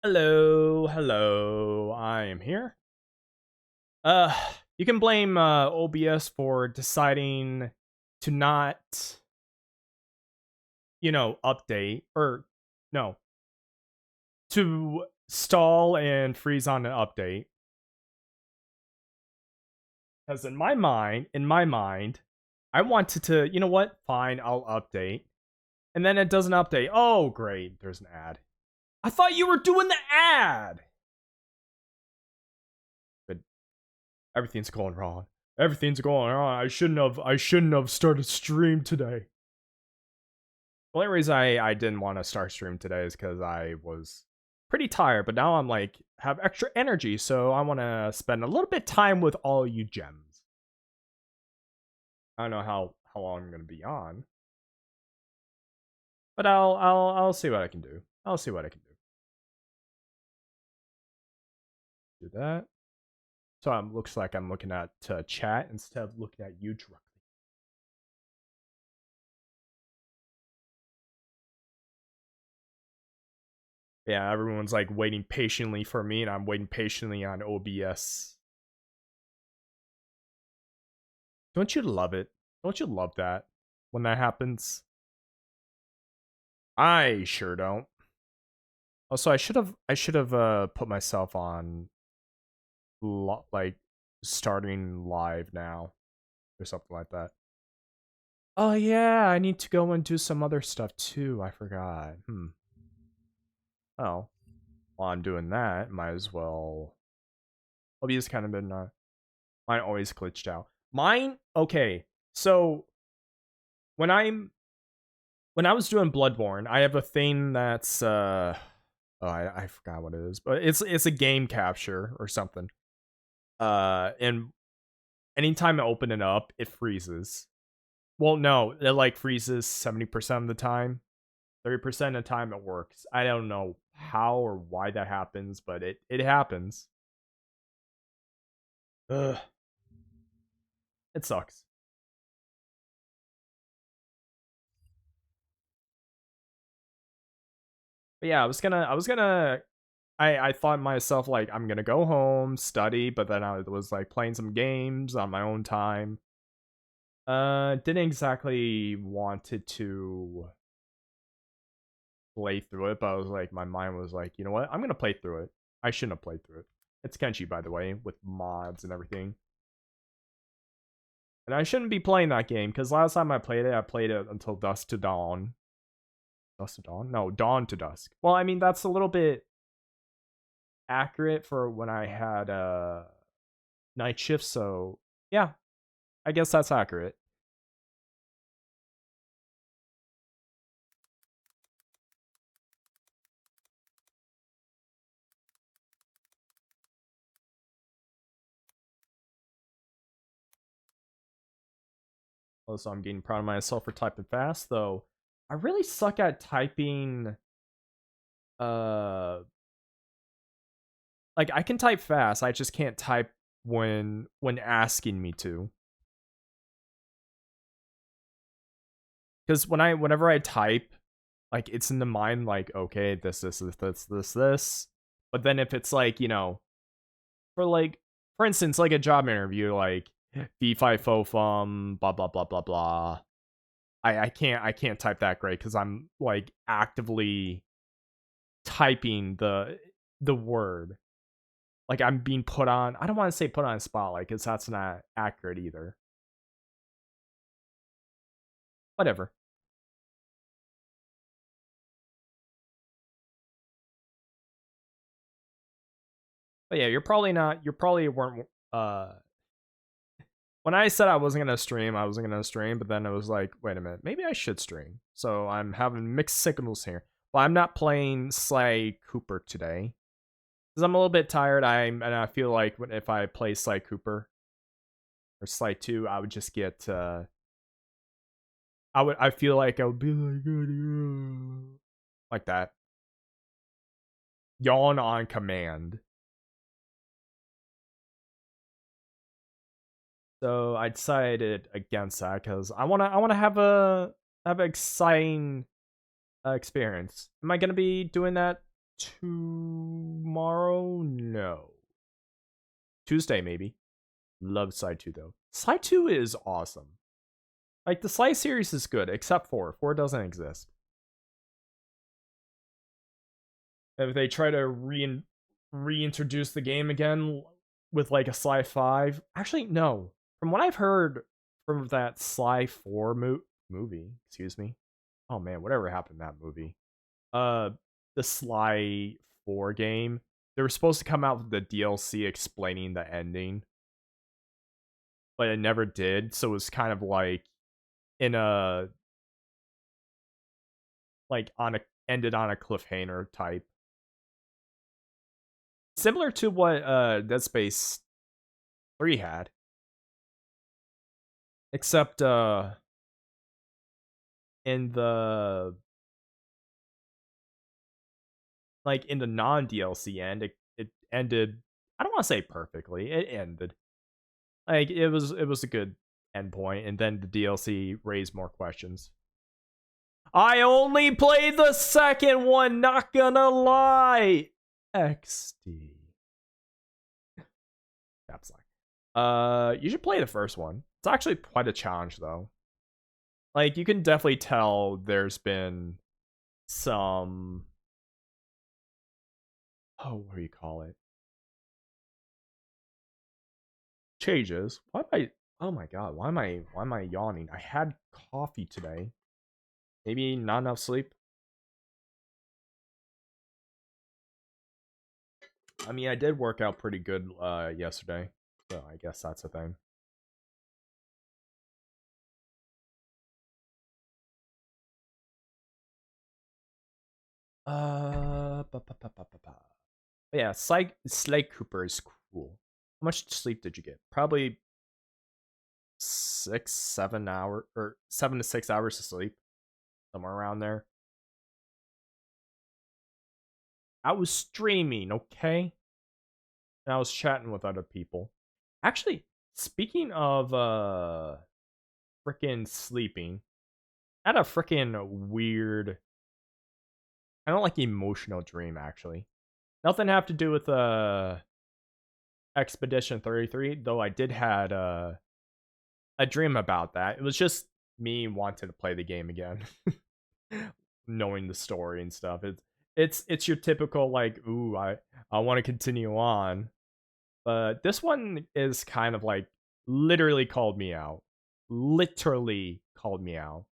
Hello, hello. I am here. Uh, you can blame OBS for deciding to not, update or no, to stall and freeze on an update. Because in my mind, I wanted to, you know what? Fine, I'll update. And then it doesn't update. Oh, great. There's an ad. I thought you were doing the ad. But everything's going wrong. Everything's going wrong. I shouldn't have started stream today. The only reason I didn't want to start stream today is because I was pretty tired, but now I'm like have extra energy, so I want to spend a little bit time with all you gems. I don't know how long I'm gonna be on, but I'll see what I can do. I'll see what I can do. Do that. So it looks like I'm looking at chat instead of looking at you directly. Yeah, everyone's like waiting patiently for me, and I'm waiting patiently on OBS. Don't you love it? Don't you love that when that happens? I sure don't. Also, I should have put myself on like starting live now or something like that. Oh yeah, I need to go and do some other stuff too. I forgot. Oh, while I'm doing that, might as well. OBS kind of been mine always glitched out. Mine okay. So when I'm when I was doing Bloodborne, I have a thing that's I forgot what it is, but it's a game capture or something. And anytime I open it up, it freezes. Well, no, it like freezes 70% of the time. 30% of the time it works. I don't know how or why that happens, but it happens. Ugh. It sucks. But yeah, I thought myself like I'm gonna go home, study, but then I was like playing some games on my own time. Didn't exactly wanted to play through it, but I was like, my mind was like, you know what? I'm gonna play through it. I shouldn't have played through it. It's Kenshi, by the way, with mods and everything. And I shouldn't be playing that game because last time I played it until dusk to dawn. Dusk to dawn? No, dawn to dusk. Well, I mean that's a little bit accurate for when I had night shift, so yeah, I guess that's accurate. Also, I'm getting proud of myself for typing fast, though. I really suck at typing. Uh, like I can type fast, I just can't type when asking me to. Because whenever I type, like it's in the mind, like okay, this. But then if it's like for instance, like a job interview, like V5 fofum, blah blah blah blah blah. I can't type that great because I'm like actively typing the word. Like I'm being put on. I don't want to say put on a spotlight because that's not accurate either. Whatever. But yeah, you're probably not. You probably weren't. When I said I wasn't gonna stream, I wasn't gonna stream. But then it was like, wait a minute, maybe I should stream. So I'm having mixed signals here. But I'm not playing Sly Cooper today because I'm a little bit tired. I feel like if I play Sly Cooper or Sly 2, I would just get. I feel like I would be like that. Yawn on command. So I decided against that because I wanna have an exciting experience. Am I gonna be doing that tomorrow? No. Tuesday maybe. Love Side 2 though. Side 2 is awesome. Like the Sly series is good, except for 4 doesn't exist. If they try to reintroduce the game again with like a Sly 5, actually no. From what I've heard from that Sly 4 movie, excuse me. Oh man, whatever happened in that movie? Uh, the Sly 4 game. They were supposed to come out with the DLC explaining the ending, but it never did. So it was kind of like in a like on a ended on a cliffhanger type, similar to what Dead Space 3 had, except in the in the non DLC end, it ended. I don't want to say perfectly. It ended like it was a good endpoint, and then the DLC raised more questions. I only played the second one. Not gonna lie. XD. Caps lock. You should play the first one. It's actually quite a challenge though. Like you can definitely tell there's been some what do you call it? Changes. Why am I oh my god, why am I yawning? I had coffee today. Maybe not enough sleep. I mean I did work out pretty good yesterday. So I guess that's a thing. But yeah, Sly Cooper is cool. How much sleep did you get? Probably 6, 7 hour or 7 to 6 hours of sleep, somewhere around there. I was streaming, okay? And I was chatting with other people. Actually, speaking of freaking sleeping, I had a freaking weird, I don't like emotional dream actually. Nothing have to do with Expedition 33, though I did had a dream about that. It was just me wanting to play the game again. Knowing the story and stuff. It's your typical like, ooh, I want to continue on. But this one is kind of like literally called me out. Literally called me out.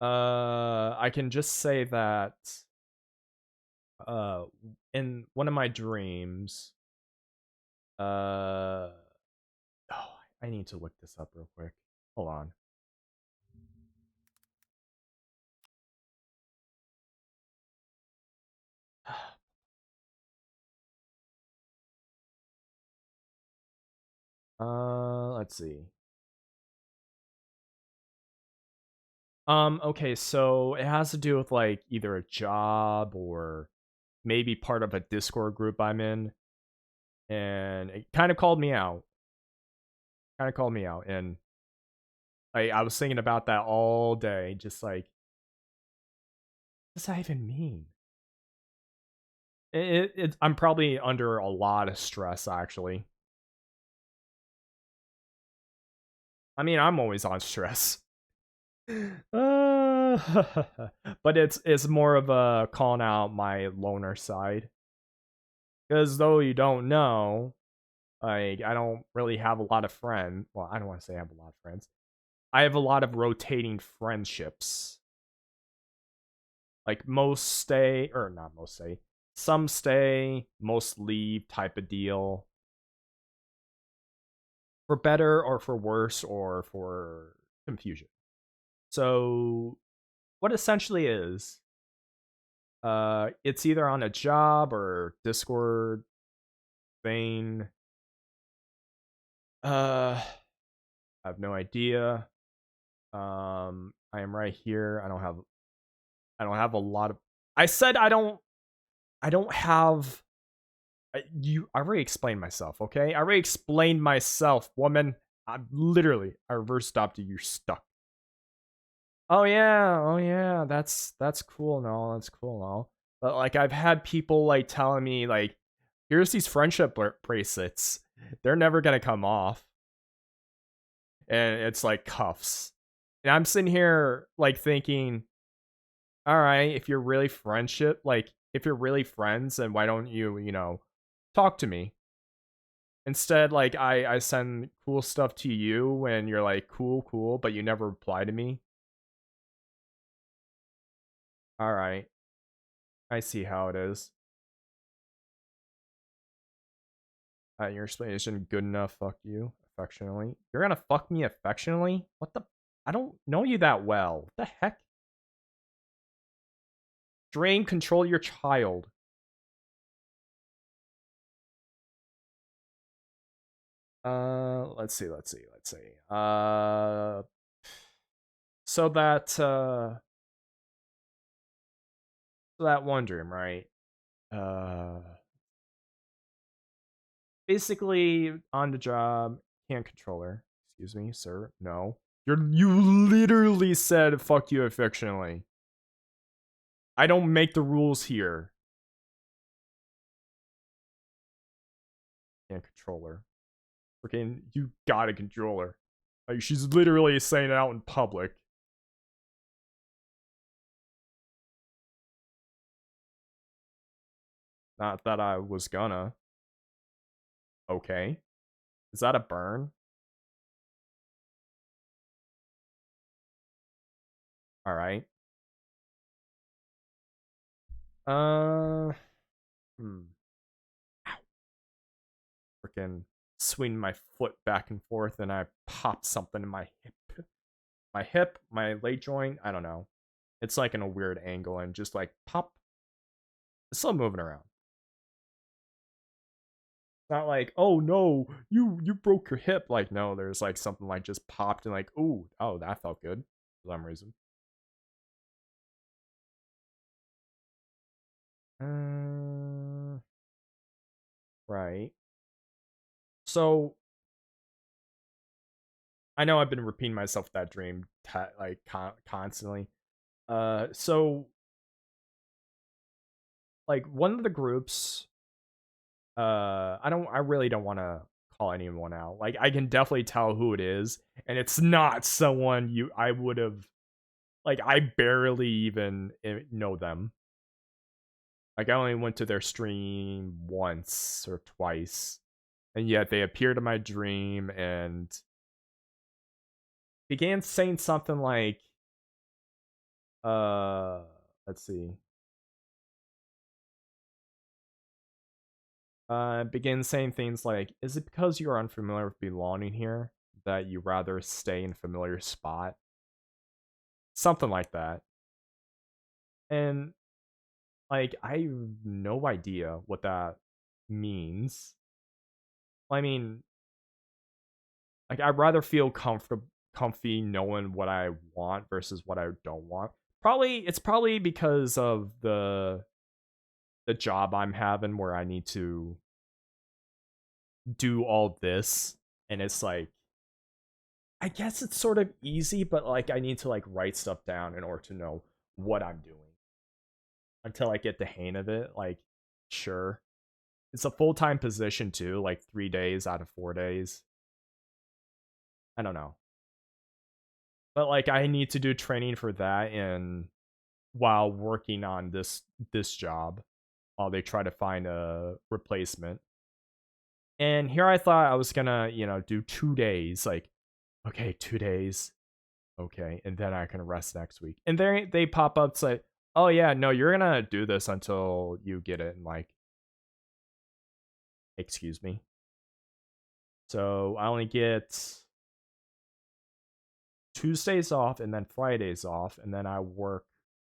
I can just say that uh in one of my dreams, oh, I need to look this up real quick. Hold on. Let's see. Okay, so it has to do with like either a job or maybe part of a Discord group I'm in. And it kind of called me out. Kind of called me out. And I was thinking about that all day, just like, what does that even mean? I'm probably under a lot of stress, actually. I mean, I'm always on stress. But it's more of a calling out my loner side. Because though you don't know, like I don't really have a lot of friends. Well, I don't want to say I have a lot of friends. I have a lot of rotating friendships. Like most stay, or not most stay. Some stay, most leave type of deal. For better or for worse or for confusion. So what essentially is it's either on a job or Discord thing. I have no idea. I am right here. I don't have a lot of I said I don't have I already explained myself, okay? I already explained myself, woman. I reverse stopped you. You're stuck. Oh yeah, that's cool and all. That's cool and all. But like I've had people like telling me like, here's these friendship bracelets. They're never gonna come off, and it's like cuffs. And I'm sitting here like thinking, all right, if you're really friendship, like if you're really friends, then why don't you talk to me? Instead, like I send cool stuff to you when you're like cool, but you never reply to me. All right, I see how it is. Your explanation good enough. Fuck you affectionately. You're gonna fuck me affectionately? What the? I don't know you that well. What the heck? Drain, control your child. Let's see. So that one dream, right? Basically on the job, can't control her. Excuse me, sir. No. You literally said fuck you affectionately. I don't make the rules here. Can't control her. Freaking, you gotta control her. Like, she's literally saying it out in public. Not that I was gonna. Okay. Is that a burn? Alright. Uh. Hmm. Freaking swing my foot back and forth and I popped something in my hip. My hip, my leg joint, I don't know. It's like in a weird angle and just like pop. It's still moving around. Not like, oh no, you broke your hip. Like, no, there's like something like just popped and like, ooh, oh, that felt good for some reason. right? So I know I've been repeating myself that dream like constantly. So like one of the groups, I really don't want to call anyone out. Like I can definitely tell who it is, and it's not someone I would have, like, I barely even know them. Like I only went to their stream once or twice, and yet they appeared in my dream and began saying something like, uh, let's see, began saying things like, "Is it because you are unfamiliar with belonging here that you rather stay in a familiar spot?" Something like that. And like I have no idea what that means. I mean, like I'd rather feel comfy knowing what I want versus what I don't want. Probably because of the job I'm having where I need to do all this, and it's like, I guess it's sort of easy, but like I need to like write stuff down in order to know what I'm doing until I get the hang of it. Like, sure. It's a full-time position too, like 3 days out of 4 days. I don't know. But like I need to do training for that and while working on this job while they try to find a replacement. And here I thought I was gonna, do 2 days, like, okay, 2 days, okay, and then I can rest next week. And they pop up to say, oh yeah, no, you're gonna do this until you get it. And like, excuse me. So I only get Tuesdays off and then Fridays off, and then I work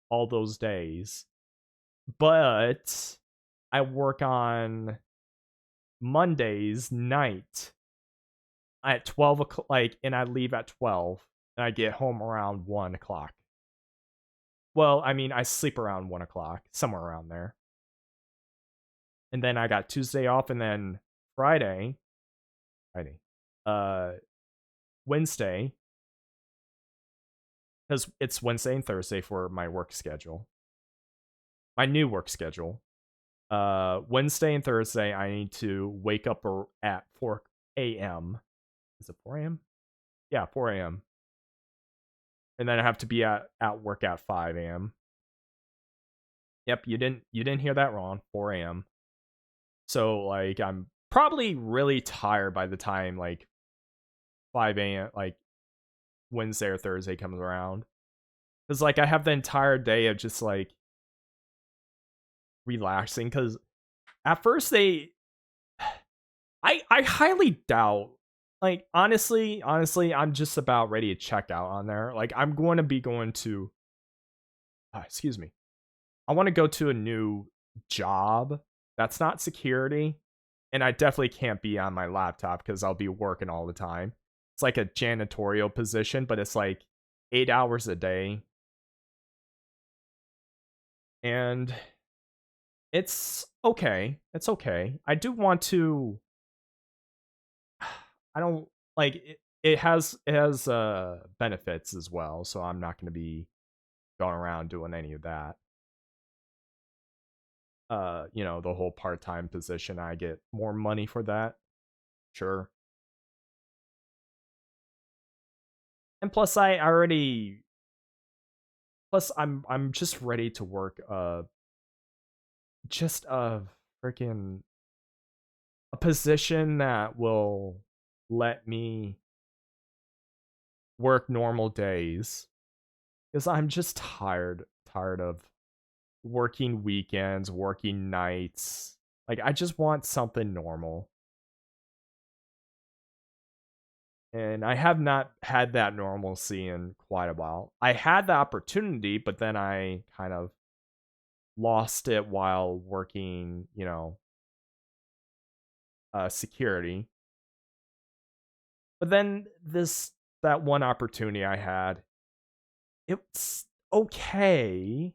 all those days. But I work on Mondays night at 12 o'clock, like, and I leave at 12, and I get home around 1 o'clock. Well, I mean, I sleep around 1 o'clock, somewhere around there. And then I got Tuesday off, and then Friday, Friday, uh, Wednesday, because it's Wednesday and Thursday for my work schedule, my new work schedule. Wednesday and Thursday, I need to wake up at 4 a.m. Is it 4 a.m.? Yeah, 4 a.m. And then I have to be at work at 5 a.m. Yep, you didn't hear that wrong. 4 a.m. So like I'm probably really tired by the time like 5 a.m. like Wednesday or Thursday comes around. Cause like I have the entire day of just like relaxing. Cause at first I highly doubt. Like honestly, I'm just about ready to check out on there. Like I'm going to be going to excuse me. I want to go to a new job that's not security, and I definitely can't be on my laptop because I'll be working all the time. It's like a janitorial position, but it's like 8 hours a day. And it's okay. It's okay. I do want to I don't like it has benefits as well, so I'm not going to be going around doing any of that. The whole part-time position, I get more money for that. Sure. And plus I already plus I'm just ready to work just freaking a position that will let me work normal days because I'm just tired of working weekends, working nights. Like I just want something normal. And I have not had that normalcy in quite a while. I had the opportunity, but then I kind of lost it while working, security. But then that one opportunity I had, it's okay.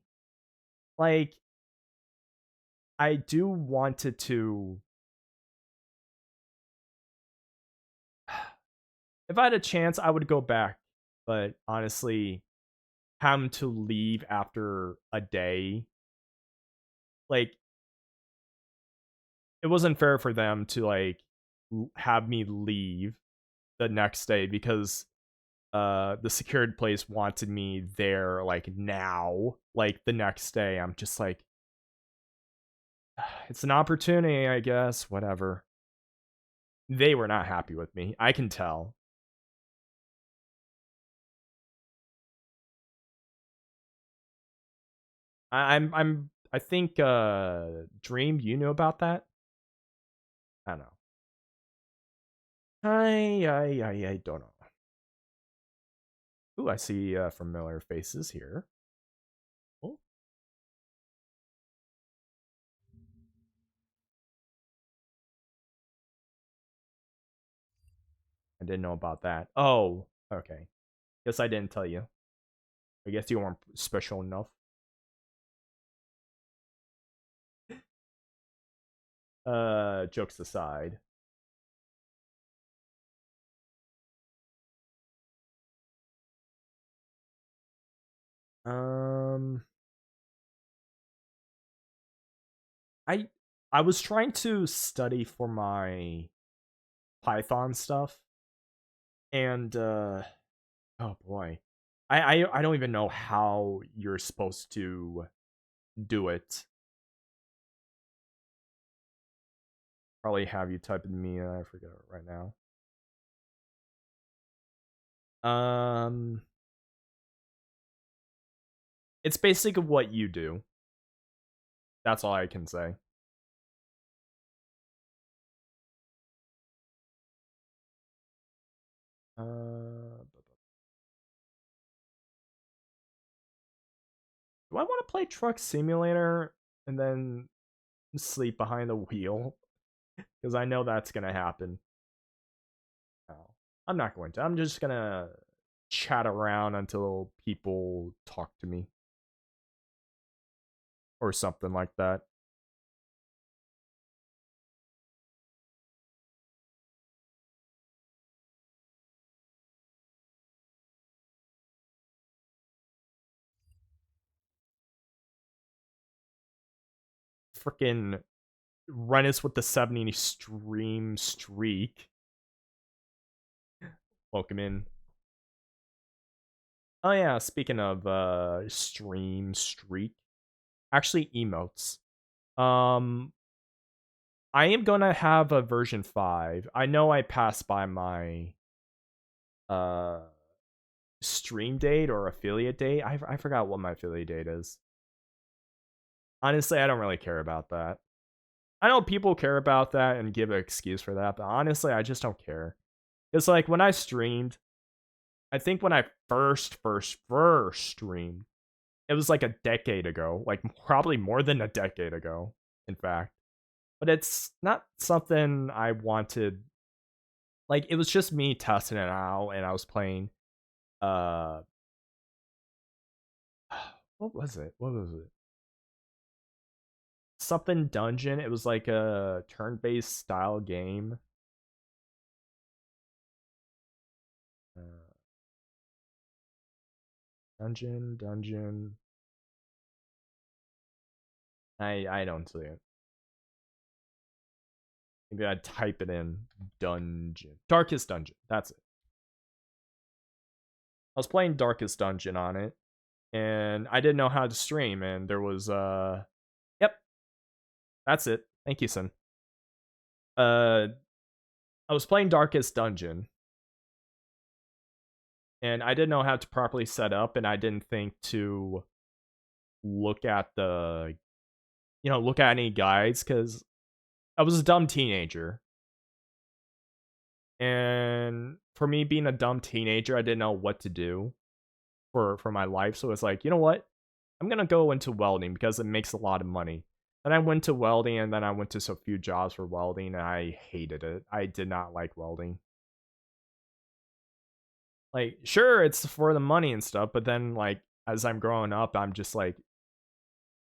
Like I do wanted to if I had a chance, I would go back. But honestly, having to leave after a day, like it wasn't fair for them to like have me leave the next day because the secured place wanted me there like now, like the next day. I'm just like, it's an opportunity, I guess, whatever. They were not happy with me, I can tell. I think Dream, you knew about that? I don't know. I don't know. Ooh, I see familiar faces here. Oh, I didn't know about that. Oh, okay. Guess I didn't tell you. I guess you weren't special enough. Jokes aside. Um, I I was trying to study for my Python stuff, and oh boy, I don't even know how you're supposed to do it. Probably have you type in me. I forget it right now. Um, it's basically what you do. That's all I can say. Uh, do I want to play Truck Simulator and then sleep behind the wheel? Because I know that's gonna happen. No, I'm not going to. I'm just gonna chat around until people talk to me or something like that. Freaking Rennis with the 70 stream streak. Welcome in. Oh yeah, speaking of stream streak, actually emotes. Um I am gonna have a version 5. I know I passed by my uh stream date or affiliate date. I forgot what my affiliate date is. Honestly, I don't really care about that. I know people care about that and give an excuse for that, but honestly, I just don't care. It's like when I streamed, I think when I first streamed, it was like a decade ago, like probably more than a decade ago, in fact. But it's not something I wanted. Like it was just me testing it out, and I was playing. Uh, what was it? What was it? Something dungeon. It was like a turn-based style game. Uh, dungeon. I don't see it. Maybe I'd type it in. Dungeon. Darkest Dungeon. That's it. I was playing Darkest Dungeon on it, and I didn't know how to stream, and there was yep, that's it. Thank you, son. Uh I was playing Darkest Dungeon, and I didn't know how to properly set up, and I didn't think to look at the look at any guides because I was a dumb teenager. And for me being a dumb teenager, I didn't know what to do for my life. So it's like, you know what? I'm gonna go into welding because it makes a lot of money. And I went to welding, and then I went to so few jobs for welding, and I hated it. I did not like welding. Like, sure, it's for the money and stuff, but then like as I'm growing up, I'm just like,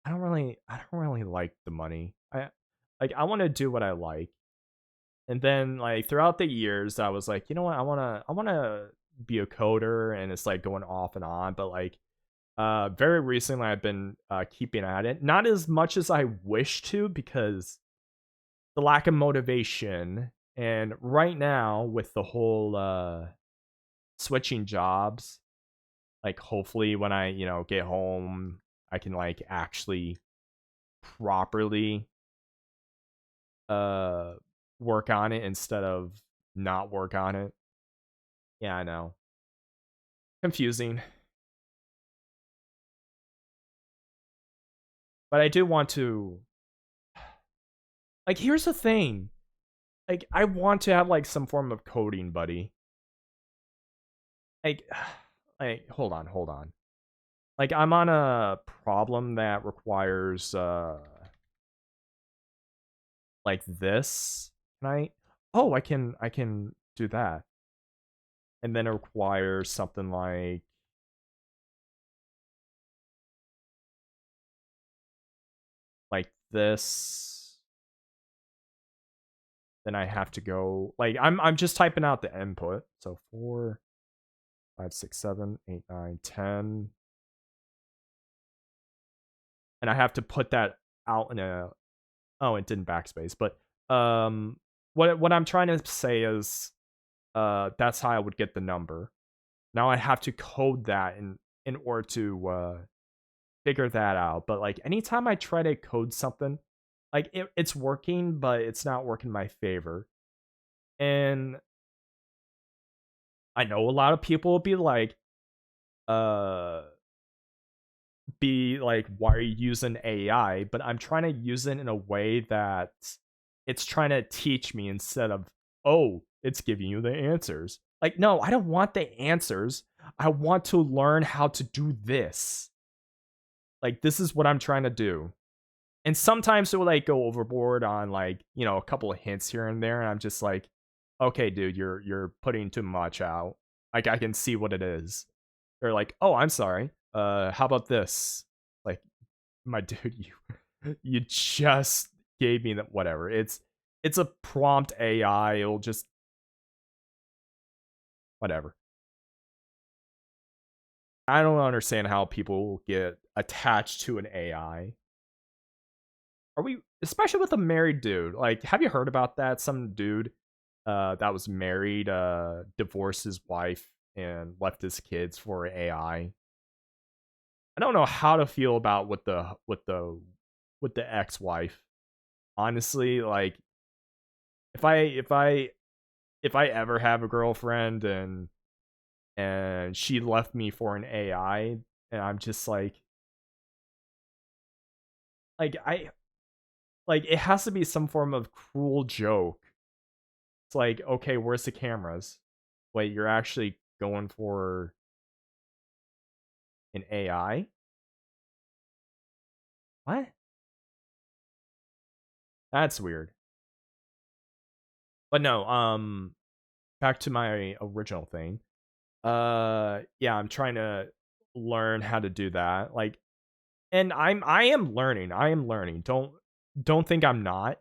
I don't really like the money. I want to do what I like. And then like throughout the years, I was like, you know what, I wanna be a coder, and it's like going off and on. But like very recently, I've been keeping at it, not as much as I wish to, because the lack of motivation. And right now, with the whole switching jobs, like hopefully when I get home, I can like actually properly uh work on it instead of not work on it. Yeah, I know. Confusing. But I do want to, like, here's the thing. Like, I want to have like some form of coding buddy. Like like hold on. Like I'm on a problem that requires like this. Can I? Oh, I can do that. And then it requires something like this. Then I have to go like I'm just typing out the input. So 4, 5, 6, 7, 8, 9, 10. And I have to put that out in a, oh, it didn't backspace. But what I'm trying to say is that's how I would get the number. Now I have to code that in order to figure that out. But like anytime I try to code something, like it's working, but it's not working in my favor. And I know a lot of people will uh be like, why are you using AI? But I'm trying to use it in a way that it's trying to teach me instead of, oh, it's giving you the answers. Like, no, I don't want the answers. I want to learn how to do this. Like, this is what I'm trying to do. And sometimes it will like go overboard on like, a couple of hints here and there, and I'm just like, okay, dude, you're putting too much out. Like I can see what it is. They're like, oh, I'm sorry. How about this? Like, my dude, you just gave me that, whatever. It's a prompt AI. It'll just whatever. I don't understand how people get attached to an AI. Are we, especially with a married dude? Like, have you heard about that? Some dude that was married divorced his wife and left his kids for AI. I don't know how to feel about with the ex-wife. Honestly, like if I ever have a girlfriend and she left me for an AI, and I'm just like I like it has to be some form of cruel joke. It's like, okay, where's the cameras? Wait, you're actually going for an AI? What? That's weird. But no, back to my original thing. Yeah, I'm trying to learn how to do that. Like, and I am learning. I am learning. Don't think I'm not.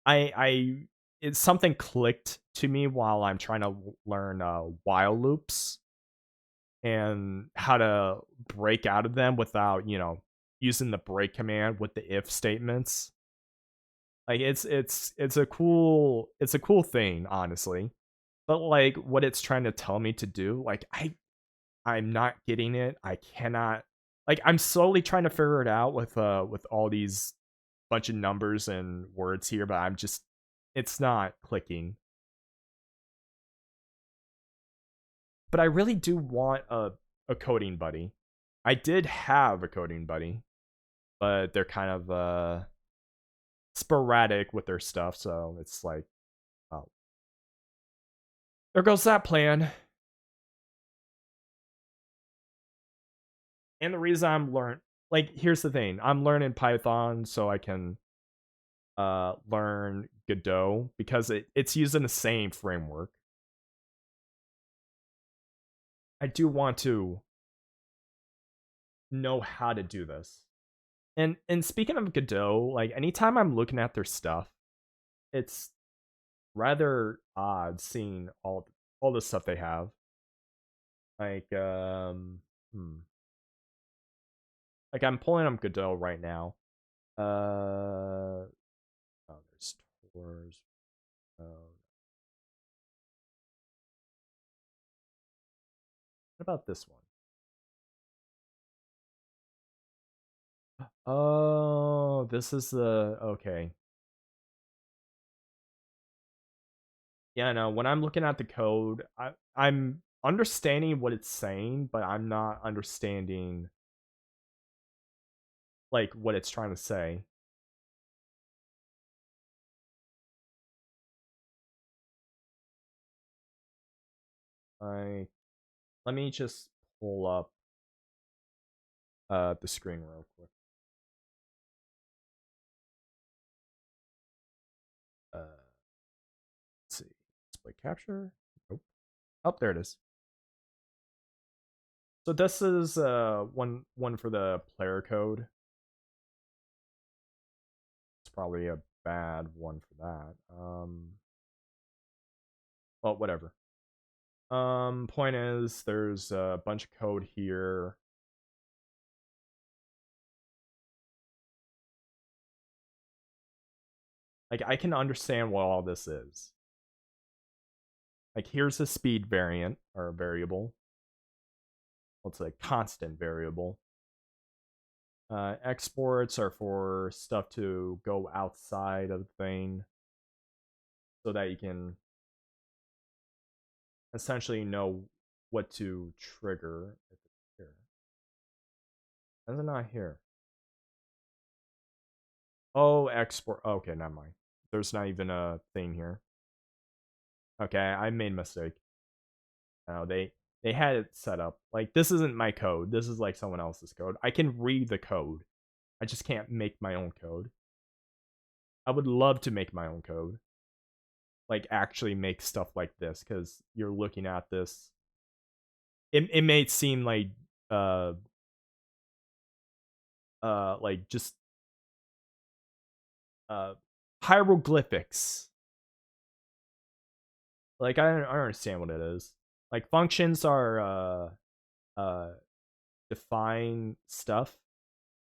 I it's something clicked to me while I'm trying to learn while loops and how to break out of them without, using the break command with the if statements. Like it's a cool thing, honestly. But like what it's trying to tell me to do, like I'm not getting it. I cannot, like I'm slowly trying to figure it out with all these bunch of numbers and words here, but I'm just, it's not clicking. But I really do want a coding buddy. I did have a coding buddy, but they're kind of sporadic with their stuff, so it's like, oh, there goes that plan. And the reason I'm learn, like, here's the thing, I'm learning Python so I can learn Godot because it's using the same framework. I do want to know how to do this. And speaking of Godot, like anytime I'm looking at their stuff, it's rather odd seeing all the stuff they have. Like like I'm pulling up Godot right now. Oh, there's tours. Oh, what about this one? Oh, this is the okay. Yeah, no, when I'm looking at the code, I'm understanding what it's saying, but I'm not understanding like what it's trying to say. Like, let me just pull up the screen real quick. Let's see. Display capture. Nope. Oh, there it is. So this is one for the player code. It's probably a bad one for that. Well, whatever. Point is, there's a bunch of code here. Like, I can understand what all this is. Like, here's a speed variant, or a variable. Well, it's a constant variable. Exports are for stuff to go outside of the thing, so that you can essentially know what to trigger if it's here. Is it not here? Oh, export. Okay, never mind. There's not even a thing here. Okay, I made a mistake. No, they had it set up. Like, this isn't my code. This is like someone else's code. I can read the code. I just can't make my own code. I would love to make my own code. Like, actually make stuff like this, because you're looking at this. It may seem uh like just uh hieroglyphics. Like, I don't understand what it is. Like, functions are define stuff.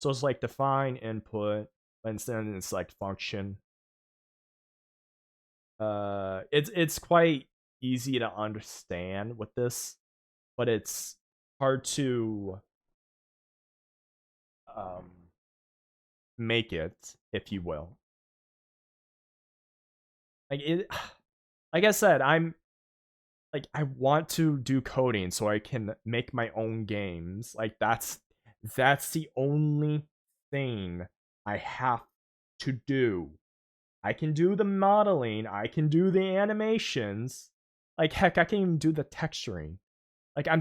So it's like define input, but instead it's like function. It's quite easy to understand with this, but it's hard to um make it, if you will. Like, it like I said, I'm like, I want to do coding so I can make my own games. Like, that's the only thing I have to do. I can do the modeling, I can do the animations. Like, heck, I can even do the texturing. Like, I'm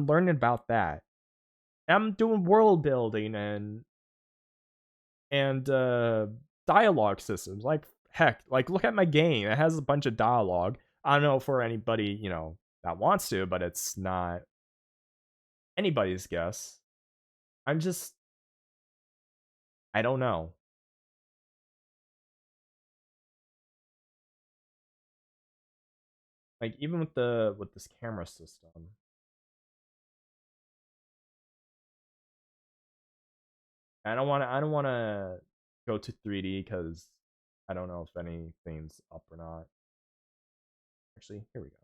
learning about that. I'm doing world building and dialogue systems. Like, heck, like, look at my game. It has a bunch of dialogue. I don't know for anybody, that wants to, but it's not anybody's guess. I don't know. Like, even with this camera system. I don't want to go to 3D because I don't know if anything's up or not. Actually, here we go.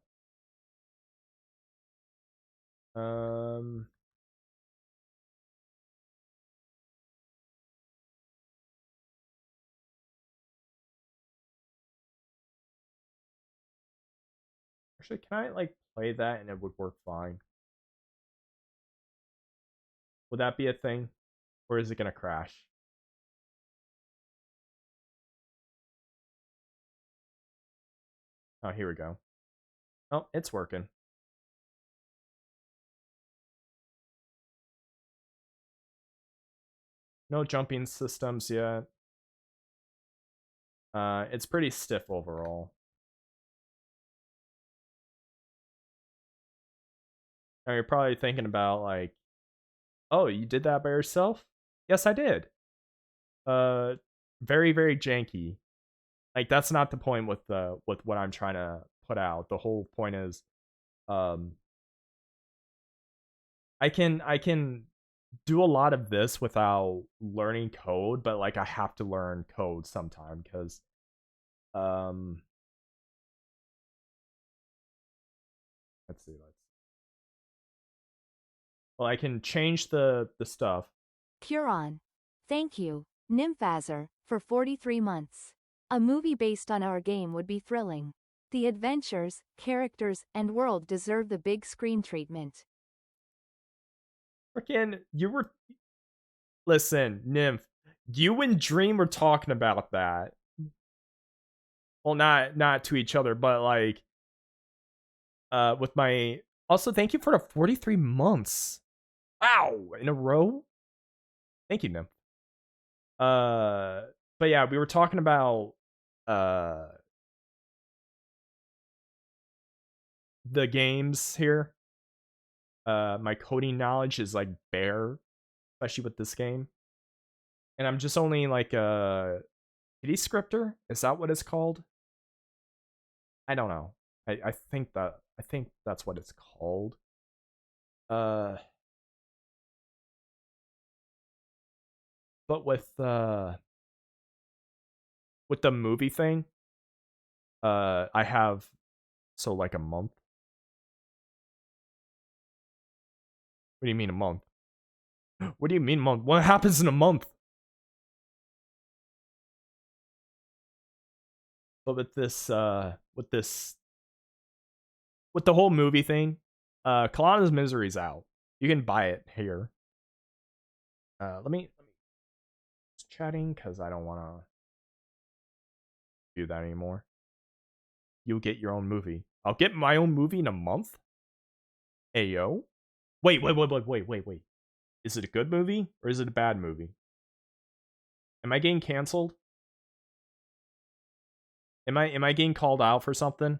Actually, can I like play that and it would work fine? Would that be a thing? Or is it gonna crash? Oh, here we go. Oh, it's working. No jumping systems yet. It's pretty stiff overall. Now you're probably thinking about like, oh, you did that by yourself? Yes, I did. Uh, very, very janky. Like that's not the point with what I'm trying to put out. The whole point is, um, I can do a lot of this without learning code, but like I have to learn code sometime because um let's see, let's well I can change the stuff. Curon. Thank you, Nymphazor, for 43 months. A movie based on our game would be thrilling. The adventures, characters, and world deserve the big screen treatment. Freaking you were listen, Nymph, you and Dream were talking about that. Well, not to each other, but like with my also thank you for the 43 months. Wow, in a row? Thank you, Nymph. Uh but yeah, we were talking about uh the games here. My coding knowledge is like bare, especially with this game. And I'm just only like a kitty scripter. Is that what it's called? I don't know. I think that's what it's called. Uh, but with the movie thing, I have so like a month. What do you mean a month? What do you mean month? What happens in a month? But with the whole movie thing, Kalana's Misery's out. You can buy it here. Let me chatting because I don't want to do that anymore. You'll get your own movie. I'll get my own movie in a month. Ayo. Wait. Is it a good movie or is it a bad movie? Am I getting canceled? Am I getting called out for something?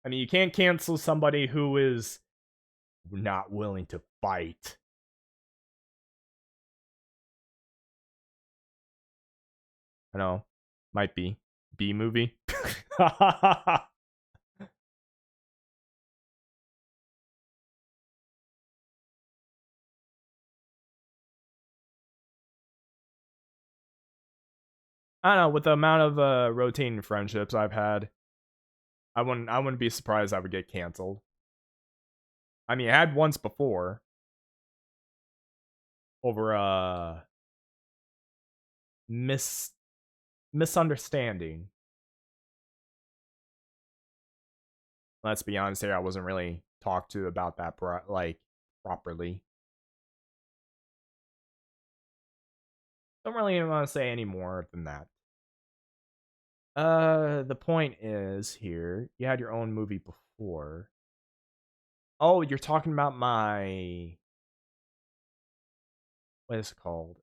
I mean, you can't cancel somebody who is not willing to fight. I know. Might be. B movie. I don't know, with the amount of rotating friendships I've had, I wouldn't be surprised I would get canceled. I mean, I had once before over mis misunderstanding. Let's be honest here, I wasn't really talked to about that like properly. Don't really want to say any more than that. The point is here, you had your own movie before. Oh, you're talking about my what is it called?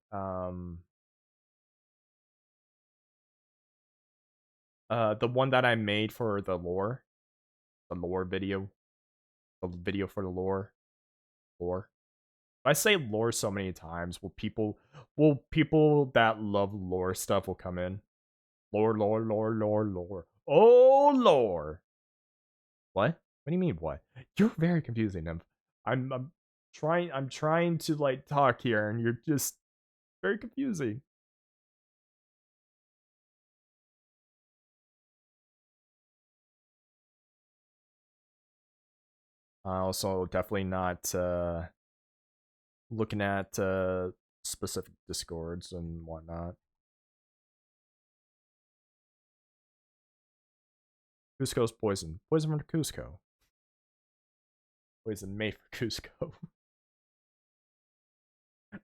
The one that I made for the lore video, the video for the lore. I say lore so many times, will people that love lore stuff will come in? Lore. Oh lore. What? What do you mean what? You're very confusing, Nymph. I'm trying to like talk here and you're just very confusing. Also definitely not looking at specific discords and whatnot. Cusco's poison. Poison from Cusco. Poison made for Cusco.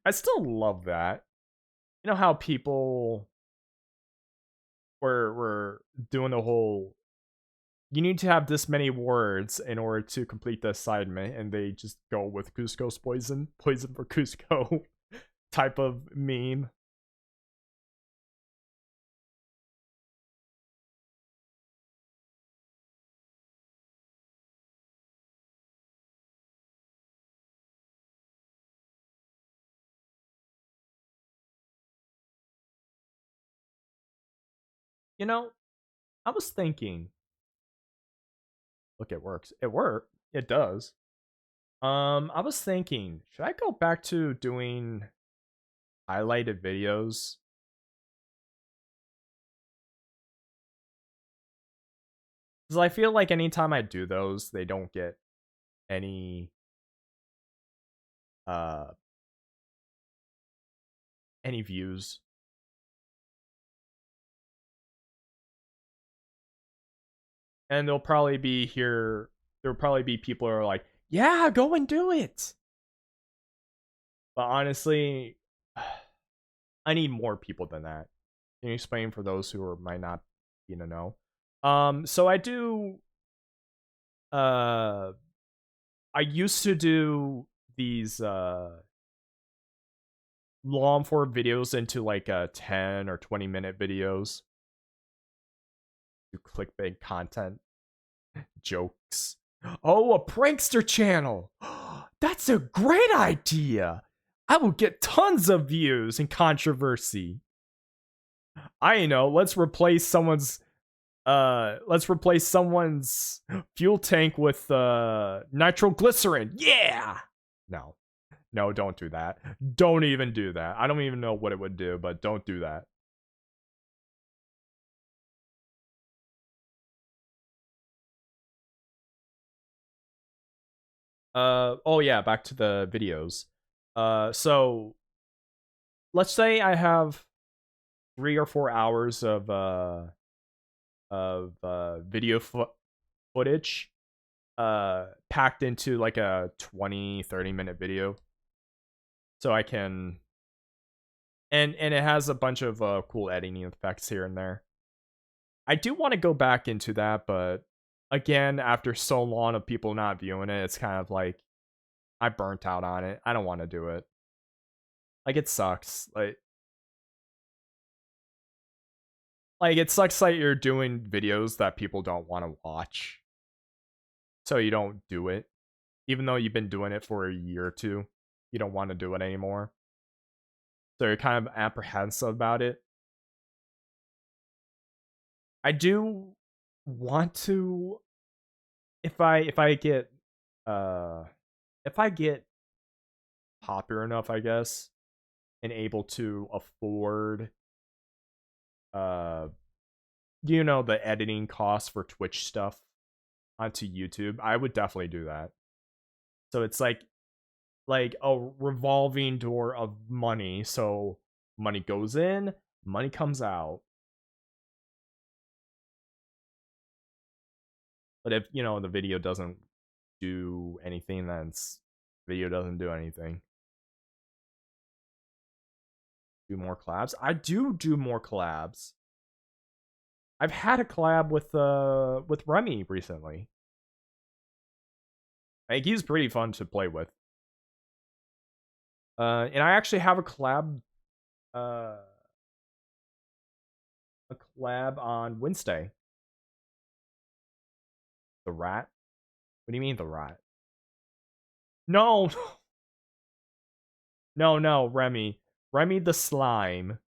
I still love that. You know how people were doing the whole you need to have this many words in order to complete the assignment, and they just go with Cusco's poison for Cusco type of meme. You know, I was thinking. Look, it works. It worked. It does. I was thinking, should I go back to doing highlighted videos? Because I feel like anytime I do those, they don't get any uh any views. And there'll probably be here there'll probably be people who are like, yeah, go and do it. But honestly, I need more people than that. Can you explain for those who might not be in the know? So I do uh I used to do these long form videos into like 10 or 20-minute videos. Do clickbait content, jokes. Oh, a prankster channel. That's a great idea. I will get tons of views and controversy. I know, let's replace someone's fuel tank with nitroglycerin. Yeah. No. No, don't do that. Don't even do that. I don't even know what it would do, but don't do that. Oh yeah, back to the videos. So let's say I have 3 or 4 hours of video footage packed into like a 20-30 minute video. So I can and it has a bunch of cool editing effects here and there. I do want to go back into that, but again, after so long of people not viewing it, it's kind of like I burnt out on it. I don't want to do it. Like it sucks. Like it sucks that you're doing videos that people don't want to watch. So you don't do it. Even though you've been doing it for a year or two, you don't want to do it anymore. So you're kind of apprehensive about it. I do want to if I get uh if I get popular enough, I guess, and able to afford uh the editing costs for Twitch stuff onto YouTube, I would definitely do that. So it's like a revolving door of money. So money goes in, money comes out. But if the video doesn't do anything, then video doesn't do anything. Do more collabs. I do more collabs. I've had a collab with Remy recently. Like he's pretty fun to play with. And I actually have uh a collab on Wednesday. The rat? What do you mean the rat? No, no, Remy. Remy the slime.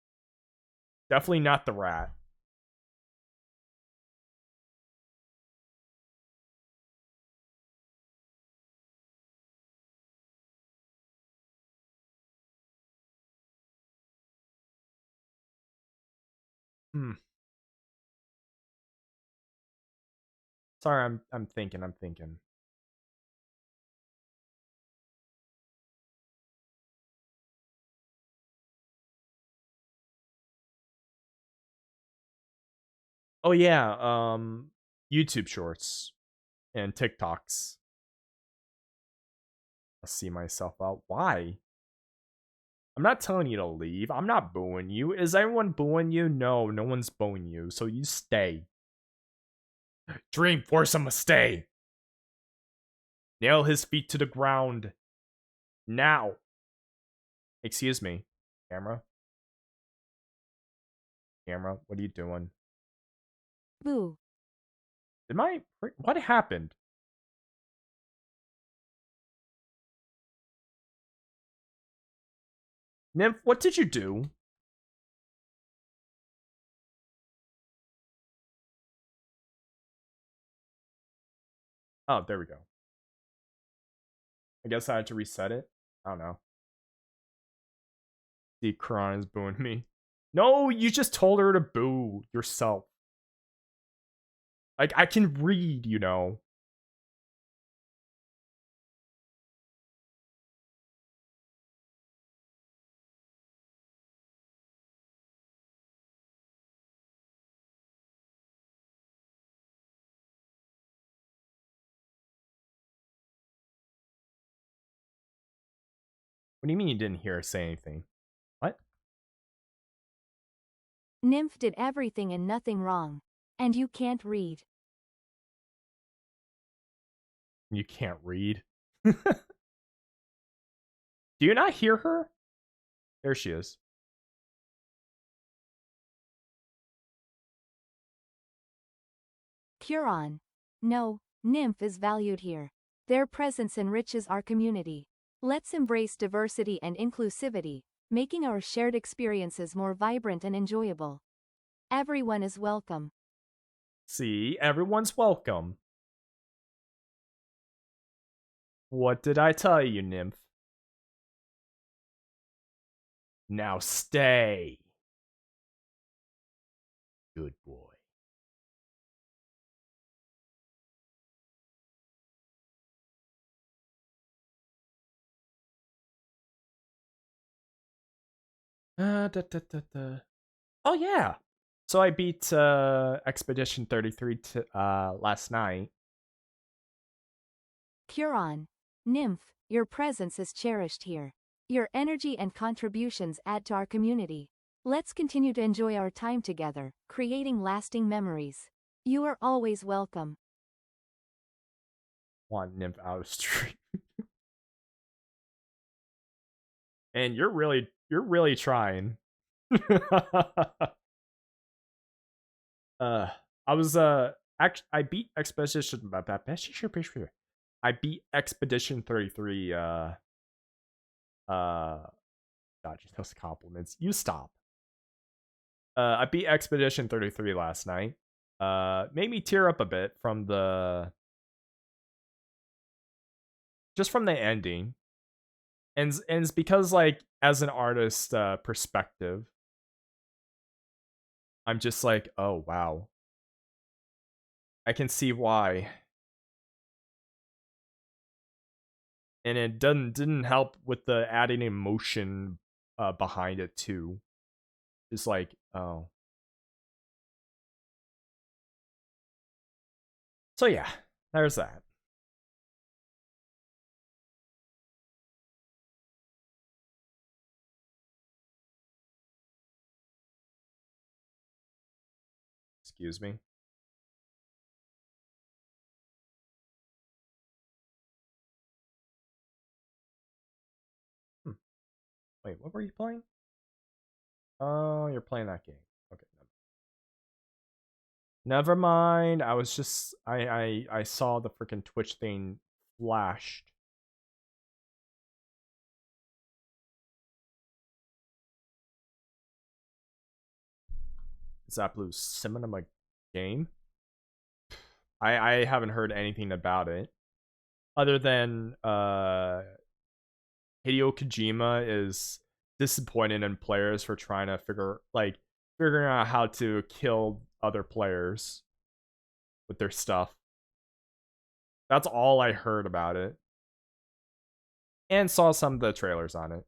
Definitely not the rat. Hmm. Sorry, I'm thinking. I'm thinking. Oh yeah, YouTube Shorts and TikToks. I'll see myself out. Why? I'm not telling you to leave. I'm not booing you. Is everyone booing you? No, no one's booing you. So you stay. Dream, force him to stay. Nail his feet to the ground. Now. Excuse me. Camera? Camera, what are you doing? Boo. What happened? Nymph, what did you do? Oh, there we go. I guess I had to reset it. I don't know. The Quran is booing me. No, you just told her to boo yourself. Like, I can read, you know. What do you mean you didn't hear her say anything? What? Nymph did everything and nothing wrong. And you can't read. You can't read? Do you not hear her? There she is. Curon. No, Nymph is valued here. Their presence enriches our community. Let's embrace diversity and inclusivity, making our shared experiences more vibrant and enjoyable. Everyone is welcome. See, everyone's welcome. What did I tell you, Nymph? Now stay. Good boy. Oh yeah. So I beat Expedition 33 last night. Curon. Nymph, your presence is cherished here. Your energy and contributions add to our community. Let's continue to enjoy our time together, creating lasting memories. You are always welcome. Want Nymph out of stream. And you're really trying. I was I beat Expedition I beat Expedition 33 God, just those compliments. You stop. I beat Expedition 33 last night. Made me tear up a bit from the ending. And it's because, like, as an artist perspective, I'm just like, oh wow. I can see why. And it didn't help with the adding emotion behind it too. Just like, oh. So yeah, there's that. Excuse me. Wait, what were you playing? Oh, you're playing that game. Okay. Never mind. I was just I saw the freaking Twitch thing flashed. Is that Blue Cinema game? I haven't heard anything about it. Other than Hideo Kojima is disappointed in players for trying to figuring out how to kill other players with their stuff. That's all I heard about it. And saw some of the trailers on it.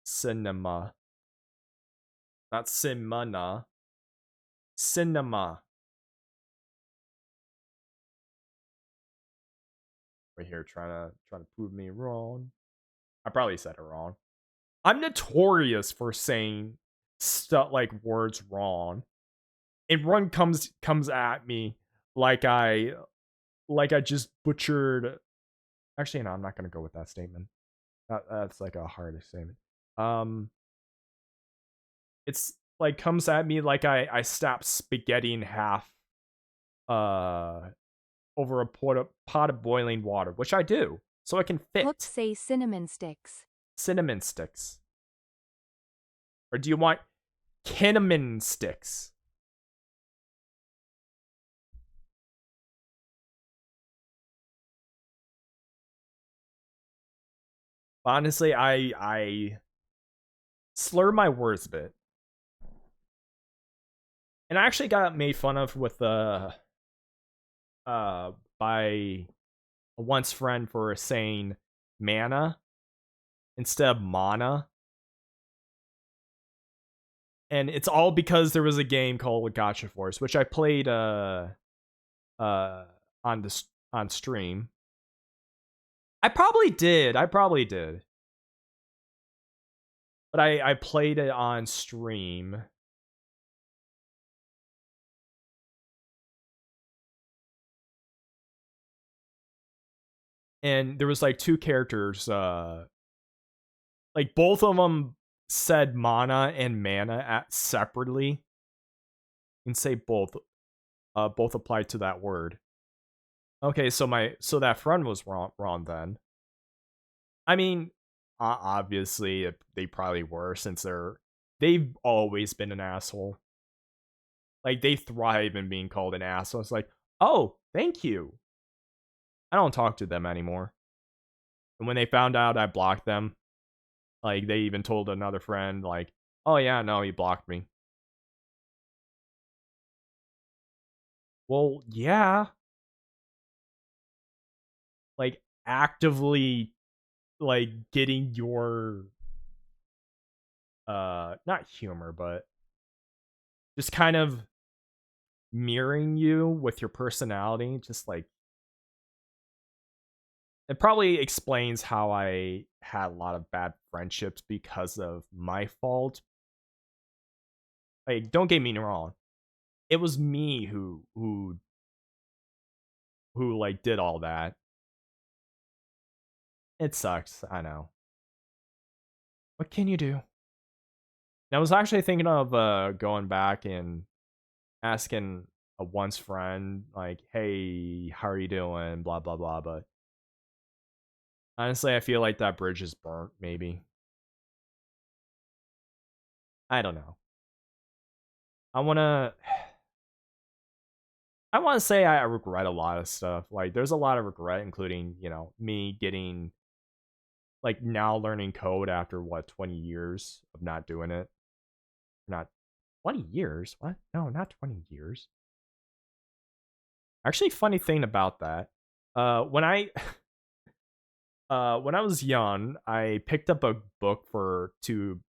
Cinema. Not Simona. Cinema. Right here trying to prove me wrong. I probably said it wrong. I'm notorious for saying stuff like words wrong. And Run comes at me like I just butchered. Actually, no, I'm not gonna go with that statement. That's like a hard statement. It's like comes at me like I stabbed spaghetti in half over a pot of boiling water, which I do, so I can fit. Hooks say cinnamon sticks. Cinnamon sticks. Or do you want cinnamon sticks? Honestly, I slur my words a bit. And I actually got made fun of with by a once friend for saying mana instead of mana. And it's all because there was a game called Gotcha Force, which I played on on stream. I probably did. But I played it on stream. And there was like two characters, like both of them said mana and mana at separately. And say both applied to that word. Okay, so that friend was wrong then. I mean, obviously they probably were, since they've always been an asshole. Like, they thrive in being called an asshole. It's like, oh, thank you. I don't talk to them anymore. And when they found out I blocked them, like, they even told another friend, like, oh yeah, no, he blocked me. Well, yeah. Like, actively, like, getting your not humor, but just kind of mirroring you with your personality, just like, it probably explains how I had a lot of bad friendships because of my fault. Like, don't get me wrong, it was me who like did all that. It sucks, I know. What can you do? And I was actually thinking of going back and asking a once friend, like, hey, how are you doing, blah blah blah, but honestly I feel like that bridge is burnt, maybe. I don't know. I wanna I want to say I regret a lot of stuff. Like, there's a lot of regret, including, me getting, like, now learning code after what, 20 years of not doing it. Not 20 years? What? No, not 20 years. Actually, funny thing about that, when I when I was young, I picked up a book for to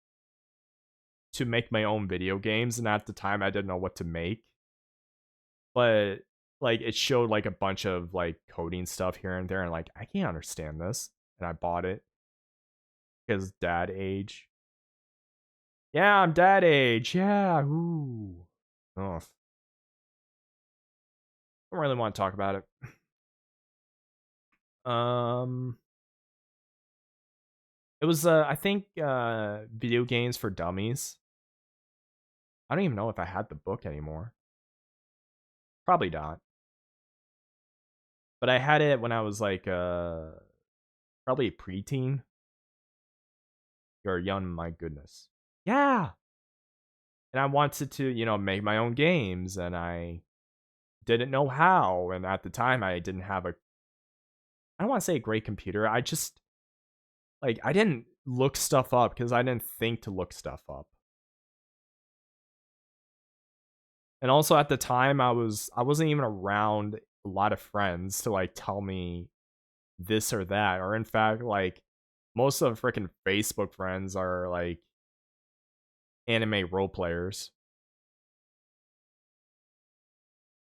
make my own video games, and at the time I didn't know what to make. But like, it showed like a bunch of like coding stuff here and there, and like, I can't understand this, and I bought it because dad age. Yeah, I'm dad age. Yeah, ooh. Oh, don't really want to talk about it. Um, it was I think video games for dummies. I don't even know if I had the book anymore. Probably not. But I had it when I was like probably a preteen. You're young, my goodness. Yeah. And I wanted to, make my own games, and I didn't know how. And at the time, I didn't have I don't want to say a great computer. I just, like, I didn't look stuff up because I didn't think to look stuff up. And also at the time, I wasn't even around a lot of friends to like tell me this or that. Or in fact, like, most of the freaking Facebook friends are like anime role players,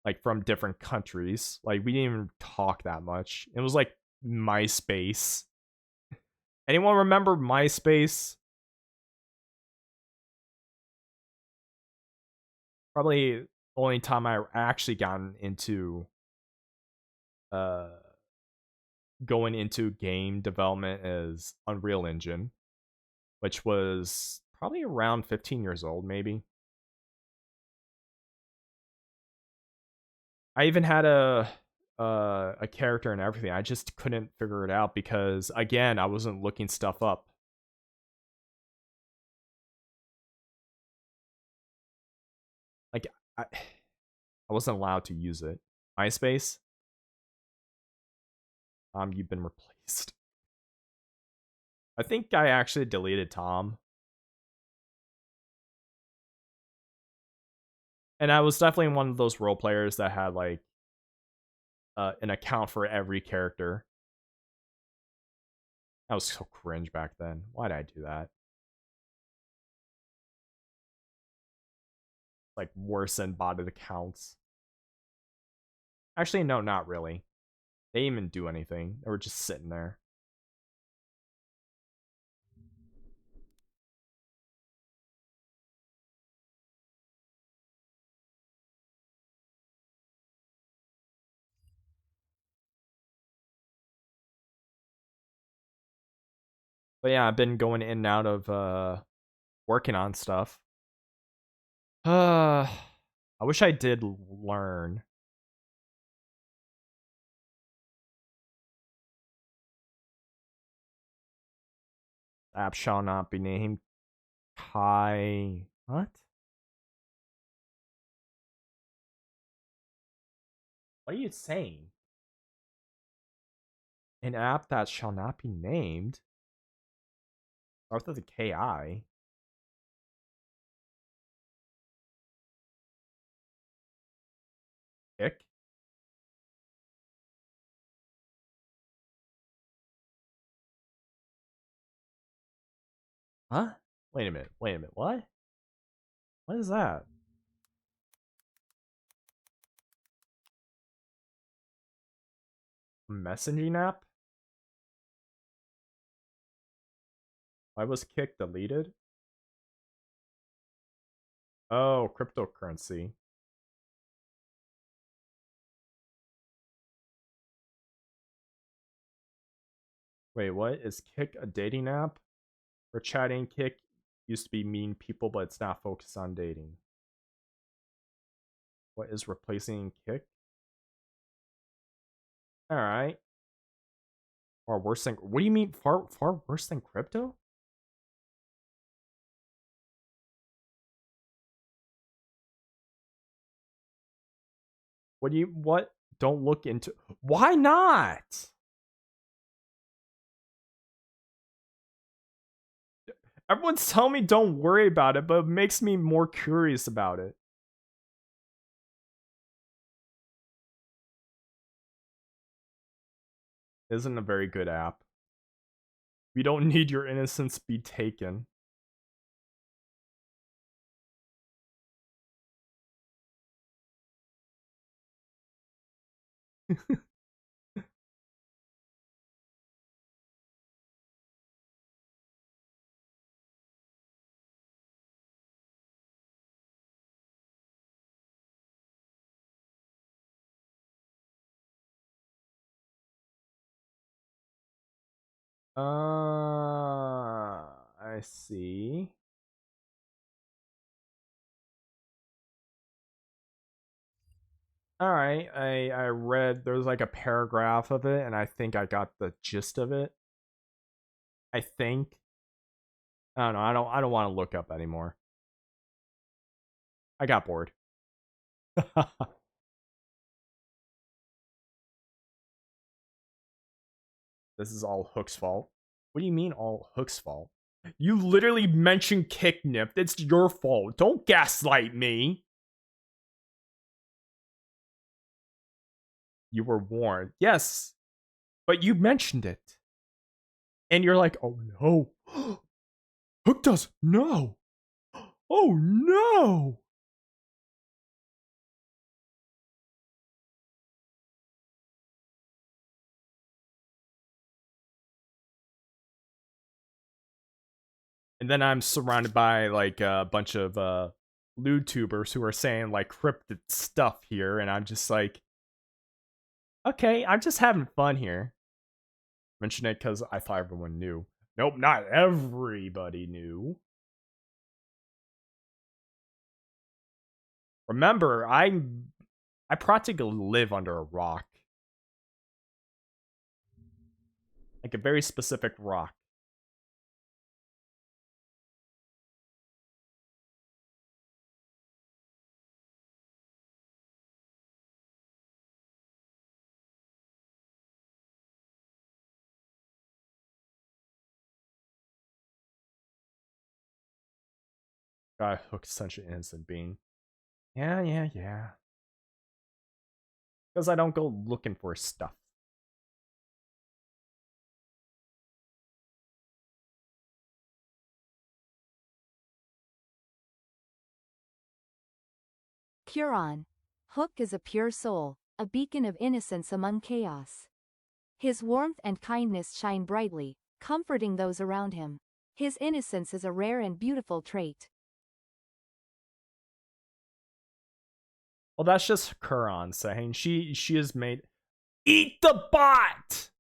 like, from different countries. Like, we didn't even talk that much. It was like MySpace. Anyone remember MySpace? Probably the only time I actually gotten into uh going into game development is Unreal Engine, which was probably around 15 years old, maybe. I even had a character and everything. I just couldn't figure it out because, again, I wasn't looking stuff up. Like, I wasn't allowed to use it. MySpace, you've been replaced. I think I actually deleted Tom. And I was definitely one of those role players that had like an account for every character. That was so cringe back then. Why did I do that? Like worse than botted accounts. Actually, no, not really. They didn't even do anything. They were just sitting there. But yeah, I've been going in and out of working on stuff. I wish I did learn. App shall not be named Kai. What? What are you saying? An app that shall not be named? Starts with a KI. Kick? Huh? Wait a minute. Wait a minute. What? What is that? A messaging app? Why was Kick deleted? Oh, cryptocurrency. Wait, what? Is Kick a dating app? For chatting, Kick used to be mean people, but it's not focused on dating. What is replacing Kick? Alright. Or worse than. What do you mean far worse than crypto? What do you. What? Don't look into. Why not? Everyone's telling me don't worry about it, but it makes me more curious about it. Isn't a very good app. We don't need your innocence be taken. I see. All right, I read there's like a paragraph of it, and I think I got the gist of it. I think. I don't know. I don't want to look up anymore. I got bored. This is all Hook's fault. What do you mean all Hook's fault? You literally mentioned Kicknip. It's your fault. Don't gaslight me. You were warned. Yes, but you mentioned it. And you're like, oh no. Hook does no. Oh no. And then I'm surrounded by like a bunch of lewd tubers who are saying like cryptid stuff here, and I'm just like, okay, I'm just having fun here. Mention it because I thought everyone knew. Nope, not everybody knew. Remember, I practically live under a rock. Like a very specific rock. God, Hook's such an innocent being. Yeah. Because I don't go looking for stuff. Curon. Hook is a pure soul, a beacon of innocence among chaos. His warmth and kindness shine brightly, comforting those around him. His innocence is a rare and beautiful trait. Well, that's just Kuron saying she is made. Eat the bot.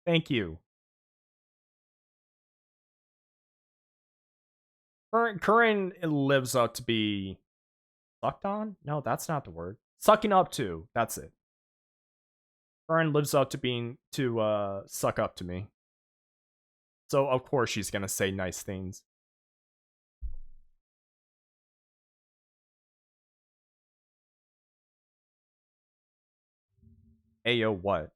Thank you. Curran lives up to be sucked on. No, that's not the word. Sucking up to. That's it. Curran lives up to being to suck up to me. So of course she's gonna say nice things. Ayo, what?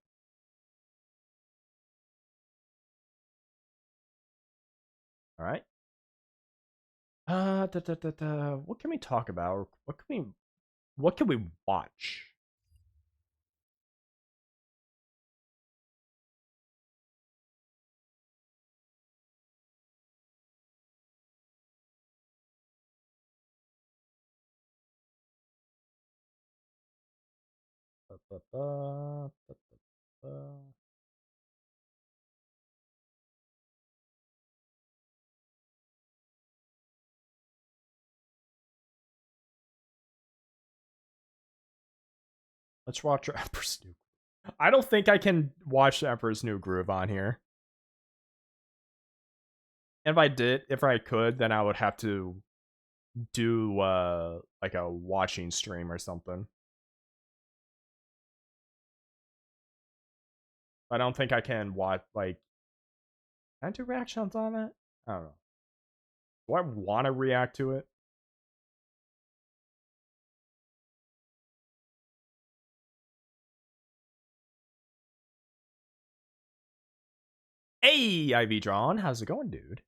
All right. What can we talk about? What can we watch? Let's watch Emperor's New. I don't think I can watch Emperor's New Groove on here. If I did, if I could, then I would have to do like a watching stream or something. I don't think I can watch like. Can I do reactions on it? I don't know. Do I want to react to it? Hey, Ivy Drawn, how's it going, dude?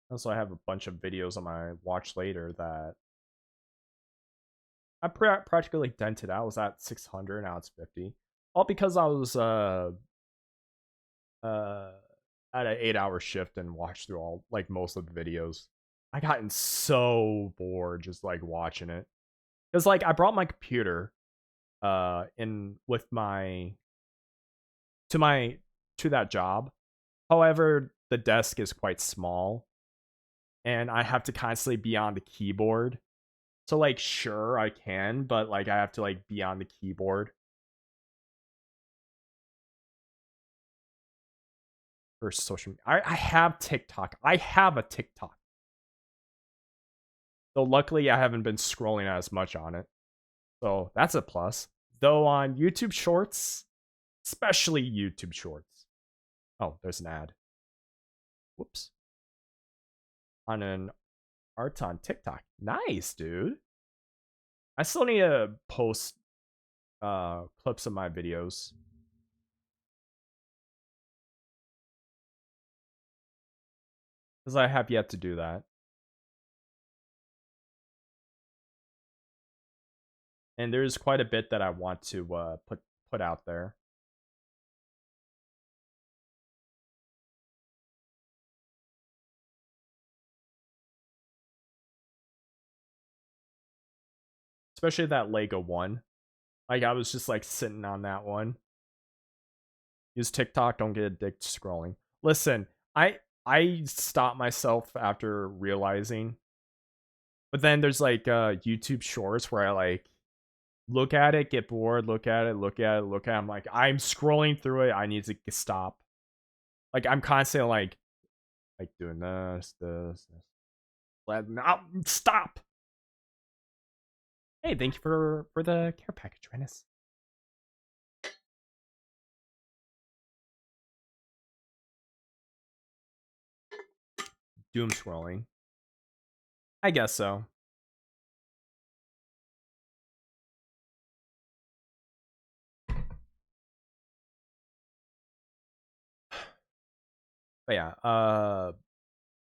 Also, I have a bunch of videos on my watch later that I practically dented. I was at 600, now it's 50. All because I was uh at an 8-hour shift and watched through all like most of the videos. I gotten so bored just like watching it. Cause like I brought my computer in with my to that job. However, the desk is quite small and I have to constantly be on the keyboard. So like sure I can, but like I have to like be on the keyboard for social media. I have TikTok. I have a TikTok. Though luckily I haven't been scrolling as much on it. So that's a plus. Though on YouTube Shorts, especially YouTube Shorts. Oh, there's an ad. Whoops. On an art on TikTok. Nice, dude. I still need to post clips of my videos. Because I have yet to do that. And there's quite a bit that I want to put out there. Especially that Lego one. Like I was just like sitting on that one. Use TikTok, don't get addicted to scrolling. Listen, I stopped myself after realizing. But then there's like YouTube shorts where I like look at it, get bored, look at it, look at it, look at it. I'm like, I'm scrolling through it. I need to stop. Like I'm constantly like doing this. Let now stop. Hey, thank you for the care package, Renus. doom scrolling. I guess so. But yeah,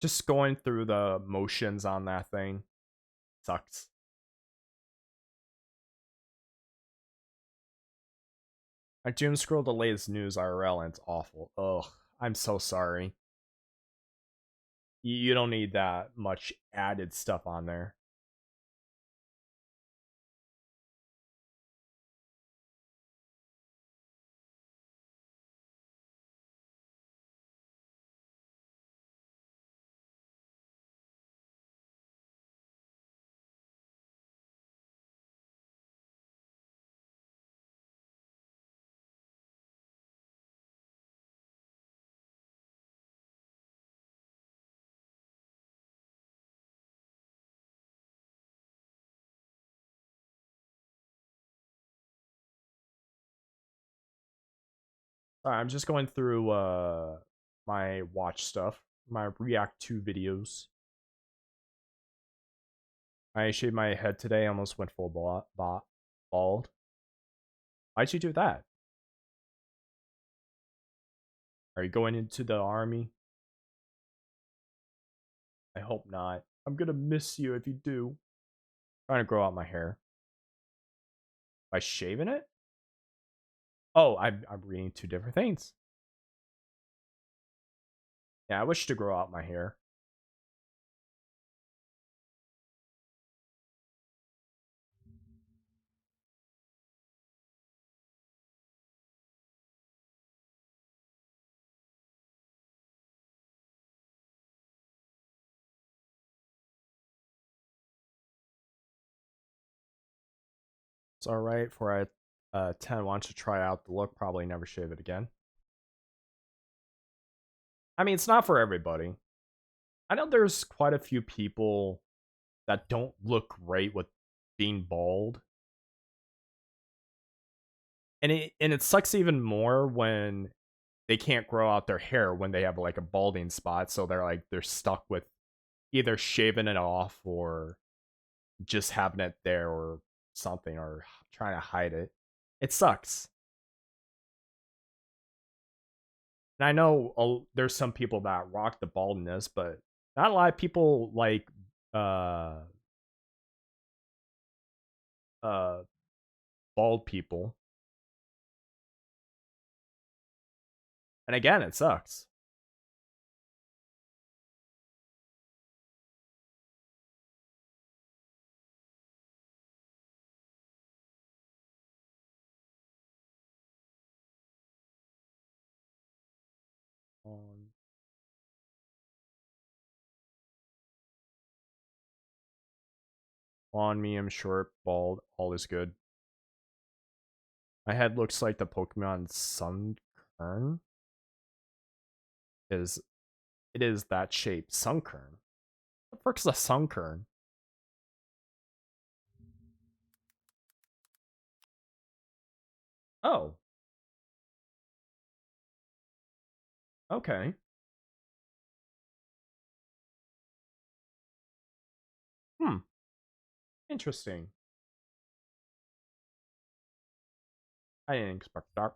just going through the motions on that thing sucks. I doom scrolled the latest news IRL and it's awful. Ugh, I'm so sorry. You don't need that much added stuff on there. Alright, I'm just going through my watch stuff, my React 2 videos. I shaved my head today, almost went full bald. Why'd you do that? Are you going into the army? I hope not. I'm gonna miss you if you do. I'm trying to grow out my hair. By shaving it? Oh, I'm reading two different things. Yeah, I wish to grow out my hair. It's alright for a 10 wants to try out the look, probably never shave it again. I mean, it's not for everybody. I know there's quite a few people that don't look great with being bald. And it sucks even more when they can't grow out their hair when they have like a balding spot, so they're stuck with either shaving it off or just having it there or something or trying to hide it. It sucks. And I know there's some people that rock the baldness, but not a lot of people like uh uh bald people. And again, it sucks. On on me, I'm short, bald, all is good. My head looks like the Pokemon Sunkern. Is it is that shape, Sunkern. What the frick's a Sunkern? Oh, okay. Hmm, interesting. I didn't expect that.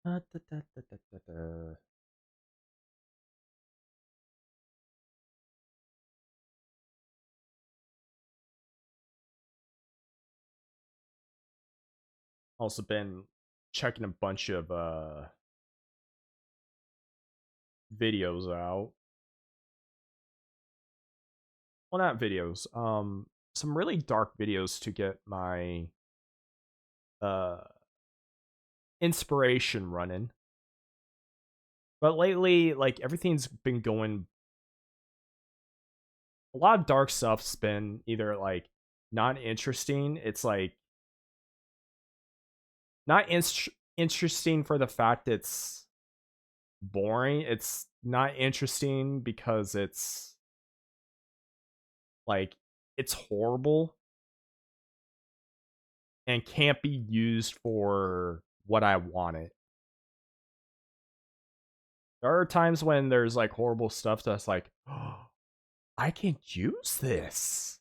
Da, da, da, da, da, da. Also been checking a bunch of videos out. Well, not videos. Some really dark videos to get my uh inspiration running. But lately, like everything's been going. A lot of dark stuff's been either like not interesting. It's like not interesting for the fact it's boring. It's not interesting because it's like it's horrible. and can't be used for what I want it. There are times when there's like horrible stuff that's like, oh, I can't use this.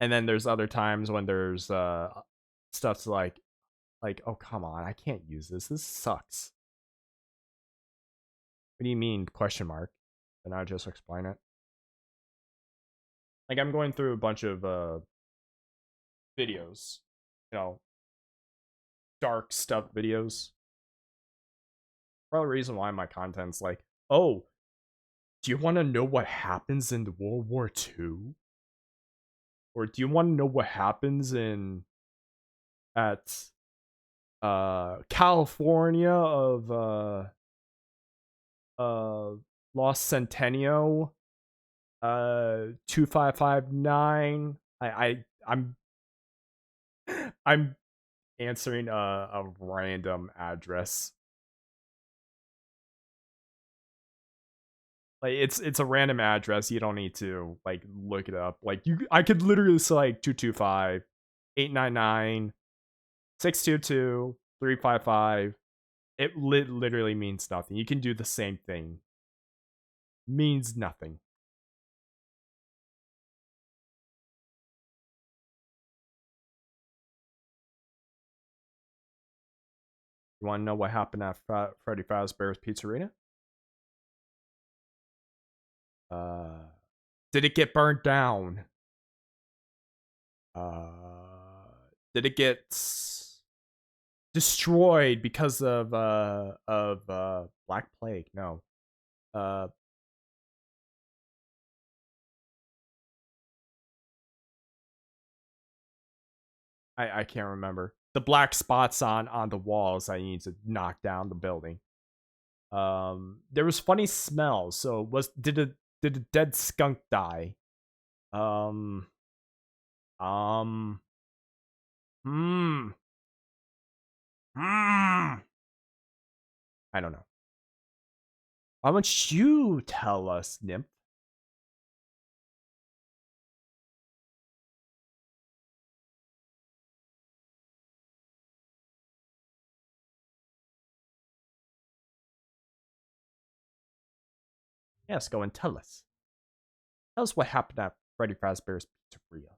And then there's other times when there's stuff's like, oh come on, I can't use this. This sucks. What do you mean? Question mark. And I just explain it. Like I'm going through a bunch of videos, you know, dark stuff videos. Probably the reason why my content's like, oh, do you want to know what happens in World War II? Or do you want to know what happens in at California of Los Centennial 2559? I'm I'm answering a random address. Like it's a random address. You don't need to like look it up. Like I could literally say like 225 899 622 355. It literally means nothing. You can do the same thing. Means nothing. You want to know what happened at Freddy Fazbear's Pizzeria? Did it get burnt down? Did it get destroyed because of Black Plague? No. I can't remember. The black spots on the walls I need to knock down the building. There was funny smells. So did a dead skunk die? Um Hmm. I don't know. Why don't you tell us, Nymph? Yes, go and tell us. Tell us what happened at Freddy Fazbear's Pizzeria.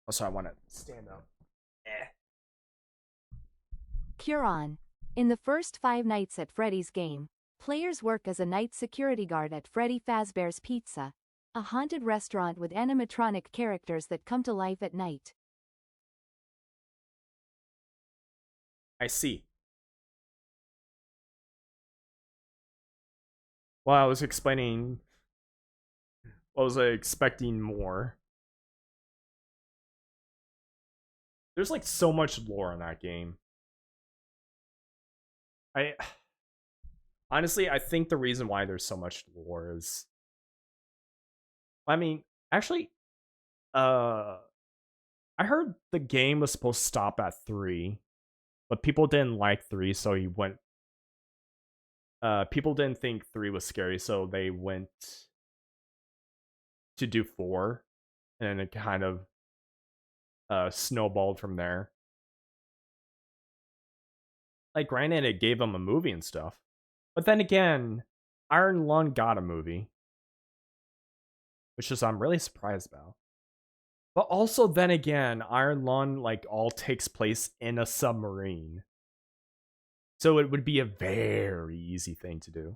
Also, I want to stand up. Curon. In the first 5 nights at Freddy's game, players work as a night security guard at Freddy Fazbear's Pizza, a haunted restaurant with animatronic characters that come to life at night. I see. Well, I was explaining. I was expecting more. There's like so much lore in that game. I honestly, I think the reason why there's so much lore is, I mean, actually, I heard the game was supposed to stop at 3, but people didn't like 3, so he went. People didn't think 3 was scary, so they went to do 4, and it kind of snowballed from there. Like, granted, it gave him a movie and stuff, but then again, Iron Lung got a movie, which is I'm really surprised about. But also, then again, Iron Lung like all takes place in a submarine, so it would be a very easy thing to do.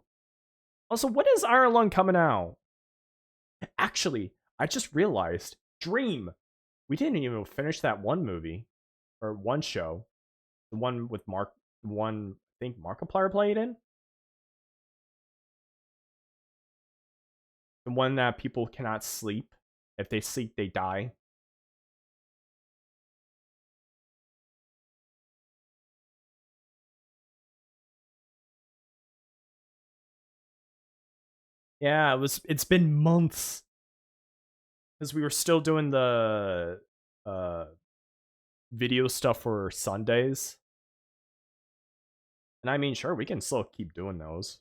Also, when is Iron Lung coming out? Actually, I just realized Dream. We didn't even finish that one movie or one show, the one with Mark. The one I think Markiplier played in. The one that people cannot sleep. If they sleep, they die. Yeah, it's been months because we were still doing the video stuff for Sundays. And I mean, sure, we can still keep doing those.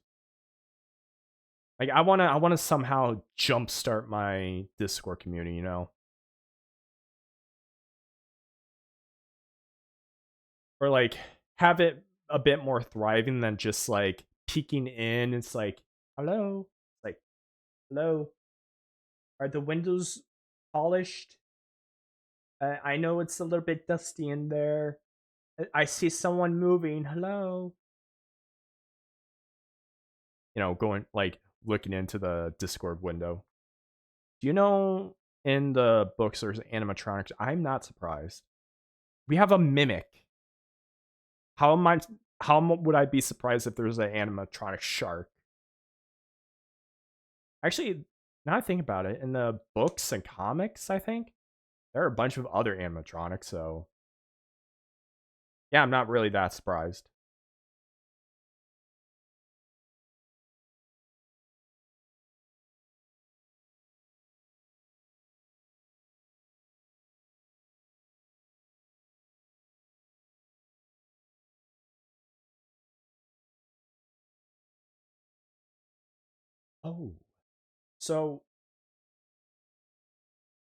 Like I wanna somehow jumpstart my Discord community, you know? Or like have it a bit more thriving than just like peeking in. It's like, hello? Like, hello? Are the windows polished? I know it's a little bit dusty in there. I see someone moving. Hello? You know, going like looking into the Discord window. Do you know in the books there's animatronics? I'm not surprised. We have a mimic. How am I? Would I be surprised if there's an animatronic shark? Actually, now I think about it, in the books and comics, I think there are a bunch of other animatronics. So yeah, I'm not really that surprised. Oh, so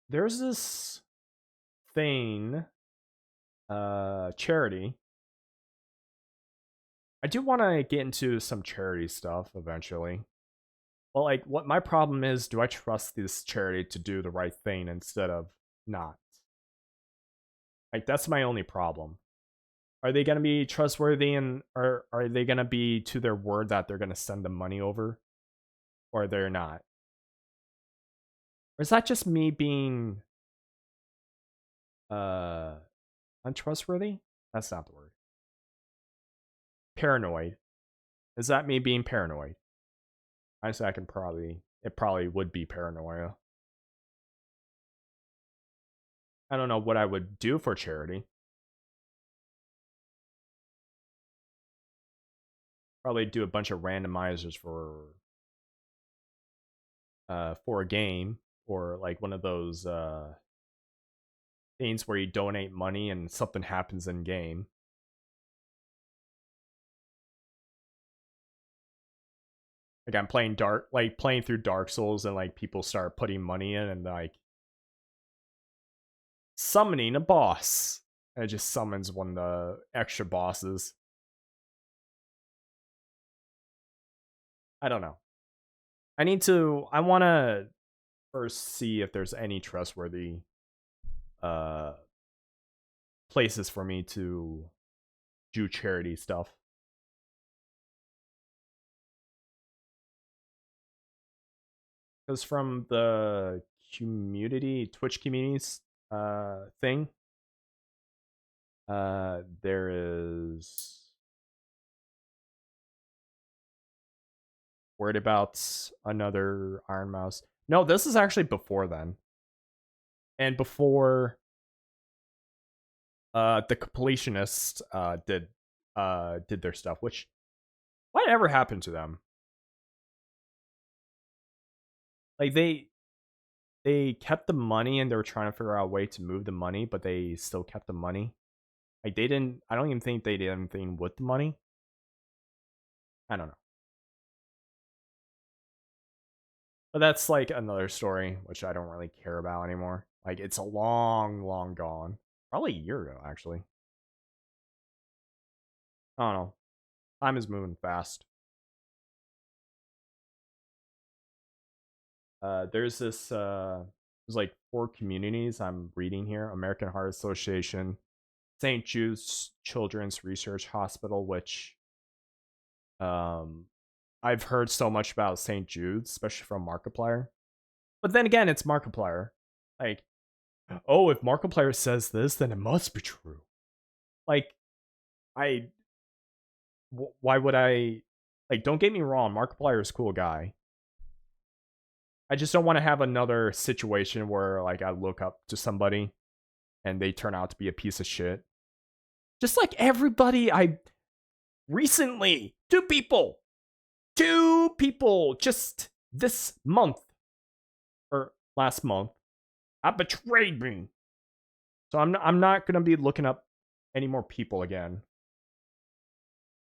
there's this thing, charity. I do want to get into some charity stuff eventually. Well, like, what my problem is, do I trust this charity to do the right thing instead of not? Like, that's my only problem. Are they going to be trustworthy, and are they going to be to their word that they're going to send the money over, or they're not? Or is that just me being uh untrustworthy? That's not the word. Paranoid. Is that me being paranoid? I say it probably would be paranoia. I don't know what I would do for charity. Probably do a bunch of randomizers for a game, or like one of those things where you donate money and something happens in game. Like I'm playing through Dark Souls, and like people start putting money in and like summoning a boss. And it just summons one of the extra bosses. I don't know. I wanna first see if there's any trustworthy uh places for me to do charity stuff. Because from the Twitch communities thing, there is worried about another Iron Mouse. No, this is actually before then. And before the completionists did their stuff, which whatever happened to them? Like they kept the money, and they were trying to figure out a way to move the money, but they still kept the money. Like they didn't I don't even think they did anything with the money. I don't know. But that's like another story, which I don't really care about anymore. Like it's a long, long gone. Probably a year ago, actually. I don't know. Time is moving fast. There's like 4 communities I'm reading here: American Heart Association, St. Jude's Children's Research Hospital, which um I've heard so much about St. Jude's, especially from Markiplier. But then again, it's Markiplier. Like, oh, if Markiplier says this, then it must be true. Like, I why would I, like, don't get me wrong, Markiplier is a cool guy. I just don't want to have another situation where like I look up to somebody and they turn out to be a piece of shit. Just like everybody I recently, two people just this month or last month, betrayed me. So I'm not gonna be looking up any more people again.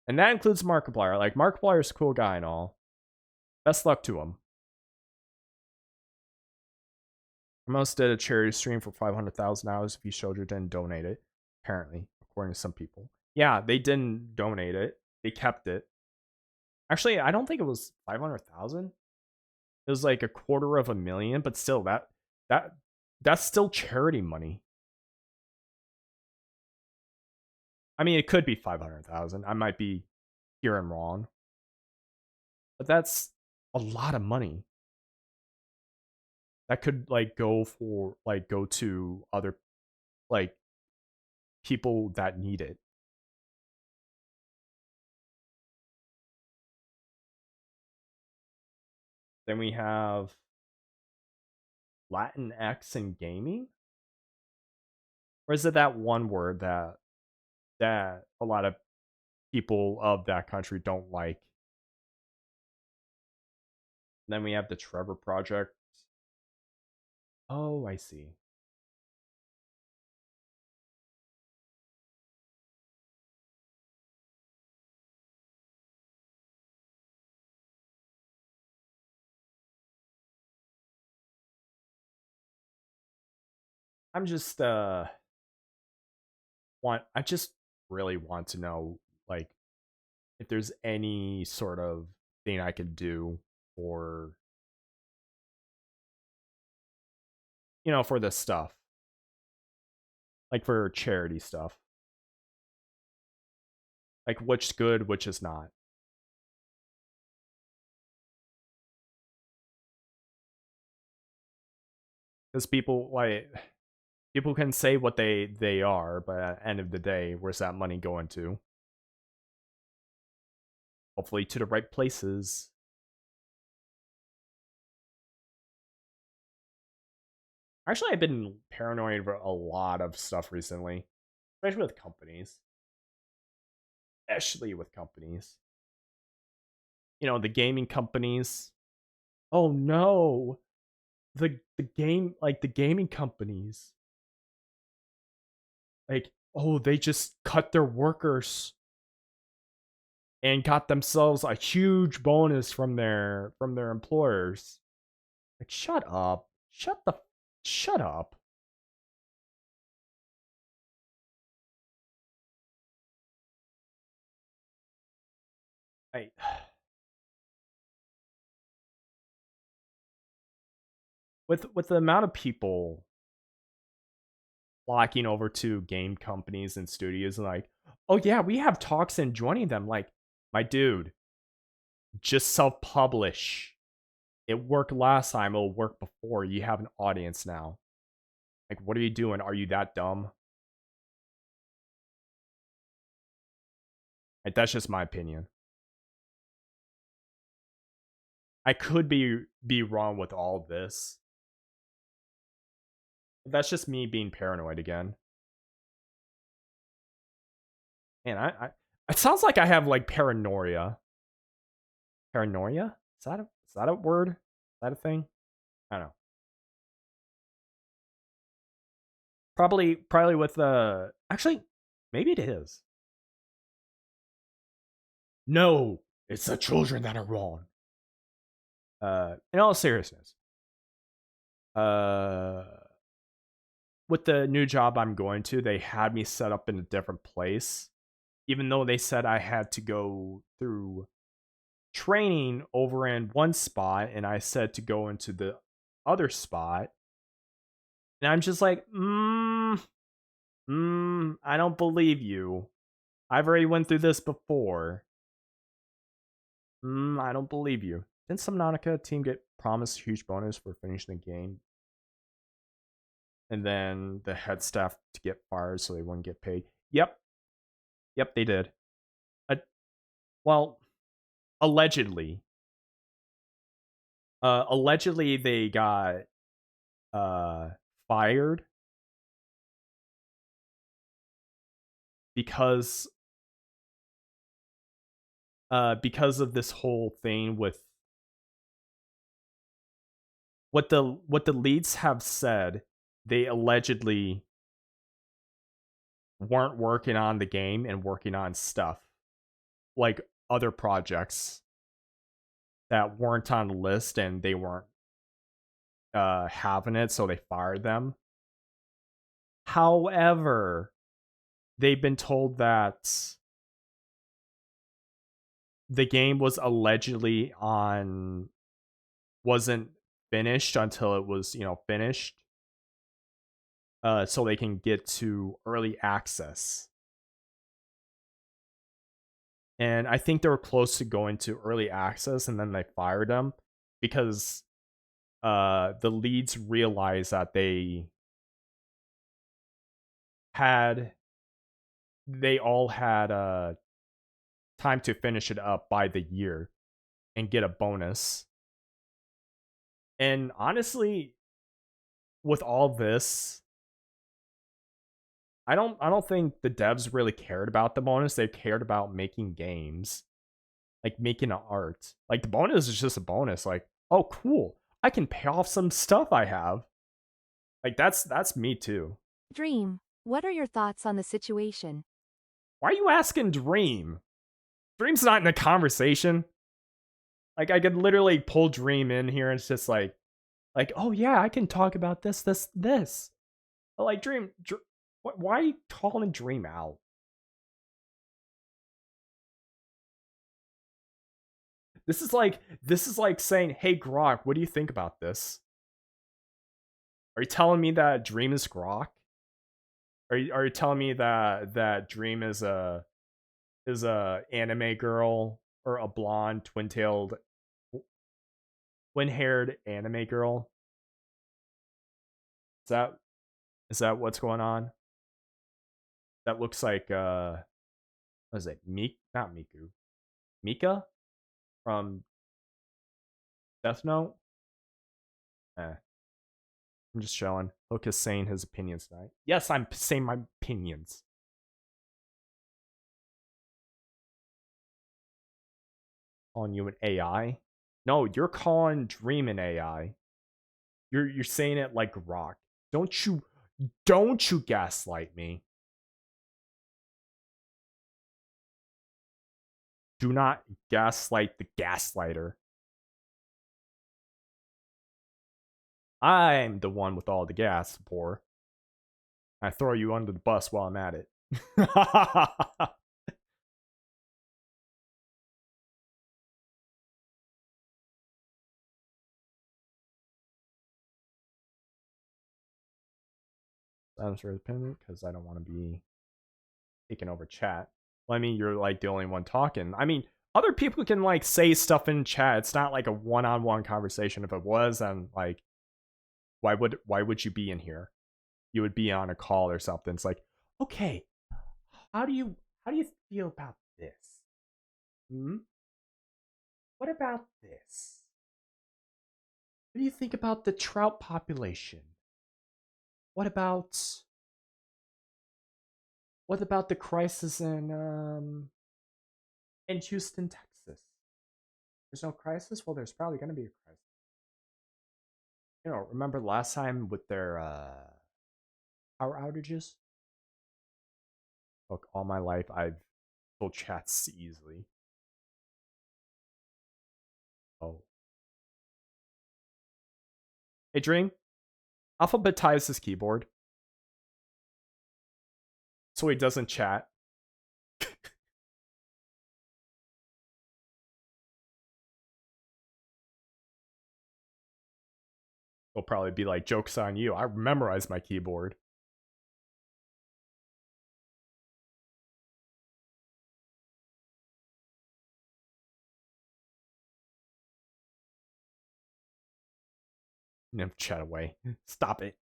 And that includes Markiplier. Like, Markiplier's a cool guy and all. Best luck to him. Almost did a charity stream for 500,000 hours if you showed you didn't donate it. Apparently, according to some people. Yeah, they didn't donate it. They kept it. Actually, I don't think it was 500,000. It was like 250,000, but still, that's still charity money. I mean, it could be 500,000. I might be hearing wrong, but that's a lot of money. That could like go to other like people that need it. Then we have Latinx in gaming, or is it that one word that a lot of people of that country don't like? Then we have the Trevor Project. Oh, I see. I'm just I just really want to know like if there's any sort of thing I could do for for this stuff. Like for charity stuff. Like which's good, which is not. Because people can say what they are, but at the end of the day, where's that money going to? Hopefully to the right places. Actually, I've been paranoid about a lot of stuff recently, especially with companies. Especially with companies. The gaming companies. Oh no. The gaming companies. Like, oh, they just cut their workers and got themselves a huge bonus from their employers. Like, shut up. Shut up. I with the amount of people flocking over to game companies and studios and like, oh yeah, we have talks and joining them. Like, my dude, just self-publish. It worked last time, it'll work before. You have an audience now. Like, what are you doing? Are you that dumb? Like, that's just my opinion. I could be wrong with all this. That's just me being paranoid again. Man, I it sounds like I have like paranoia. Paranoia? Is that a word? Is that a thing? I don't know. Probably with the actually maybe it is. No, it's the children that are wrong. In all seriousness, uh, with the new job I'm going to, they had me set up in a different place, even though they said I had to go through training over in one spot, and I said to go into the other spot, and I'm just like, I don't believe you. I've already went through this before. I don't believe you. Didn't Subnautica team get promised a huge bonus for finishing the game? And then the head staff to get fired so they wouldn't get paid. Yep, they did. Well, allegedly. Allegedly they got fired because of this whole thing with what the leads have said. They allegedly weren't working on the game and working on stuff like other projects that weren't on the list and they weren't having it, so they fired them. However, they've been told that the game was allegedly on wasn't finished until it was, finished. So they can get to early access. And I think they were close to going to early access and then they fired them because the leads realized that they all had time to finish it up by the year and get a bonus. And honestly, with all this, I don't think the devs really cared about the bonus. They cared about making games, like making art. Like the bonus is just a bonus. Like, oh cool, I can pay off some stuff I have. Like that's me too. Dream, what are your thoughts on the situation? Why are you asking Dream? Dream's not in the conversation. Like I could literally pull Dream in here and it's just like, oh yeah, I can talk about this. But like why are you calling Dream out? This is like saying, hey Grok, what do you think about this? Are you telling me that Dream is Grok? Are you telling me that Dream is a anime girl or a blonde twin-haired anime girl? Is that what's going on? That looks like what is it? Not Miku. Mika from Death Note? Eh. I'm just showing. Hook is saying his opinions tonight. Yes, I'm saying my opinions. Calling you an AI? No, you're calling Dream an AI. You're saying it like Rock. Don't you gaslight me. Do not gaslight the gaslighter. I'm the one with all the gas, poor. I throw you under the bus while I'm at it. I'm sure dependent because I don't want to be taking over chat. Well, I mean, you're like the only one talking. I mean, other people can like say stuff in chat. It's not like a one-on-one conversation. If it was, then like, why would you be in here? You would be on a call or something. It's like, okay, how do you feel about this? Hmm? What about this? What do you think about the trout population? What about the crisis in Houston, Texas? There's no crisis? Well, there's probably going to be a crisis. Remember last time with their power outages? Look, all my life I've told chats easily. Oh. Hey, Dream, alphabetize his keyboard so he doesn't chat. He'll probably be like, joke's on you. I memorized my keyboard. Nymph chat away. Stop it.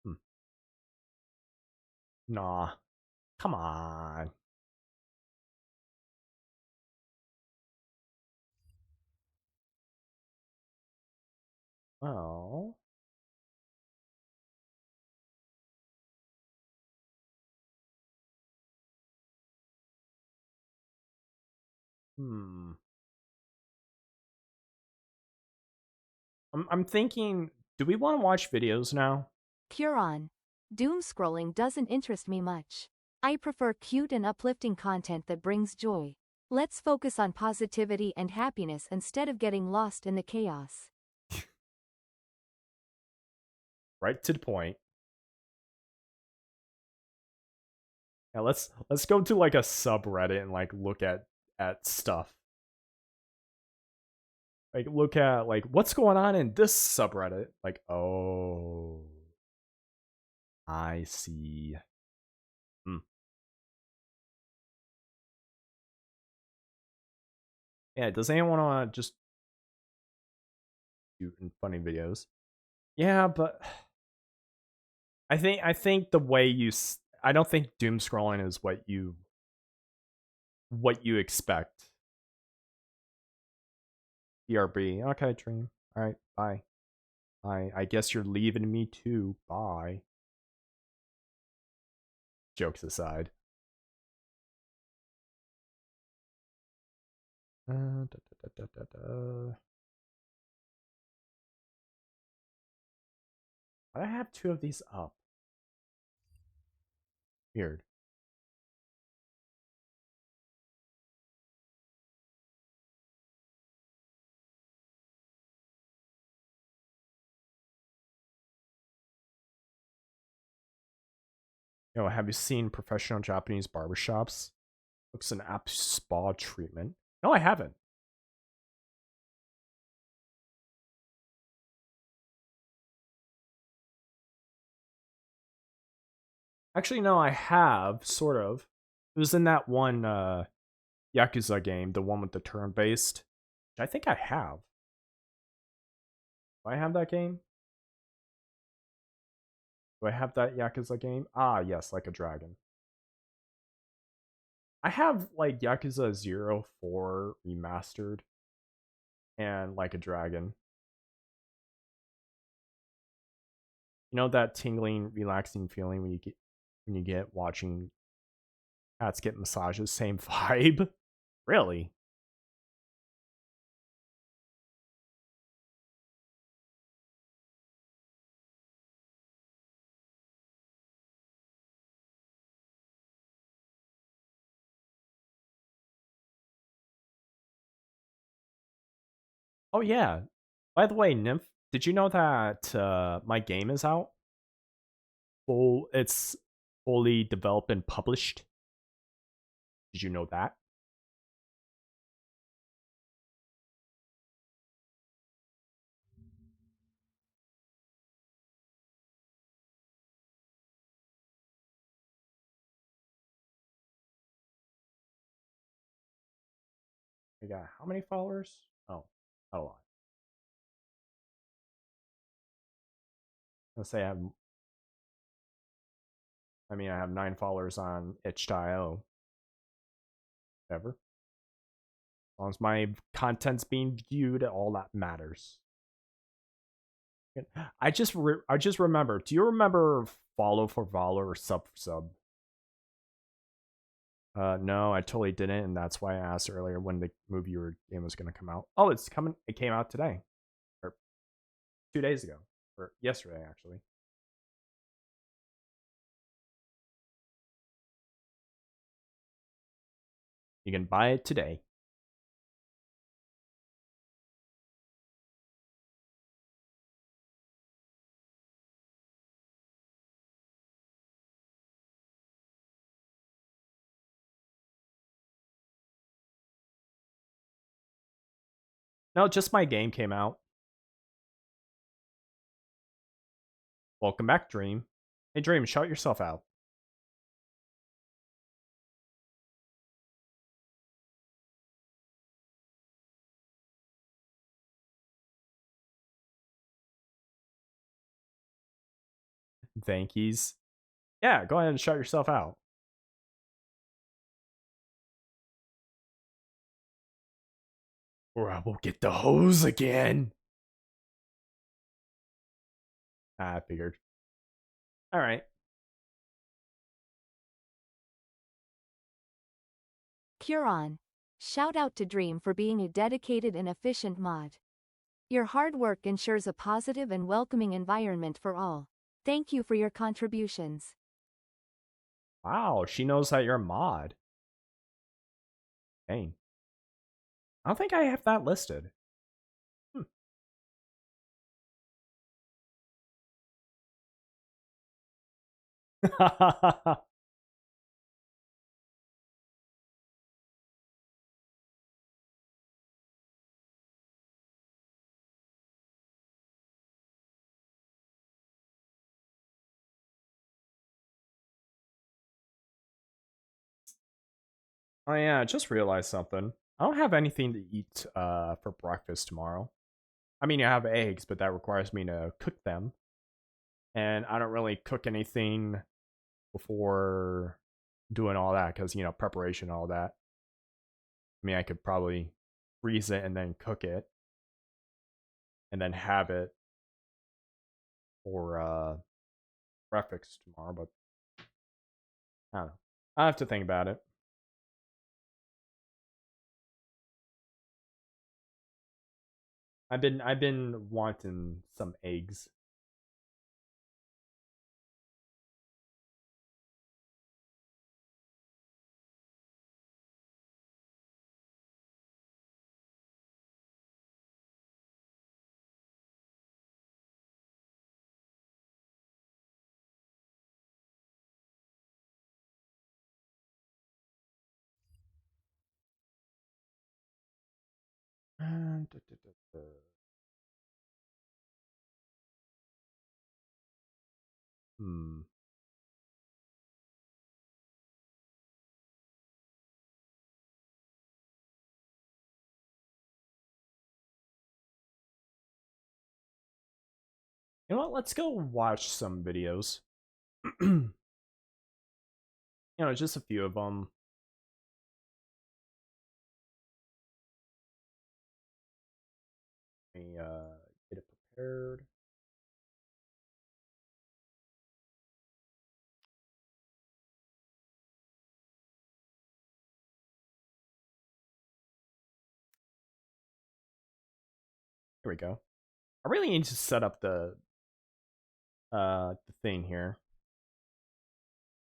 Hmm. Nah. Come on. Oh. Hmm. I'm thinking, do we want to watch videos now? Curon. Doom scrolling doesn't interest me much. I prefer cute and uplifting content that brings joy. Let's focus on positivity and happiness instead of getting lost in the chaos. Right to the point. Yeah, let's go to like a subreddit and like look at stuff. Like look at like what's going on in this subreddit. Like, oh, I see. Hmm. Yeah, does anyone want to just do funny videos? Yeah, but I think the way I don't think doom scrolling is what you expect. BRB. Okay, Dream. All right, bye. I guess you're leaving me too. Bye. Jokes aside. Da, da, da, da, da. Why do I have two of these up? Weird. Have you seen professional Japanese barbershops? Looks an app spa treatment. No, I haven't. Actually, no, I have, sort of. It was in that one Yakuza game, the one with the turn based. I think I have. Do I have that game? Do I have that Yakuza game? Ah, yes, like a dragon. I have like Yakuza 0 4 remastered and like a dragon. You know that tingling, relaxing feeling when you get watching cats get massages? Same vibe. Really? Oh yeah. By the way, Nymph, did you know that my game is out? It's fully developed and published. Did you know that? I got how many followers? Oh, not a lot. Let's say I have 9 followers on itch.io. Whatever. As long as my content's being viewed, all that matters. I just remember. Do you remember follow for Valor or sub for sub? No, I totally didn't, and that's why I asked earlier when the movie or game was going to come out. Oh, it's coming. It came out today, or 2 days ago, or yesterday actually. You can buy it today. No, just my game came out. Welcome back, Dream. Hey, Dream, shout yourself out. Thankies. Yeah, go ahead and shout yourself out. Or I will get the hose again. I figured. All right. Curon. Shout out to Dream for being a dedicated and efficient mod. Your hard work ensures a positive and welcoming environment for all. Thank you for your contributions. Wow, she knows that you're a mod. Dang. I don't think I have that listed. Oh yeah, I just realized something. I don't have anything to eat for breakfast tomorrow. I mean, I have eggs, but that requires me to cook them. And I don't really cook anything before doing all that because, you know, preparation and all that. I mean, I could probably freeze it and then cook it and then have it for breakfast tomorrow, but I don't know. I have to think about it. I've been wanting some eggs. Hmm. You know what? Let's go watch some videos. You know, just a few of them. Let me get it prepared. Here we go. I really need to set up the thing here.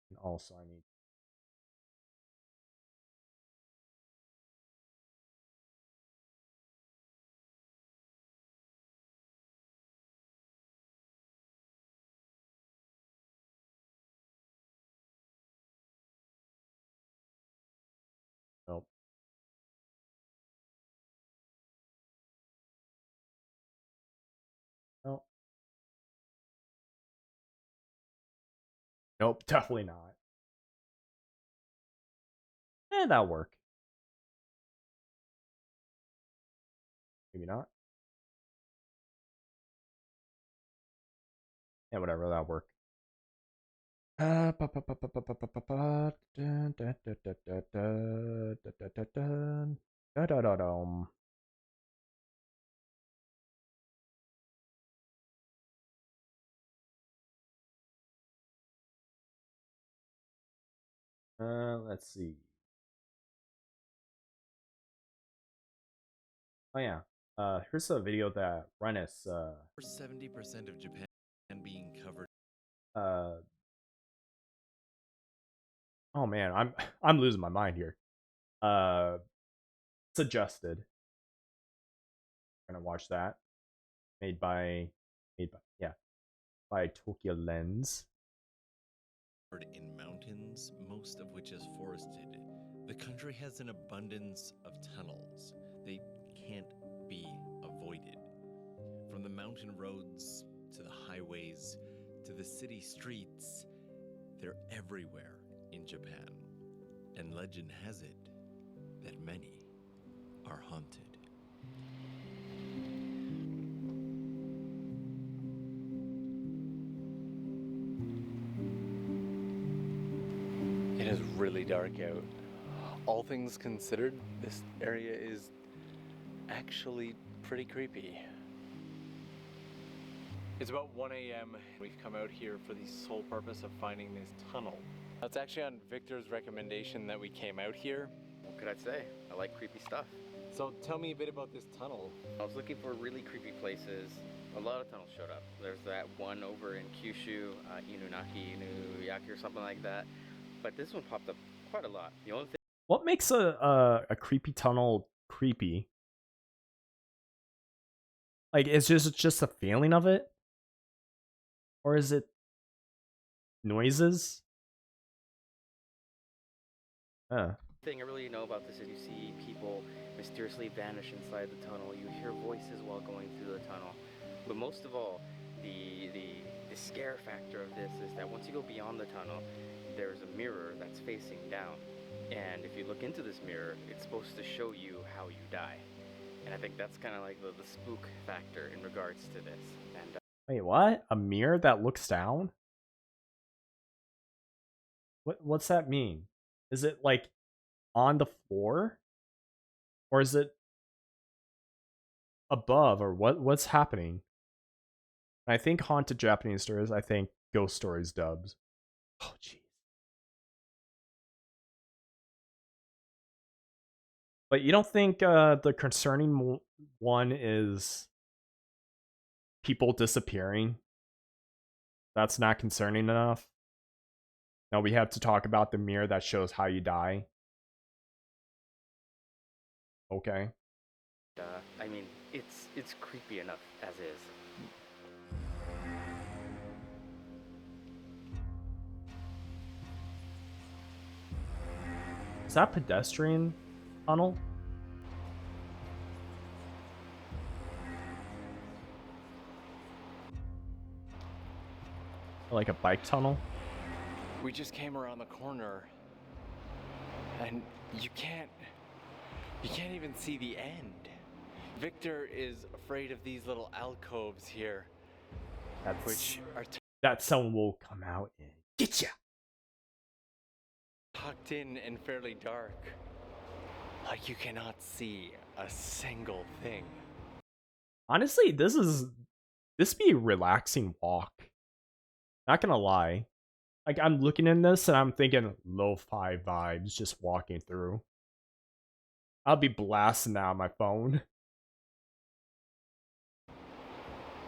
And also I need nope. Nope. Nope, definitely not. That'll work. Maybe not. Yeah, whatever, that'll work. Let's see. Oh yeah. Here's a video that Rennis 70% of Japan being covered. uh oh man, I'm losing my mind here. Uh Suggested. I'm gonna watch that. Made by yeah, by Tokyo Lens. In mountains, most of which is forested. The country has an abundance of tunnels. They can't be avoided. From the mountain roads to the highways to the city streets, they're everywhere in Japan. And legend has it that many are haunted. It is really dark out. All things considered, this area is actually pretty creepy. It's about 1 a.m. We've come out here for the sole purpose of finding this tunnel. That's actually on Victor's recommendation that we came out here. What could I say? I like creepy stuff. So tell me a bit about this tunnel. I was looking for really creepy places. A lot of tunnels showed up. There's that one over in Kyushu, Inuyaki or something like that. But this one popped up quite a lot. The only thing What makes a creepy tunnel creepy? Like, is just a feeling of it? Or is it noises? I really know about this is you see people mysteriously vanish inside the tunnel. You hear voices while going through the tunnel. But most of all, the scare factor of this is that once you go beyond the tunnel, there's a mirror that's facing down. And if you look into this mirror, it's supposed to show you how you die. And I think that's kind of like the spook factor in regards to this. And Wait, what? A mirror that looks down? What's that mean? Is it like on the floor? Or is it above? Or what's happening? I think haunted Japanese stories, I think ghost stories dubs. Oh jeez. But you don't think the concerning one is people disappearing? That's not concerning enough? Now we have to talk about the mirror that shows how you die. Okay. I mean, it's creepy enough as is. Is that pedestrian tunnel? Or like a bike tunnel? We just came around the corner and you can't even see the end. Victor is afraid of these little alcoves here, which are That someone will come out and get ya. tucked in and fairly dark. Like you cannot see a single thing. Honestly, this be a relaxing walk. Not gonna lie. Like, I'm looking in this and I'm thinking lo-fi vibes just walking through. I'll be blasting out my phone.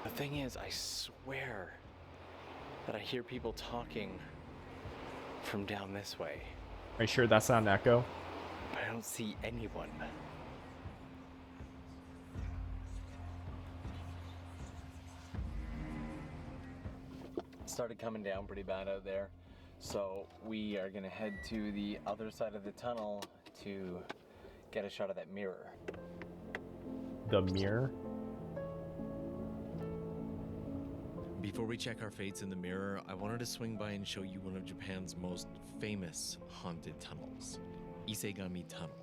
The thing is, I swear that I hear people talking from down this way. Are you sure that's not an echo? But I don't see anyone. It started coming down pretty bad out there. So we are gonna head to the other side of the tunnel to get a shot of that mirror. The mirror? Before we check our fates in the mirror, I wanted to swing by and show you one of Japan's most famous haunted tunnels, Isegami Tunnel.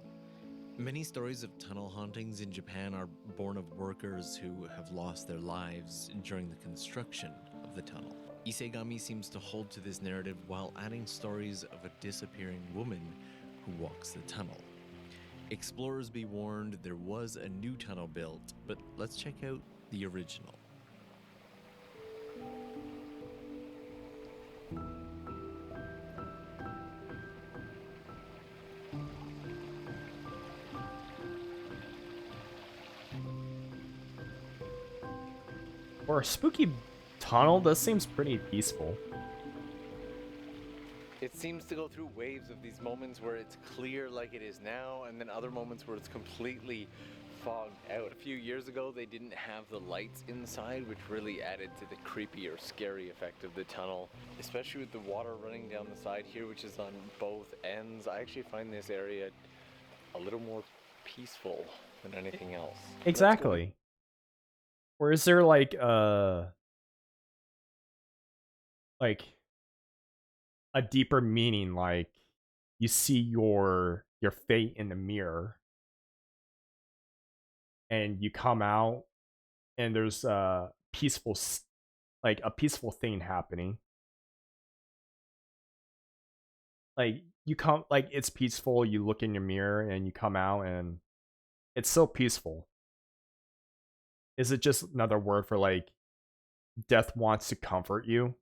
Many stories of tunnel hauntings in Japan are born of workers who have lost their lives during the construction of the tunnel. Isegami seems to hold to this narrative while adding stories of a disappearing woman who walks the tunnel. Explorers be warned, there was a new tunnel built, but let's check out the original. For a spooky tunnel, this seems pretty peaceful. It seems to go through waves of these moments where it's clear like it is now, and then other moments where it's completely fogged out. A few years ago, they didn't have the lights inside, which really added to the creepy or scary effect of the tunnel, especially with the water running down the side here, which is on both ends. I actually find this area a little more peaceful than anything else. Exactly. Or is there like a deeper meaning, like you see your fate in the mirror and you come out and there's a peaceful thing happening. Like you come, like it's peaceful, you look in your mirror and you come out and it's so peaceful. Is it just another word for like death wants to comfort you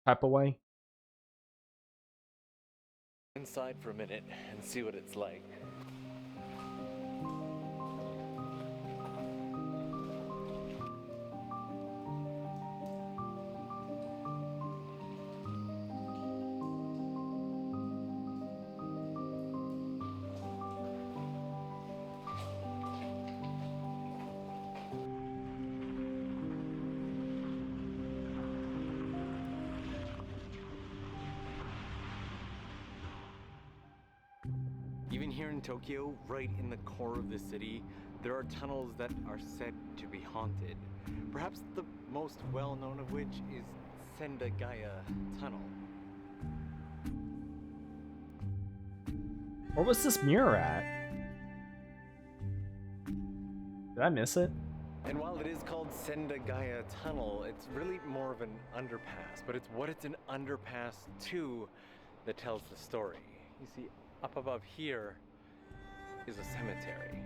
type of way. Inside for a minute and see what it's like. Even here in Tokyo, right in the core of the city, there are tunnels that are said to be haunted. Perhaps the most well-known of which is Sendagaya Tunnel. Where was this mirror at? Did I miss it? And while it is called Sendagaya Tunnel, it's really more of an underpass, but it's what it's an underpass to that tells the story. You see, up above here is a cemetery.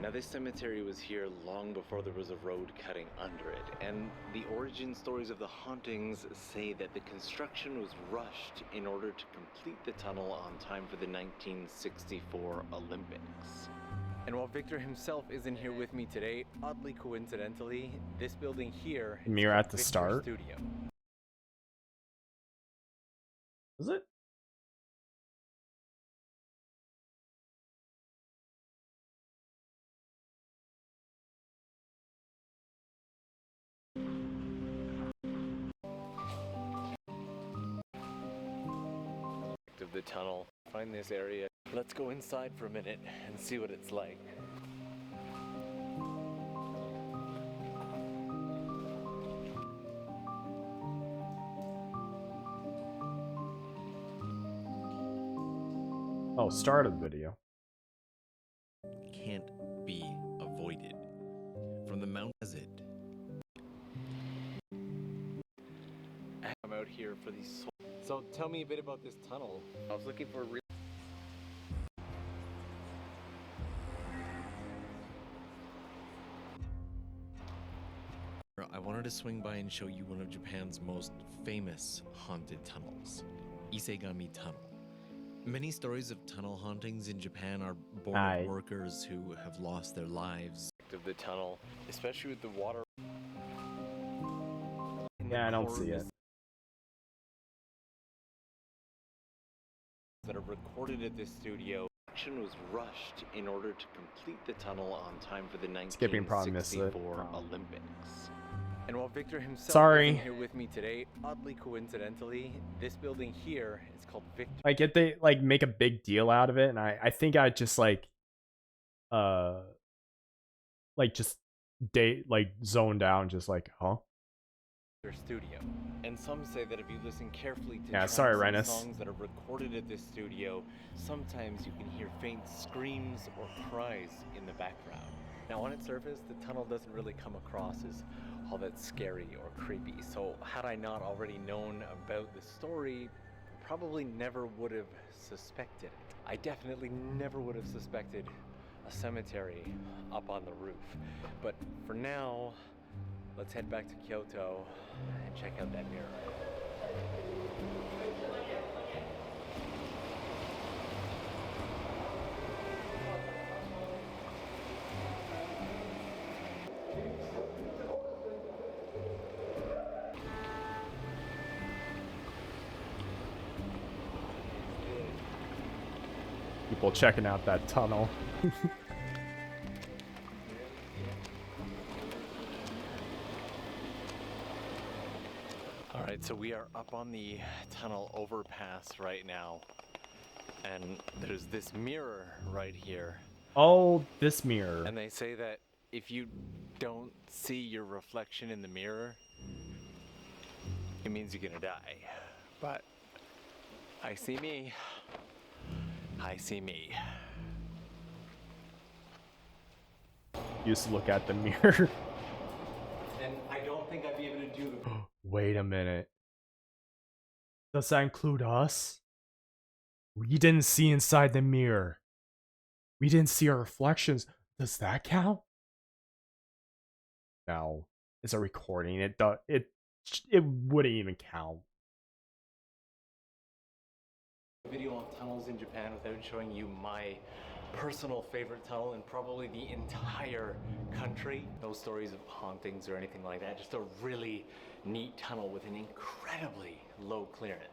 Now this cemetery was here long before there was a road cutting under it, and the origin stories of the hauntings say that the construction was rushed in order to complete the tunnel on time for the 1964 Olympics. And while Victor himself isn't here with me today, oddly coincidentally, this building here is Mirror called at the Victor start? Studio. Was it? Of the tunnel. Find this area. Let's go inside for a minute and see what it's like. Oh, start of the video. Can't be avoided. From the Mount Desert. I'm out here for these. So tell me a bit about this tunnel. I was looking for a real. I wanted to swing by and show you one of Japan's most famous haunted tunnels, Isegami Tunnel. Many stories of tunnel hauntings in Japan are born Aye. of workers who have lost their lives. Of the tunnel, especially with the water. in the Yeah, I don't core of see this it. That are recorded at this studio. Action was rushed in order to complete the tunnel on time for the Skipping probably missed it. 1964 Olympics. And while Victor himself Sorry. isn't here with me today, oddly coincidentally, this building here is called Victor. Like, if they like make a big deal out of it, and I think I just like just zoned out, just like, huh? Studio. And some say that if you listen carefully to Yeah, sorry, tracks and Renus. songs that are recorded at this studio, sometimes you can hear faint screams or cries in the background. Now on its surface, the tunnel doesn't really come across as all that scary or creepy, so had I not already known about the story, probably never would have suspected it. I definitely never would have suspected a cemetery up on the roof. But for now, let's head back to Kyoto and check out that mirror. People checking out that tunnel. All right, so we are up on the tunnel overpass right now, and there's this mirror right here. Oh, this mirror. And they say that if you don't see your reflection in the mirror, it means you're gonna die. But I see me. I see me. Used to look at the mirror. And I don't think I'd be able to do the Wait a minute. Does that include us? We didn't see inside the mirror. We didn't see our reflections. Does that count? now it's a recording. It wouldn't even count. Video on tunnels in Japan without showing you my personal favorite tunnel in probably the entire country. No stories of hauntings or anything like that, just a really neat tunnel with an incredibly low clearance.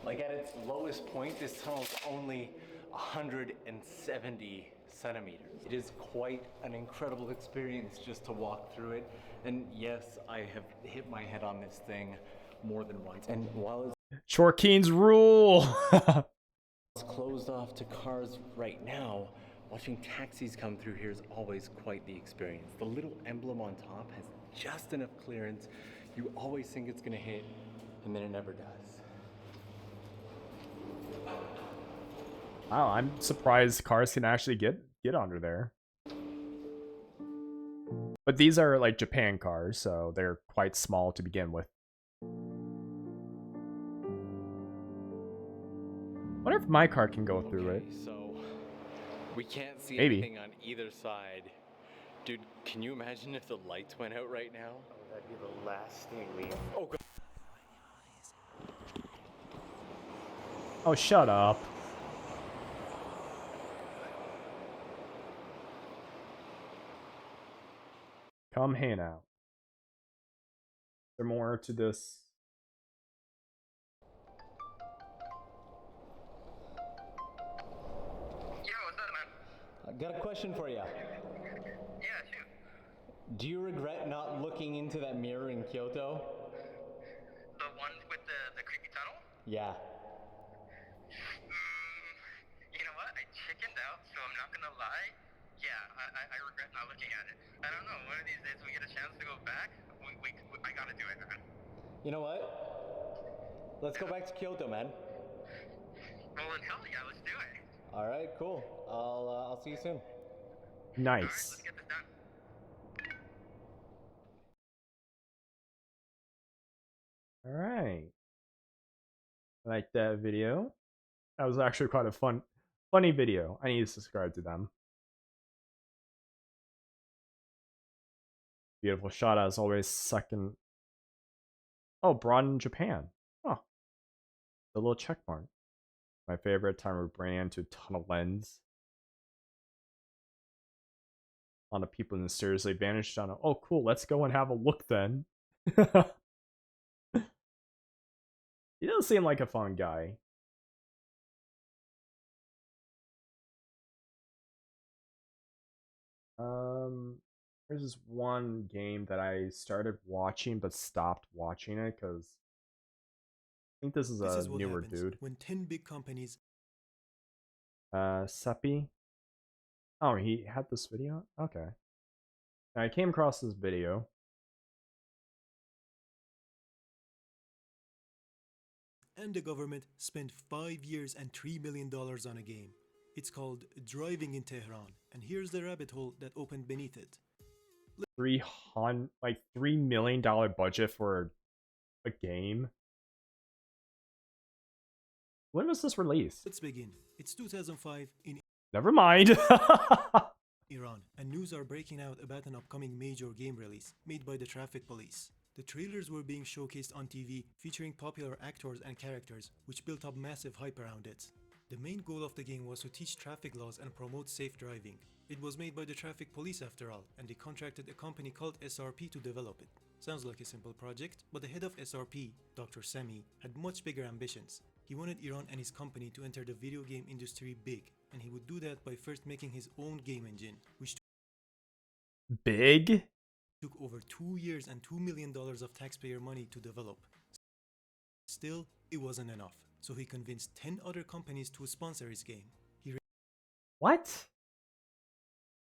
Like at its lowest point, this tunnel is only 170 centimeters. It is quite an incredible experience just to walk through it. And yes, I have hit my head on this thing more than once. And while Shortkeen's rule. it's closed off to cars right now, watching taxis come through here is always quite the experience. The little emblem on top has just enough clearance. You always think it's gonna hit, and then it never does. Wow, I'm surprised cars can actually get under there. But these are like Japan cars, so they're quite small to begin with. Wonder if my car can go through it. So we can't see Maybe. anything on either side. Dude, can you imagine if the lights went out right now? Oh, that'd be the last thing we. Oh god. Oh, shut up. Come hang out. Is there more to this? Yo, what's up, man? I got a question for you. Yeah, shoot. Do you regret not looking into that mirror in Kyoto? The one with the creepy tunnel? Yeah. You know what? I chickened out, so I'm not gonna lie. Yeah, I regret not looking at it. I don't know. One of these days we get a chance to go back. I gotta do it, man. You know what? Let's go back to Kyoto, man. Well, then hell yeah, let's do it. All right, cool. I'll see you soon. All right, Nice. let's get this done. All right. I like that video. That was actually quite a funny video. I need to subscribe to them. Beautiful shot as always. Second. Oh, Broad Japan. Oh, the little check mark. My favorite time we bring into Tunnel Lens. A lot of people mysteriously vanished on it. Oh, cool. Let's go and have a look then. He doesn't seem like a fun guy. There's this one game that I started watching but stopped watching it because I think this is This a is what newer happens dude. when 10 big companies Seppi. Oh, he had this video? Okay. I came across this video. and the government spent 5 years and $3 million on a game. It's called Driving in Tehran, and here's the rabbit hole that opened beneath it. $3 million budget for a game. When was this released? Let's begin. It's 2005 in Never mind. Iran, and news are breaking out about an upcoming major game release made by the Traffic Police. The trailers were being showcased on TV, featuring popular actors and characters, which built up massive hype around it. The main goal of the game was to teach traffic laws and promote safe driving. It was made by the Traffic Police after all, and they contracted a company called SRP to develop it. Sounds like a simple project, but the head of SRP, Dr. Sami, had much bigger ambitions. He wanted Iran and his company to enter the video game industry big, and he would do that by first making his own game engine, which Big? took over 2 years and $2 million of taxpayer money to develop. Still, it wasn't enough, so he convinced 10 other companies to sponsor his game. What?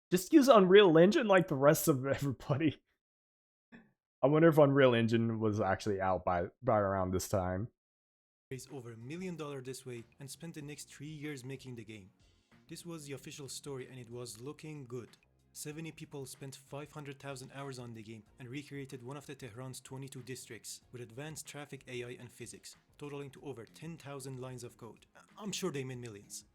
Just use Unreal Engine like the rest of everybody. I wonder if Unreal Engine was actually out by around this time. Raised over $1 million this way and spent the next 3 years making the game. This was the official story and it was looking good. 70 people spent 500,000 hours on the game and recreated one of the Tehran's 22 districts with advanced traffic AI and physics, totaling to over 10,000 lines of code. I'm sure they made millions.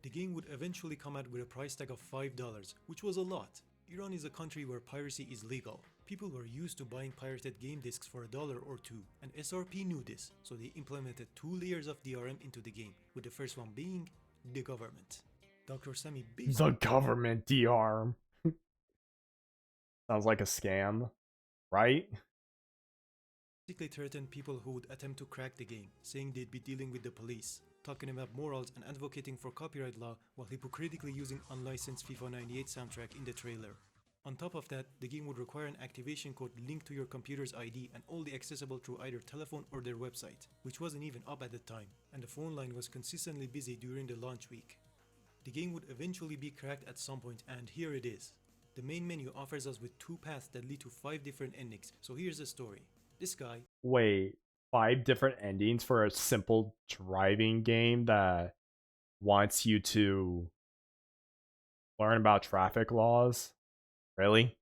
The game would eventually come out with a price tag of $5, which was a lot. Iran is a country where piracy is legal. People were used to buying pirated game discs for $1 or $2, and SRP knew this, so they implemented 2 layers of DRM into the game, with the first one being the government. Dr. Sami The government DR. Sounds like a scam, right? basically threatened people who would attempt to crack the game, saying they'd be dealing with the police, talking about morals and advocating for copyright law while hypocritically using unlicensed FIFA 98 soundtrack in the trailer. On top of that, the game would require an activation code linked to your computer's ID and only accessible through either telephone or their website, which wasn't even up at the time, and the phone line was consistently busy during the launch week. The game would eventually be cracked at some point, and here it is. The main menu offers us with 2 paths that lead to 5 different endings, so here's the story. This guy, Wait, 5 different endings for a simple driving game that wants you to learn about traffic laws? Really?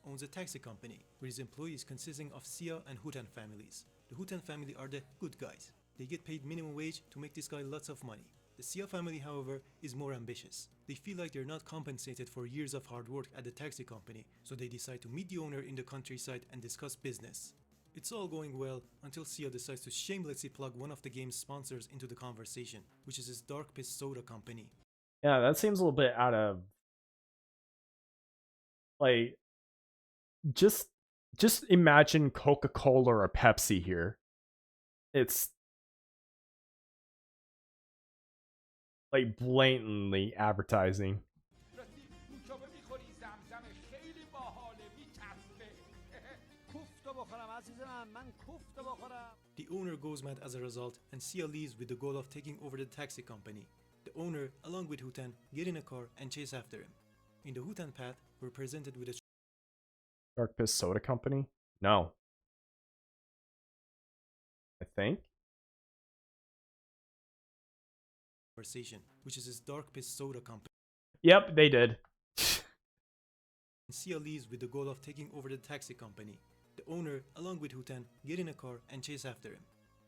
owns a taxi company, with his employees consisting of Sia and Hutan families. The Hutan family are the good guys. They get paid minimum wage to make this guy lots of money. The Sia family, however, is more ambitious. They feel like they're not compensated for years of hard work at the taxi company, so they decide to meet the owner in the countryside and discuss business. It's all going well until Sia decides to shamelessly plug one of the game's sponsors into the conversation, which is his Dark Piss Soda company. Yeah, that seems a little bit out of... Like, just imagine Coca-Cola or Pepsi here. It's like blatantly advertising. The owner goes mad as a result, and Sia leaves with the goal of taking over the taxi company. The owner, along with Hutan, get in a car and chase after him. In the Hutan path, we're presented with a Dark Piss Soda Company? No. I think? conversation, which is his Dark Piss Soda company. Yep, they did. Sia leaves with the goal of taking over the taxi company. The owner, along with Hutan, get in a car and chase after him.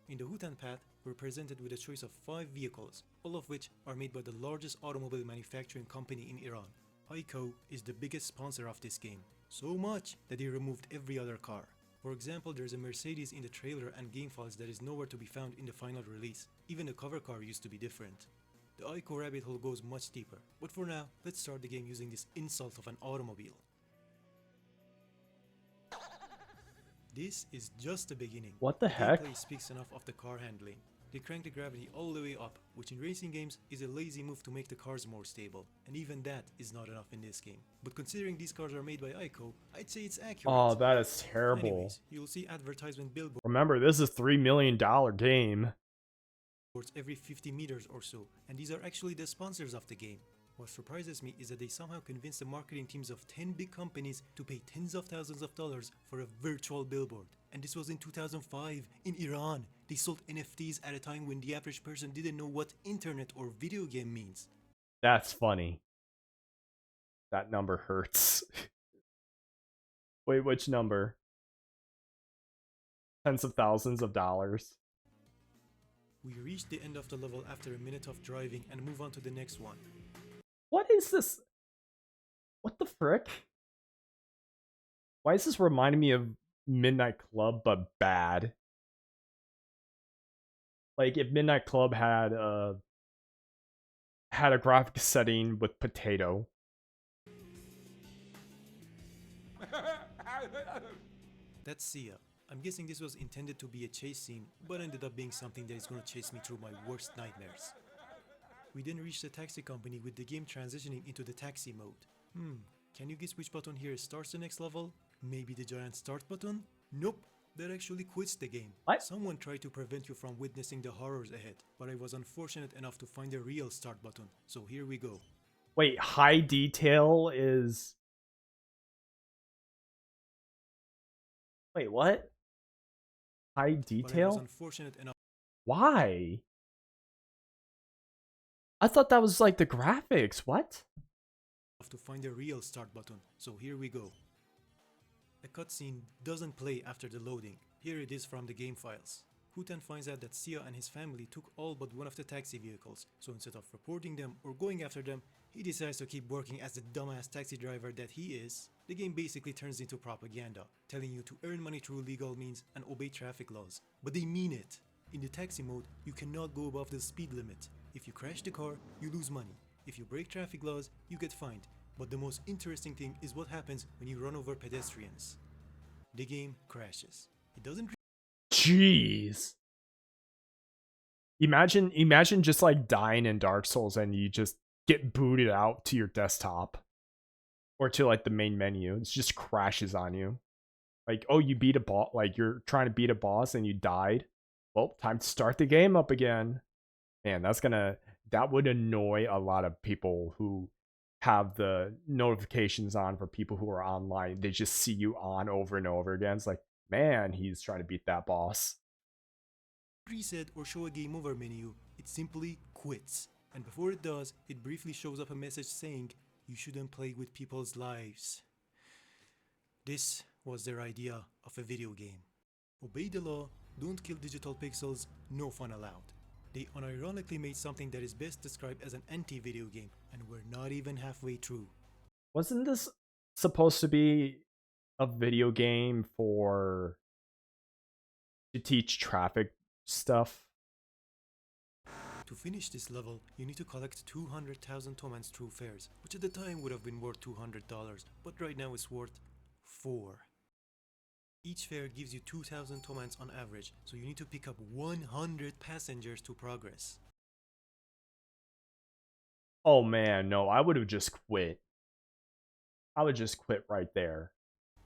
In the Hutan path, we're presented with a choice of 5 vehicles, all of which are made by the largest automobile manufacturing company in Iran. Ico is the biggest sponsor of this game, so much that they removed every other car. For example, there's a Mercedes in the trailer and game files that is nowhere to be found in the final release. Even the cover car used to be different. The Ico rabbit hole goes much deeper, but for now, let's start the game using this insult of an automobile. This is just the beginning. What the heck? Gameplay speaks enough of the car handling. They crank the gravity all the way up, which in racing games is a lazy move to make the cars more stable, and even that is not enough in this game. But considering these cars are made by Ico, I'd say it's accurate. Oh, that is terrible. Anyways, you'll see advertisement billboards Remember, this is a $3 million game. every 50 meters or so, and these are actually the sponsors of the game. What surprises me is that they somehow convinced the marketing teams of 10 big companies to pay tens of thousands of dollars for a virtual billboard. And this was in 2005 in Iran. They sold NFTs at a time when the average person didn't know what internet or video game means. That's funny. That number hurts. Wait, which number? Tens of thousands of dollars. We reached the end of the level after a minute of driving and move on to the next one. What is this? What the frick? Why is this reminding me of Midnight Club but bad? Like if Midnight Club had a graphic setting with potato. That's Sia. I'm guessing this was intended to be a chase scene, but ended up being something that is gonna chase me through my worst nightmares. We then reached the taxi company with the game transitioning into the taxi mode. Can you guess which button here starts the next level? Maybe the giant start button? Nope, that actually quits the game. What? Someone tried to prevent you from witnessing the horrors ahead, but I was unfortunate enough to find the real start button, so here we go. Wait, high detail is... Wait, what? High But I was detail? unfortunate enough Why? I thought that was like the graphics. What? to find the real start button, so here we go. A cutscene doesn't play after the loading. Here it is from the game files. Hutan finds out that Sia and his family took all but one of the taxi vehicles, so instead of reporting them or going after them, he decides to keep working as the dumbass taxi driver that he is. The game basically turns into propaganda, telling you to earn money through legal means and obey traffic laws. But they mean it. In the taxi mode, you cannot go above the speed limit. If you crash the car, you lose money. If you break traffic laws, you get fined. But the most interesting thing is what happens when you run over pedestrians. The game crashes. It doesn't Jeez. Imagine just like dying in Dark Souls and you just get booted out to your desktop or to like the main menu. It just crashes on you. Like, oh, you beat a boss, like you're trying to beat a boss and you died. Well, time to start the game up again. Man, that would annoy a lot of people who have the notifications on for people who are online. They just see you on over and over again. It's like, man, he's trying to beat that boss. reset or show a game over menu, it simply quits. And before it does, it briefly shows up a message saying, you shouldn't play with people's lives. This was their idea of a video game. Obey the law, don't kill digital pixels, no fun allowed. They unironically made something that is best described as an anti-video game, and we're not even halfway through. Wasn't this supposed to be a video game to teach traffic stuff? To finish this level, you need to collect 200,000 Tomans through fares, which at the time would have been worth $200, but right now it's worth 4. Each fare gives you 2,000 Tomans on average, so you need to pick up 100 passengers to progress. Oh man, no, I would have just quit. I would just quit right there.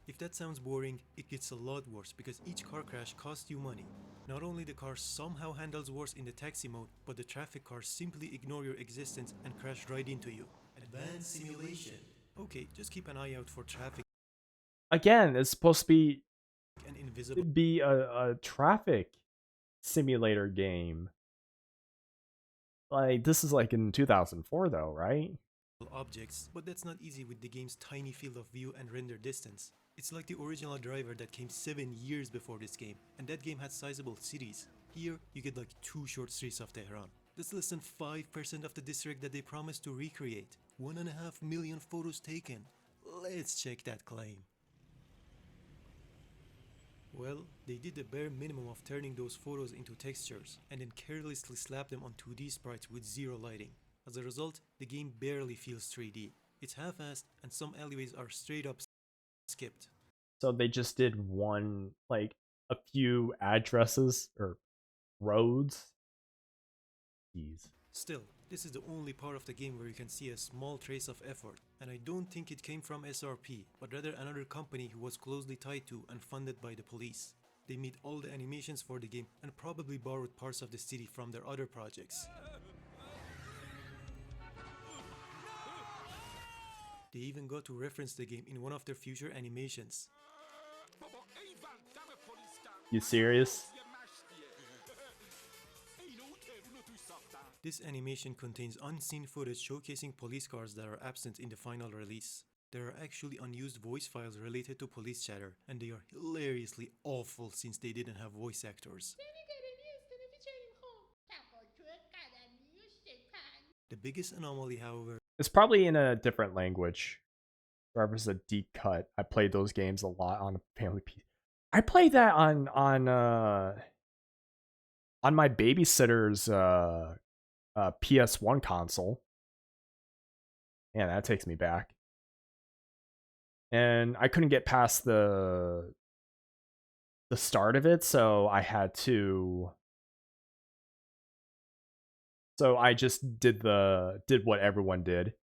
If that sounds boring, it gets a lot worse because each car crash costs you money. Not only the car somehow handles worse in the taxi mode, but the traffic cars simply ignore your existence and crash right into you. Advanced simulation. Okay, just keep an eye out for traffic Again, it's supposed to and invisible be a traffic simulator game. Like, this is like in 2004 though, right? objects, but that's not easy with the game's tiny field of view and render distance. It's like the original Driver that came 7 years before this game, and that game had sizable cities. Here, you get like 2 short streets of Tehran. That's less than 5% of the district that they promised to recreate. 1.5 million photos taken. Let's check that claim. Well, they did the bare minimum of turning those photos into textures, and then carelessly slapped them on 2D sprites with zero lighting. As a result, the game barely feels 3D. It's half-assed, and some alleyways are straight up skipped. So they just did a few addresses or roads. Jeez. Still, this is the only part of the game where you can see a small trace of effort, and I don't think it came from SRP, but rather another company who was closely tied to and funded by the police. They made all the animations for the game and probably borrowed parts of the city from their other projects. They even got to reference the game in one of their future animations. You serious? This animation contains unseen footage showcasing police cars that are absent in the final release. There are actually unused voice files related to police chatter, and they are hilariously awful since they didn't have voice actors. The biggest anomaly, however, It's probably in a different language. Driver's a deep cut. I played those games a lot on a family PC. I played that on my babysitter's PS1 console. Yeah, that takes me back. And I couldn't get past the start of it, so I had to. So I just did what everyone did,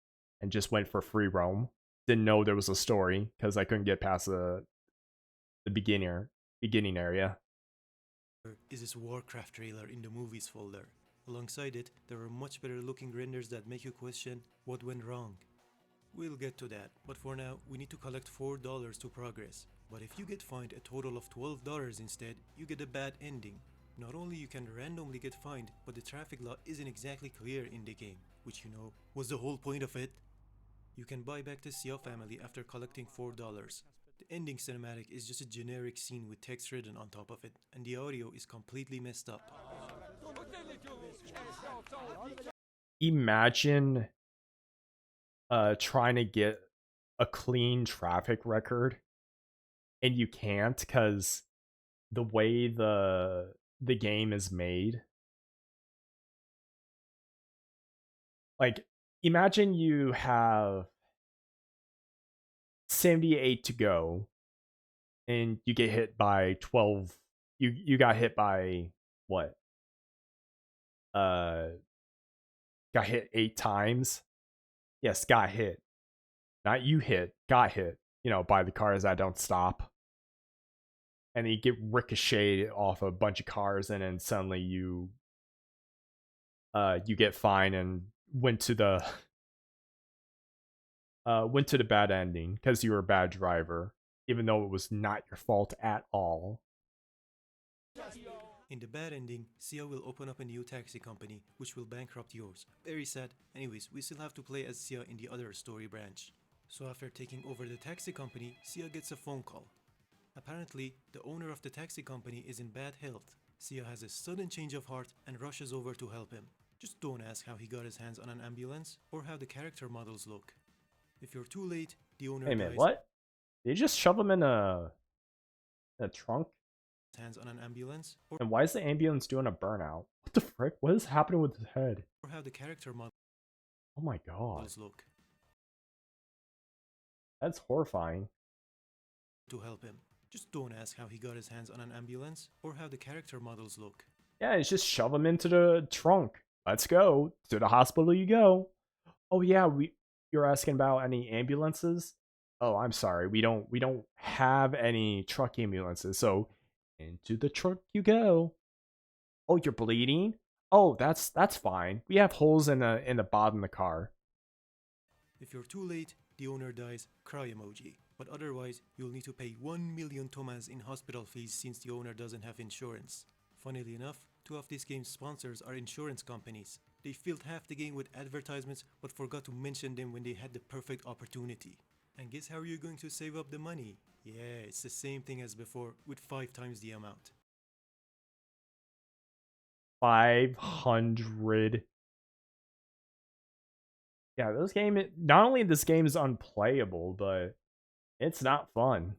and just went for free roam. Didn't know there was a story because I couldn't get past the beginning area. is this Warcraft trailer in the movies folder. Alongside it, there are much better looking renders that make you question what went wrong. We'll get to that, but for now, we need to collect $4 to progress. But if you get fined a total of $12 instead, you get a bad ending. Not only you can randomly get fined, but the traffic law isn't exactly clear in the game, which you know was the whole point of it. You can buy back the Sia family after collecting $4. The ending cinematic is just a generic scene with text written on top of it, and the audio is completely messed up. Imagine trying to get a clean traffic record and you can't because the way the game is made. Like, imagine you have 78 to go and you get hit by 12. You got hit by what? Got hit 8 times. Yes, got hit. Not you hit, got hit, by the cars that don't stop. And you get ricocheted off a bunch of cars, and then suddenly you get fined and went to the bad ending because you were a bad driver, even though it was not your fault at all. In the bad ending, Sia will open up a new taxi company, which will bankrupt yours. Very sad. Anyways, we still have to play as Sia in the other story branch. So after taking over the taxi company, Sia gets a phone call. Apparently, the owner of the taxi company is in bad health. Sia has a sudden change of heart and rushes over to help him. Just don't ask how he got his hands on an ambulance or how the character models look. If you're too late, the owner Hey man, dies. what? Did you just shove him in a trunk? Hands on an ambulance or And why is the ambulance doing a burnout? What the frick? What is happening with his head? how the character Oh my god. models look. That's horrifying. To help him. Just don't ask how he got his hands on an ambulance or how the character models look. Yeah, it's just shove him into the trunk. Let's go. To the hospital you go. Oh yeah, you're asking about any ambulances? Oh, I'm sorry. We don't have any truck ambulances. So into the truck you go. Oh, you're bleeding? Oh, that's fine. We have holes in the bottom of the car. If you're too late, the owner dies, cry emoji. But otherwise, you'll need to pay 1 million tomas in hospital fees since the owner doesn't have insurance. Funnily enough, 2 of this game's sponsors are insurance companies. They filled half the game with advertisements but forgot to mention them when they had the perfect opportunity. And guess how you're going to save up the money? Yeah, it's the same thing as before, with 5 times the amount. 500. Yeah, this game, not only this game is unplayable, but it's not fun.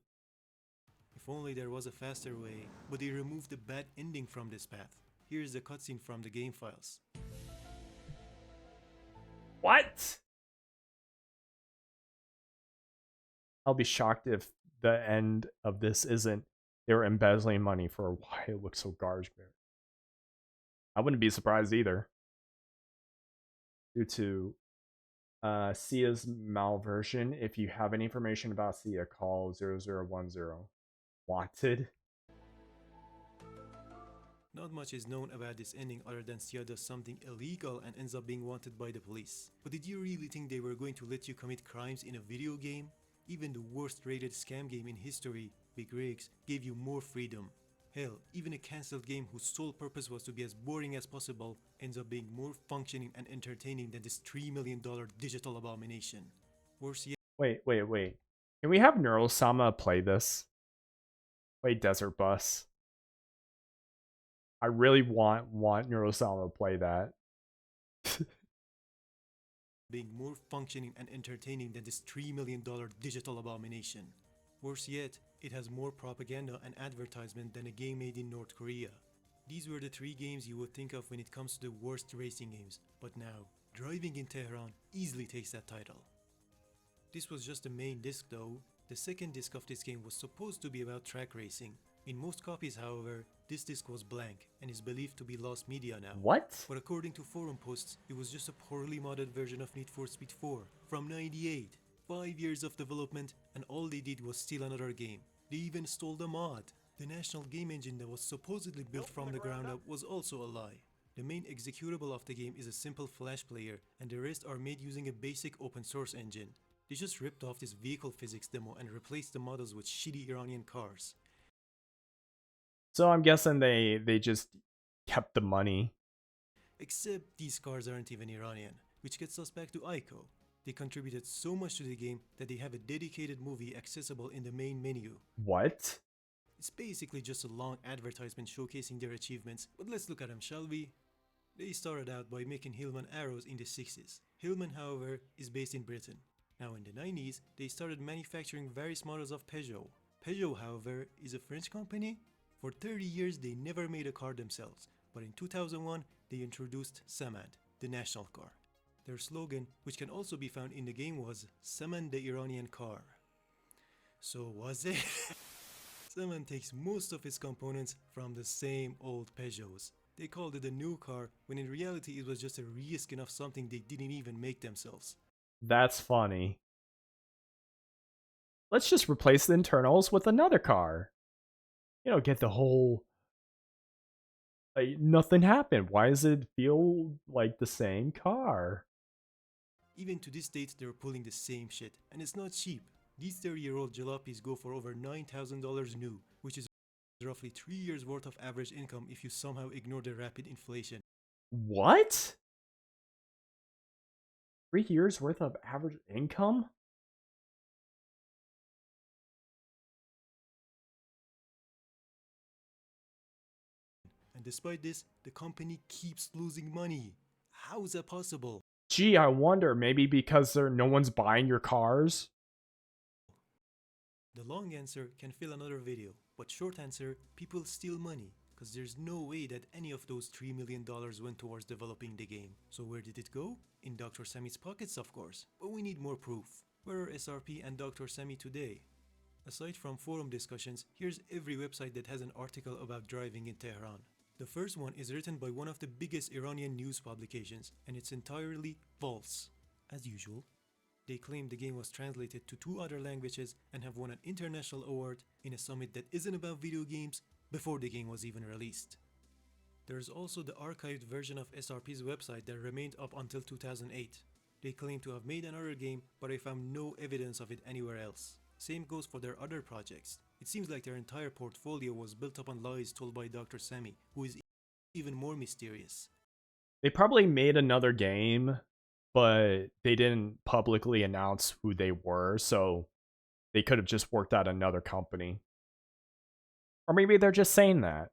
If only there was a faster way, but they removed the bad ending from this path. Here's the cutscene from the game files. What? I'll be shocked if the end of this isn't they're embezzling money for why it looks so garbage. I wouldn't be surprised either. Due to Sia's malversion. If you have any information about Sia, call 0010. Wanted? Not much is known about this ending other than Sia does something illegal and ends up being wanted by the police. But did you really think they were going to let you commit crimes in a video game? Even the worst rated scam game in history, Big Rigs, gave you more freedom. Hell, even a cancelled game whose sole purpose was to be as boring as possible ends up being more functioning and entertaining than this $3 million digital abomination. Worse yet, Wait. Can we have Neurosama play this? Play Desert Bus. I really want Neurosama to play that. being more functioning and entertaining than this $3 million digital abomination. Worse yet, it has more propaganda and advertisement than a game made in North Korea. These were the 3 games you would think of when it comes to the worst racing games, but now, Driving in Tehran easily takes that title. This was just the main disc though. The second disc of this game was supposed to be about track racing. In most copies, however, this disc was blank and is believed to be lost media now. What? But according to forum posts, it was just a poorly modded version of Need for Speed 4 from '98. 5 years of development and all they did was steal another game. They even stole the mod. The National Game Engine that was supposedly built from the ground up was also a lie. The main executable of the game is a simple flash player and the rest are made using a basic open source engine. They just ripped off this vehicle physics demo and replaced the models with shitty Iranian cars. So I'm guessing they just kept the money. Except these cars aren't even Iranian, which gets us back to Ico. They contributed so much to the game that they have a dedicated movie accessible in the main menu. What? It's basically just a long advertisement showcasing their achievements, but let's look at them, shall we? They started out by making Hillman arrows in the 60s. Hillman, however, is based in Britain. Now in the 90s, they started manufacturing various models of Peugeot. Peugeot, however, is a French company. For 30 years, they never made a car themselves, but in 2001, they introduced Samand, the national car. Their slogan, which can also be found in the game, was Samand the Iranian car. So was it? Samand takes most of its components from the same old Peugeots. They called it a new car, when in reality it was just a reskin of something they didn't even make themselves. That's funny. Let's just replace the internals with another car. You know, get the whole... nothing happened. Why does it feel like the same car? Even to this date, they're pulling the same shit, and it's not cheap. These 30-year-old jalopies go for over $9,000 new, which is roughly 3 years worth of average income if you somehow ignore the rapid inflation. What? 3 years worth of average income? And despite this, the company keeps losing money. How is that possible? Gee, I wonder, maybe because no one's buying your cars? The long answer can fill another video, but short answer, people steal money, because there's no way that any of those $3 million went towards developing the game. So where did it go? In Dr. Sammy's pockets, of course, but we need more proof. Where are SRP and Dr. Sammy today? Aside from forum discussions, here's every website that has an article about driving in Tehran. The first one is written by one of the biggest Iranian news publications, and it's entirely false. As usual, they claim the game was translated to 2 other languages and have won an international award in a summit that isn't about video games before the game was even released. There's also the archived version of SRP's website that remained up until 2008. They claim to have made another game, but I found no evidence of it anywhere else. Same goes for their other projects. It seems like their entire portfolio was built upon lies told by Dr. Sammy, who is even more mysterious. They probably made another game, but they didn't publicly announce who they were, so they could have just worked at another company. Or maybe they're just saying that.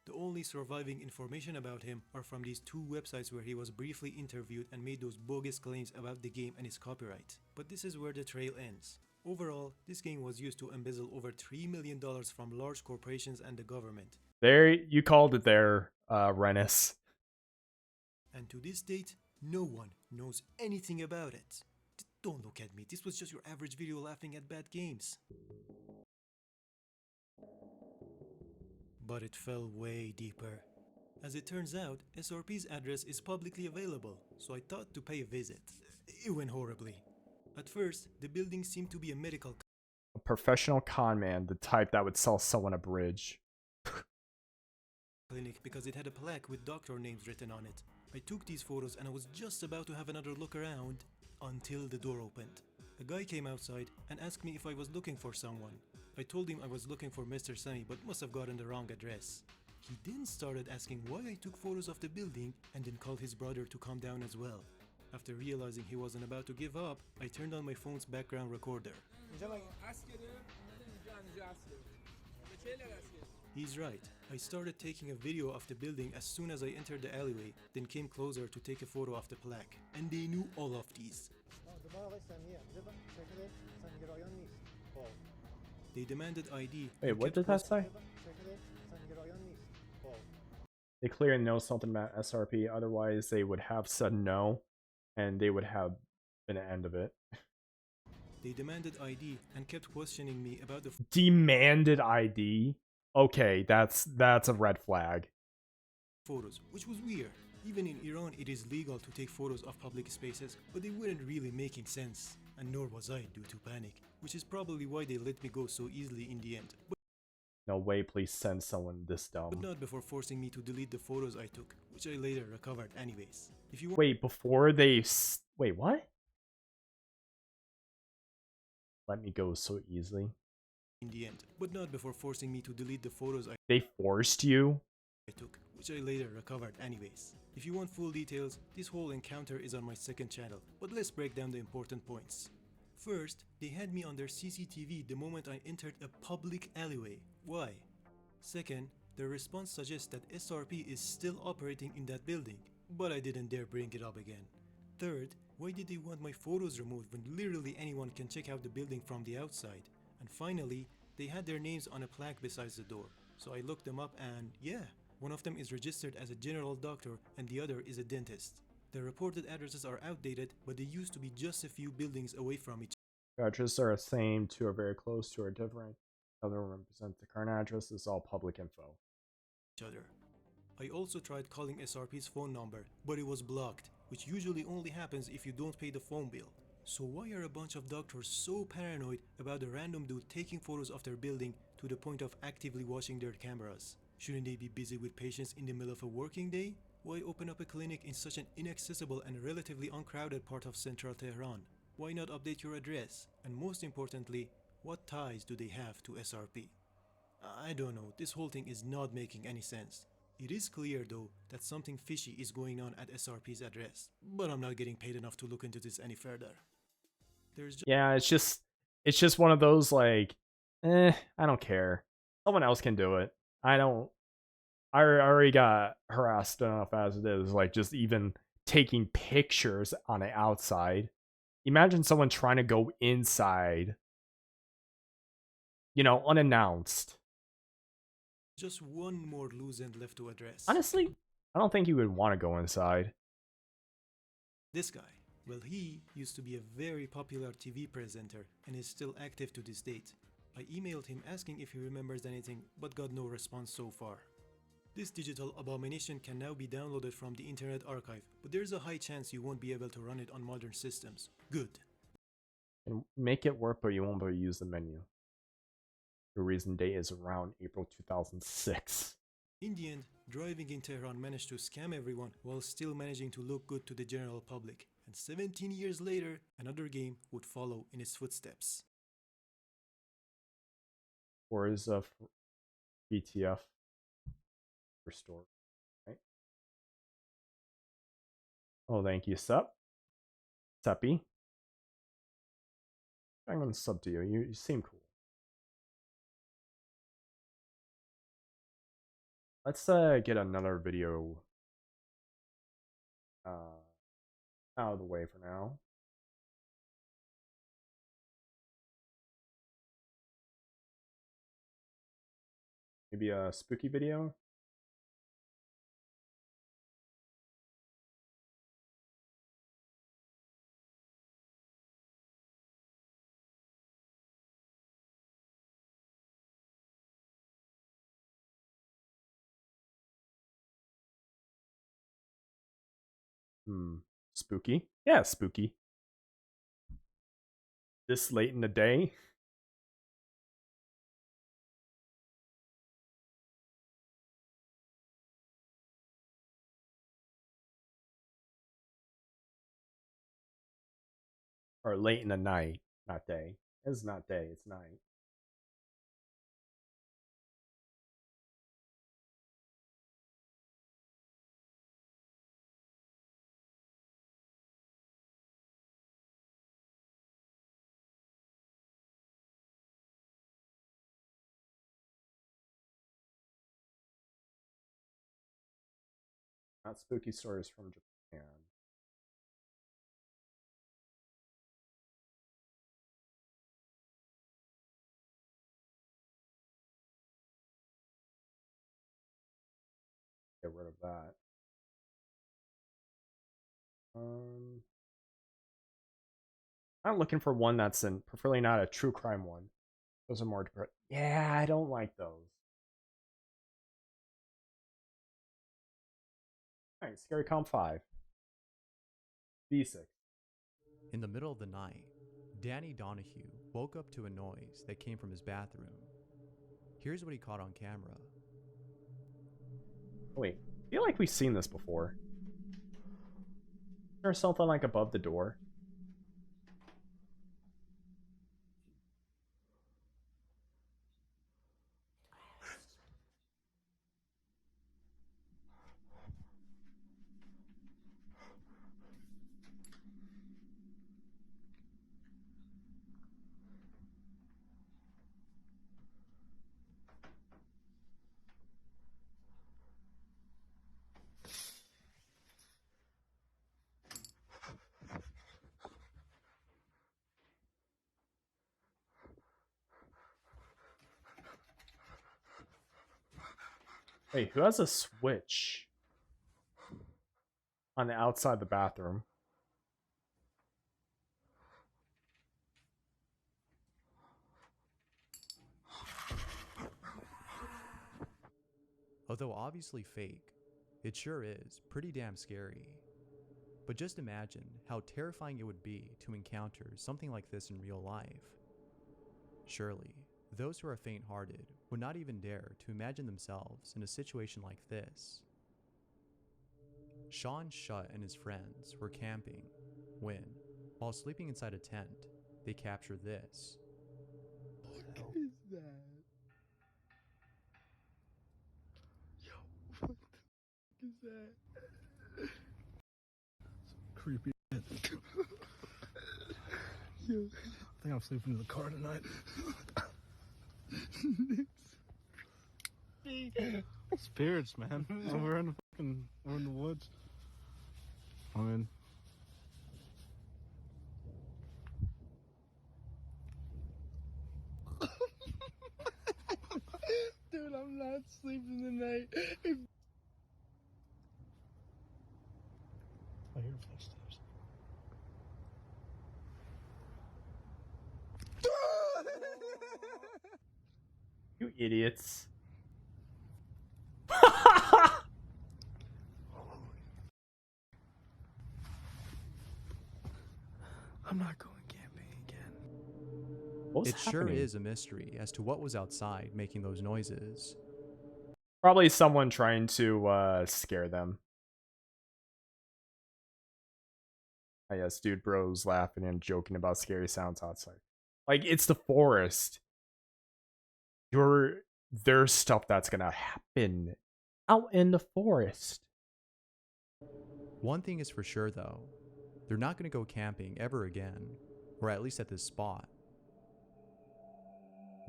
The only surviving information about him are from these 2 websites where he was briefly interviewed and made those bogus claims about the game and its copyright. But this is where the trail ends. Overall, this game was used to embezzle over $3 million from large corporations and the government. There, you called it there, Rennis. And to this date, no one knows anything about it. Don't look at me, this was just your average video laughing at bad games. But it fell way deeper. As it turns out, SRP's address is publicly available, so I thought to pay a visit. It went horribly. At first, the building seemed to be a medical A professional con man, the type that would sell someone a bridge. clinic because it had a plaque with doctor names written on it. I took these photos and I was just about to have another look around until the door opened. A guy came outside and asked me if I was looking for someone. I told him I was looking for Mr. Sammy but must have gotten the wrong address. He then started asking why I took photos of the building and then called his brother to come down as well. After realizing he wasn't about to give up, I turned on my phone's background recorder. He's right. I started taking a video of the building as soon as I entered the alleyway, then came closer to take a photo of the plaque. And they knew all of these. They demanded ID. Wait, what did that say? They clearly know something about SRP, otherwise they would have said no, and they would have been the end of it. They demanded ID and kept questioning me about the Demanded ID? Okay, that's a red flag. photos, which was weird. Even in Iran, it is legal to take photos of public spaces, but they weren't really making sense. And nor was I due to panic, which is probably why they let me go so easily in the end. No way, please send someone this dumb. But not before forcing me to delete the photos I took, which I later recovered anyways. If you Wait, before they... Wait, what? Let me go so easily. in the end, but not before forcing me to delete the photos I They forced you? took, which which I later recovered anyways. If you want full details, this whole encounter is on my second channel, but let's break down the important points. First, they had me on their CCTV the moment I entered a public alleyway. Why? Second, their response suggests that SRP is still operating in that building, but I didn't dare bring it up again. Third, why did they want my photos removed when literally anyone can check out the building from the outside? And finally, they had their names on a plaque beside the door, so I looked them up and yeah, one of them is registered as a general doctor and the other is a dentist. The reported addresses are outdated, but they used to be just a few buildings away from each Addresses are the same, two are very close, two are different. Other one represents the current address. This is all public info. other. I also tried calling SRP's phone number, but it was blocked, which usually only happens if you don't pay the phone bill. So why are a bunch of doctors so paranoid about a random dude taking photos of their building to the point of actively watching their cameras? Shouldn't they be busy with patients in the middle of a working day? Why open up a clinic in such an inaccessible and relatively uncrowded part of central Tehran? Why not update your address? And most importantly, what ties do they have to SRP? I don't know, this whole thing is not making any sense. It is clear though that something fishy is going on at SRP's address, but I'm not getting paid enough to look into this any further. There's just Yeah, it's just one of those like, I don't care. Someone else can do it. I don't. I already got harassed enough as it is. Like just even taking pictures on the outside. Imagine someone trying to go inside, unannounced. one more loose end left to address. Honestly, I don't think you would want to go inside. This guy, well, he used to be a very popular TV presenter and is still active to this date. I emailed him asking if he remembers anything, but got no response so far. This digital abomination can now be downloaded from the Internet Archive, but there's a high chance you won't be able to run it on modern systems. Good. And make it work, but you won't be able to use the menu. The reason date is around April 2006. In the end, Driving in Tehran managed to scam everyone while still managing to look good to the general public. And 17 years later, another game would follow in its footsteps. Or is BTF restored, right? Oh, thank you, Sup. Suppy. I'm gonna sub to you. You seem cool. Let's get another video out of the way for now. Maybe a spooky video. Spooky? Yeah, spooky. This late in the day? Or late in the night, not day. It's not day, it's night. Not spooky stories from Japan. Get rid of that. I'm looking for one that's preferably not a true crime one. Those are more depressing. Yeah, I don't like those. Alright, Scary Comp 5. D6. In the middle of the night, Danny Donahue woke up to a noise that came from his bathroom. Here's what he caught on camera. Wait, I feel like we've seen this before. There's something like above the door. Wait, who has a switch on the outside of the bathroom? Although obviously fake, it sure is pretty damn scary. But just imagine how terrifying it would be to encounter something like this in real life. Surely, those who are faint-hearted would not even dare to imagine themselves in a situation like this. Sean Shutt and his friends were camping when, while sleeping inside a tent, they captured this. What is that? Yo, what the f is that? Creepy. Yo, I think I'm sleeping in the car tonight. Spirits, man. We're in the woods. I mean, dude, I'm not sleeping tonight. I hear footsteps. You idiots. I'm not going camping again. What's It sure happening? is a mystery as to what was outside making those noises. Probably someone trying to scare them. I guess dude bros laughing and joking about scary sounds outside. Like, it's the forest. There's stuff that's gonna happen out in the forest. One thing is for sure though, they're not going to go camping ever again, or at least at this spot.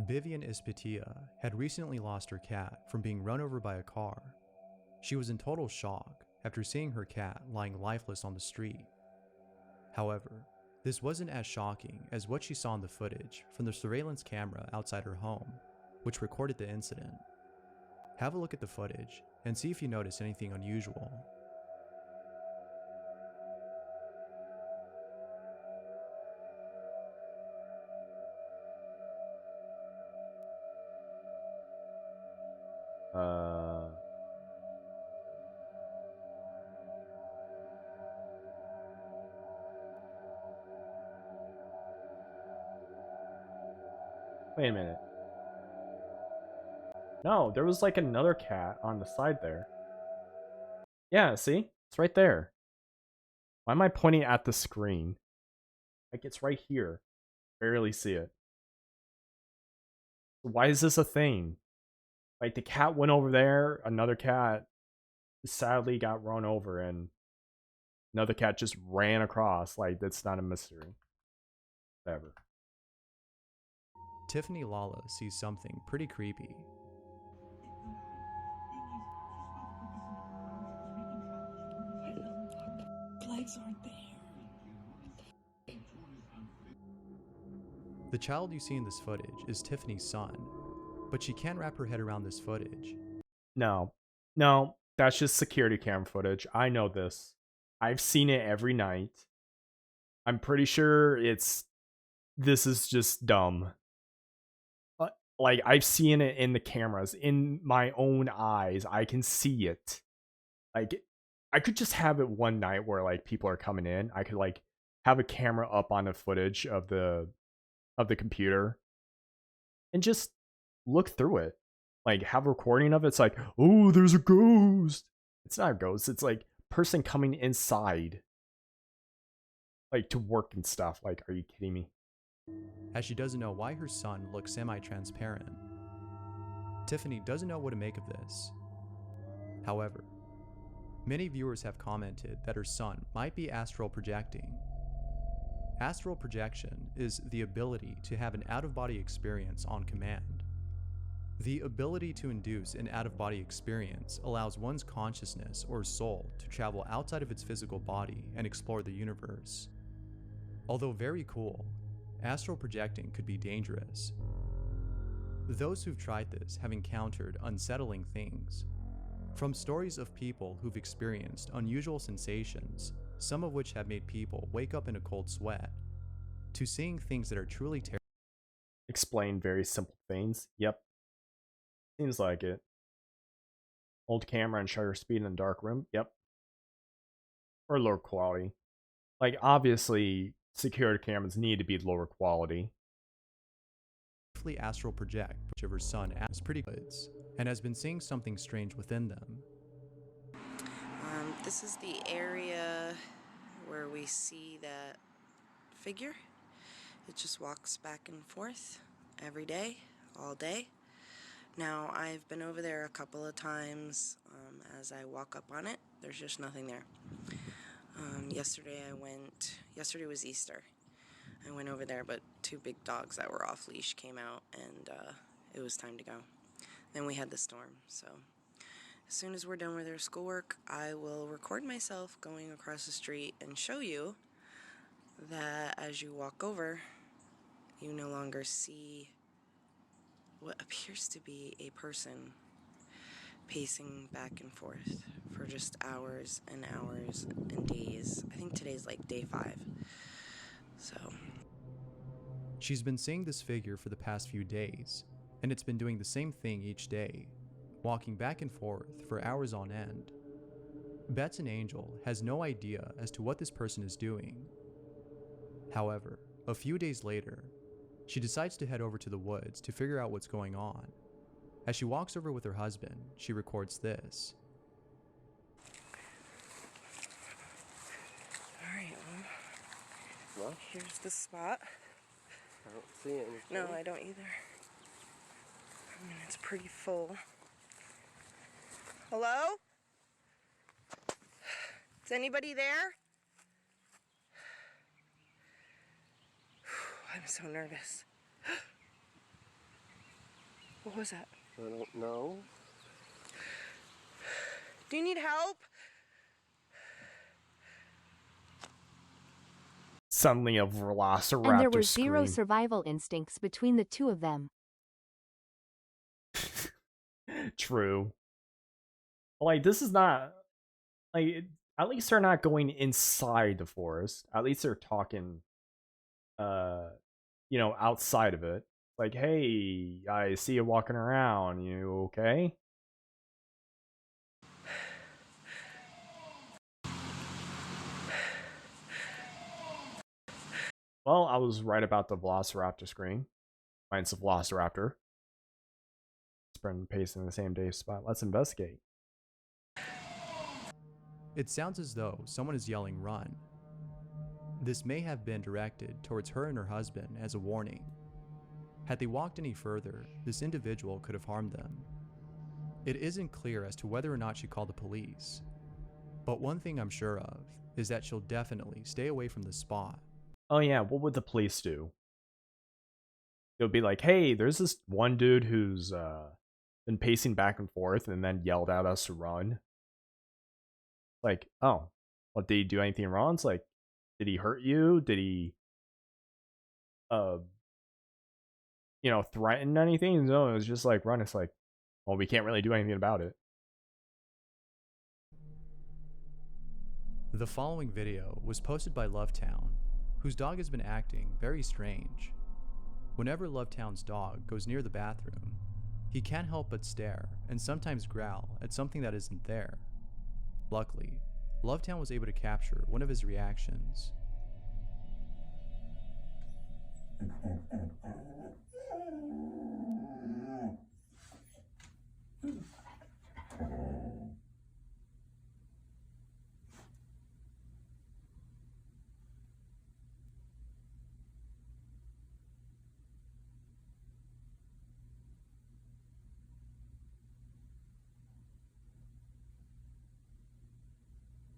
Vivian Ispitia had recently lost her cat from being run over by a car. She was in total shock after seeing her cat lying lifeless on the street. However, this wasn't as shocking as what she saw in the footage from the surveillance camera outside her home, which recorded the incident. Have a look at the footage and see if you notice anything unusual. Wait a minute. No, there was like another cat on the side there. Yeah, see? It's right there. Why am I pointing at the screen? Like, it's right here. Barely see it. Why is this a thing? Like, the cat went over there, another cat sadly got run over, and another cat just ran across. Like, that's not a mystery. Whatever. Tiffany Lala sees something pretty creepy. Legs aren't there. The child you see in this footage is Tiffany's son, but she can't wrap her head around this footage. No, that's just security camera footage. I know this. I've seen it every night. I'm pretty sure this is just dumb. Like, I've seen it in the cameras, in my own eyes. I can see it. Like, I could just have it one night where, like, people are coming in. I could, like, have a camera up on the footage of the computer and just look through it. Like, have a recording of it. It's like, oh, there's a ghost. It's not a ghost. It's like person coming inside, like, to work and stuff. Like, are you kidding me? As she doesn't know why her son looks semi-transparent. Tiffany doesn't know what to make of this. However, many viewers have commented that her son might be astral projecting. Astral projection is the ability to have an out-of-body experience on command. The ability to induce an out-of-body experience allows one's consciousness or soul to travel outside of its physical body and explore the universe. Although very cool, astral projecting could be dangerous. Those who've tried this have encountered unsettling things, From stories of people who've experienced unusual sensations, some of which have made people wake up in a cold sweat, to seeing things that are truly terrifying. Explain very simple things. Yep. Seems like it. Hold camera and shutter speed in a dark room. Yep. Or lower quality. Like, obviously, security cameras need to be lower quality. Astral project which of her son as pretty goods and has been seeing something strange within them. This is the area where we see that figure. It just walks back and forth every day, all day. Now, I've been over there a couple of times. As I walk up on it, there's just nothing there. Yesterday was Easter. I went over there, but 2 big dogs that were off leash came out, and it was time to go. Then we had the storm, so as soon as we're done with our schoolwork, I will record myself going across the street and show you that as you walk over, you no longer see what appears to be a person pacing back and forth for just hours and hours and days. I think today's like day 5. So she's been seeing this figure for the past few days, and it's been doing the same thing each day, walking back and forth for hours on end. Bets and Angel has no idea as to what this person is doing. However, a few days later, she decides to head over to the woods to figure out what's going on. As she walks over with her husband, she records this. alright, well, here's the spot. I don't see anything. No, I don't either. I mean, it's pretty full. Hello? Is anybody there? I'm so nervous. What was that? I don't know. Do you need help? Suddenly a velociraptor And there were zero scream. survival instincts between the two of them. True. Like, this is not... Like, at least they're not going inside the forest. At least they're talking, you know, outside of it. Like, hey, I see you walking around. You okay? Well, I was right about the velociraptor scream. Mine's a velociraptor. Sprint and pace in the same day spot. Let's investigate. It sounds as though someone is yelling "run." This may have been directed towards her and her husband as a warning. Had they walked any further, this individual could have harmed them. It isn't clear as to whether or not she called the police, but one thing I'm sure of is that she'll definitely stay away from the spot. Oh yeah, what would the police do? They'll be like, hey, there's this one dude who's been pacing back and forth and then yelled at us to run. Like, oh, well, did he do anything wrong? It's like, did he hurt you? Did he, you know, threaten anything? No, it was just like, run. It's like, well, we can't really do anything about it. The following video was posted by Lovetown, whose dog has been acting very strange. Whenever Lovetown's dog goes near the bathroom, he can't help but stare and sometimes growl at something that isn't there. Luckily, Lovetown was able to capture one of his reactions.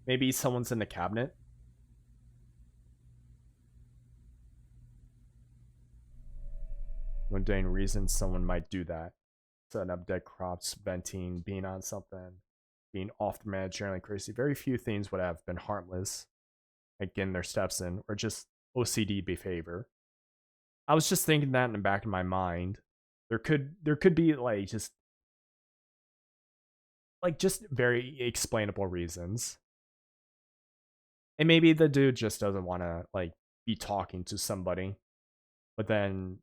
Maybe someone's in the cabinet. Mundane reasons someone might do that. Setting up dead crops, venting, being on something, being off the mad, generally crazy. Very few things would have been harmless, like getting their steps in, or just OCD behavior. I was just thinking that in the back of my mind. There could be like just like just very explainable reasons. And maybe the dude just doesn't want to like be talking to somebody, but then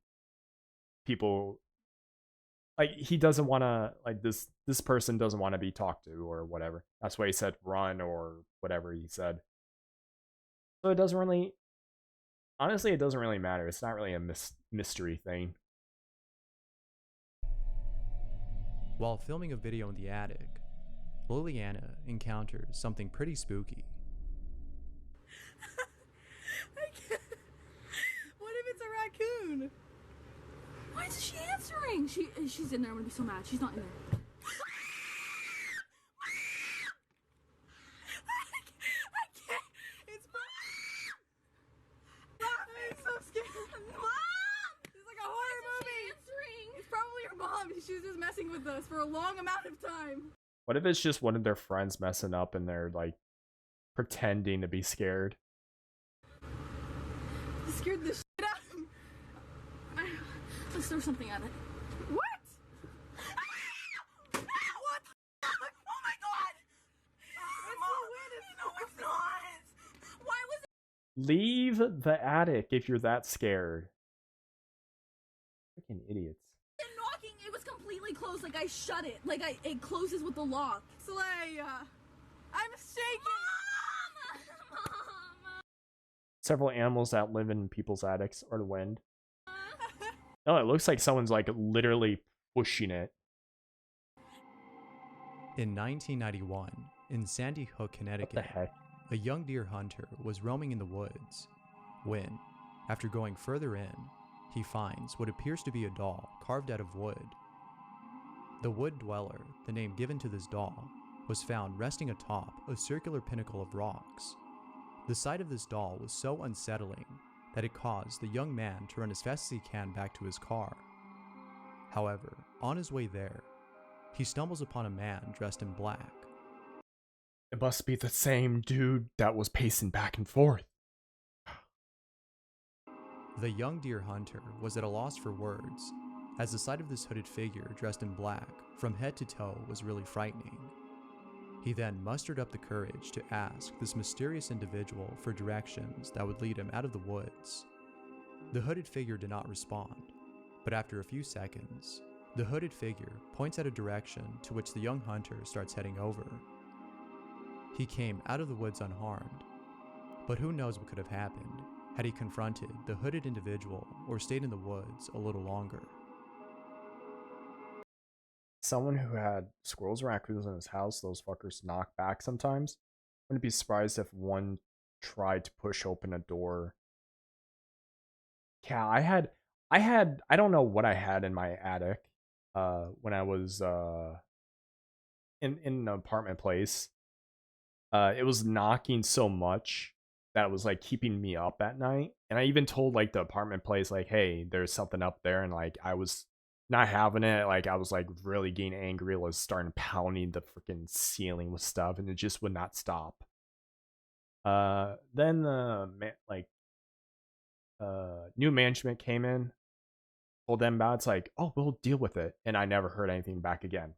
people like he doesn't want to like this person doesn't want to be talked to or whatever. That's why he said run or whatever he said. So it doesn't really, honestly, it doesn't really matter. It's not really a mystery thing. While filming a video in the attic, Liliana encounters something pretty spooky. I can't. What if it's a raccoon? Why isn't she answering? She's in there. I'm gonna be so mad. She's not in there. I can't. It's I'm so scared. Mom! It's like a horror movie. Answering. It's probably her mom. She was just messing with us for a long amount of time. What if it's just one of their friends messing up and they're like pretending to be scared? It scared the shit out of me. Let's throw something at it. What? What the fuck? Oh my god! No, it's not! Why was it? Leave the attic if you're that scared. Freaking idiots. Knocking, it was completely closed. Like I shut it. Like it closes with the lock. Slay, I'm shaking. Mom! Several animals that live in people's attics or the wind. No, it looks like someone's like literally pushing it. In 1991, in Sandy Hook, Connecticut, What the heck? a young deer hunter was roaming in the woods when, after going further in, he finds what appears to be a doll carved out of wood. The Wood Dweller, the name given to this doll, was found resting atop a circular pinnacle of rocks. The sight of this doll was so unsettling that it caused the young man to run as fast as he can back to his car. However, on his way there, he stumbles upon a man dressed in black. It must be the same dude that was pacing back and forth. The young deer hunter was at a loss for words, as the sight of this hooded figure dressed in black from head to toe was really frightening. He then mustered up the courage to ask this mysterious individual for directions that would lead him out of the woods. The hooded figure did not respond, but after a few seconds, the hooded figure points out a direction to which the young hunter starts heading over. He came out of the woods unharmed, but who knows what could have happened had he confronted the hooded individual or stayed in the woods a little longer. Someone who had squirrels and raccoons in his house, those fuckers knock back sometimes. Wouldn't be surprised if one tried to push open a door. Yeah, I don't know what I had in my attic when I was in an apartment place. It was knocking so much that it was like keeping me up at night. And I even told like the apartment place like, hey, there's something up there, and like I was not having it. Like I was like really getting angry. I was starting pounding the freaking ceiling with stuff, and it just would not stop. Then the new management came in, told them about it. It's like, oh, we'll deal with it, and I never heard anything back again.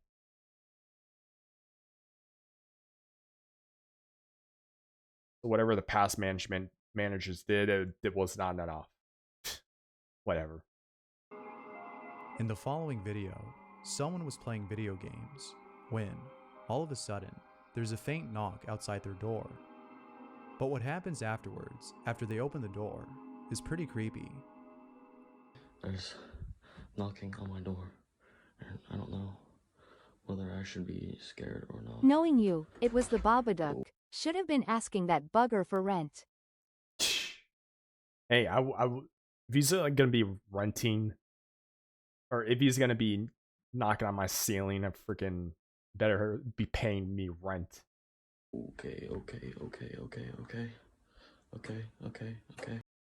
So whatever the past managers did, it was not enough. Whatever. In the following video, someone was playing video games when, all of a sudden, there's a faint knock outside their door. But what happens afterwards, after they open the door, is pretty creepy. There's knocking on my door, and I don't know whether I should be scared or not. Knowing you, it was the Babadook. Should have been asking that bugger for rent. Hey, if he's gonna be renting, or if he's gonna be knocking on my ceiling, I freaking better be paying me rent. Okay.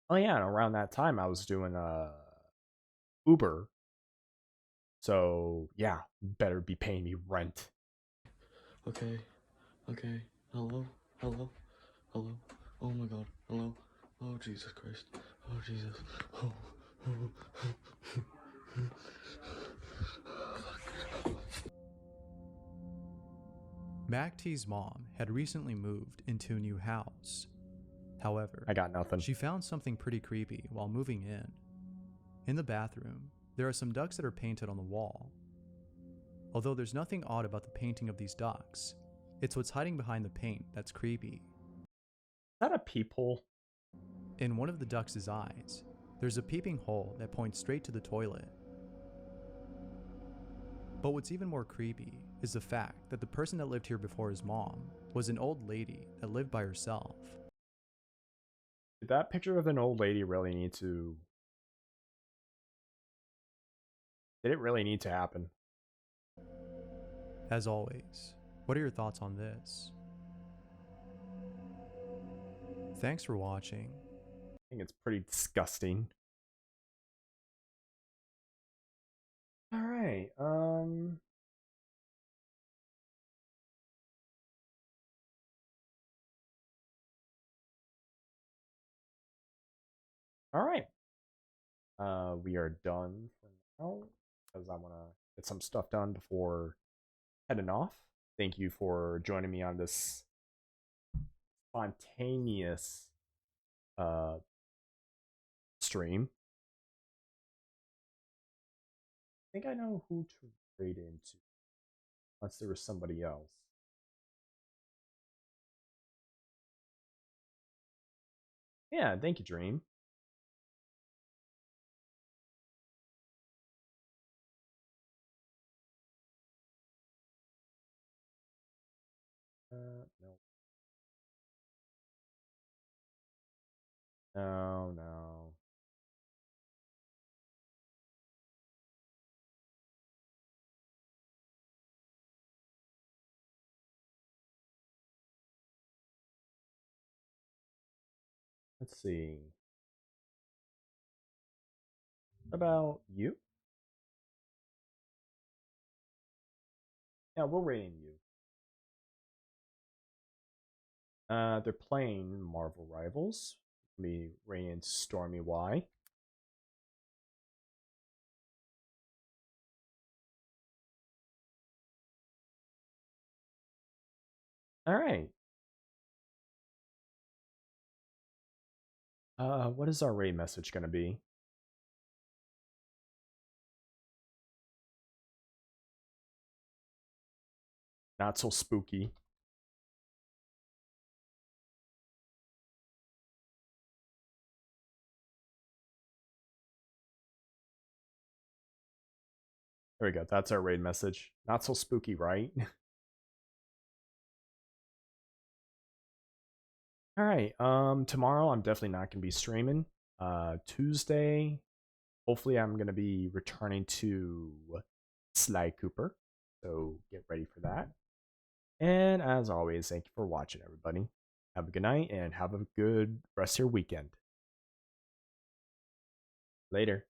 Oh yeah, and around that time I was doing Uber. So yeah, better be paying me rent. Okay. Hello. Oh my God. Hello. Oh Jesus Christ. Oh Jesus. Oh. Mac T's mom had recently moved into a new house. However, I got nothing. she found something pretty creepy while moving in. In the bathroom, there are some ducks that are painted on the wall. Although there's nothing odd about the painting of these ducks, it's what's hiding behind the paint that's creepy. Is that a peephole? In one of the ducks' eyes, there's a peeping hole that points straight to the toilet. But what's even more creepy is the fact that the person that lived here before his mom was an old lady that lived by herself. Did that picture of an old lady really need to... Did it really need to happen? As always, what are your thoughts on this? Thanks for watching. I think it's pretty disgusting. Alright, Alright. We are done for now, because I want to get some stuff done before heading off. Thank you for joining me on this spontaneous stream. I think I know who to trade into, unless there was somebody else. Yeah, thank you, Dream. No. No, no. Let's see. What about you? Yeah, we'll raid you. They're playing Marvel Rivals. Me raid Stormy Y. All right. What is our raid message gonna be? Not so spooky. There we go. That's our raid message. Not so spooky, right? All right. Tomorrow I'm definitely not gonna be streaming. Tuesday, hopefully I'm gonna be returning to Sly Cooper. So get ready for that. And as always, thank you for watching, everybody. Have a good night and have a good rest of your weekend. Later.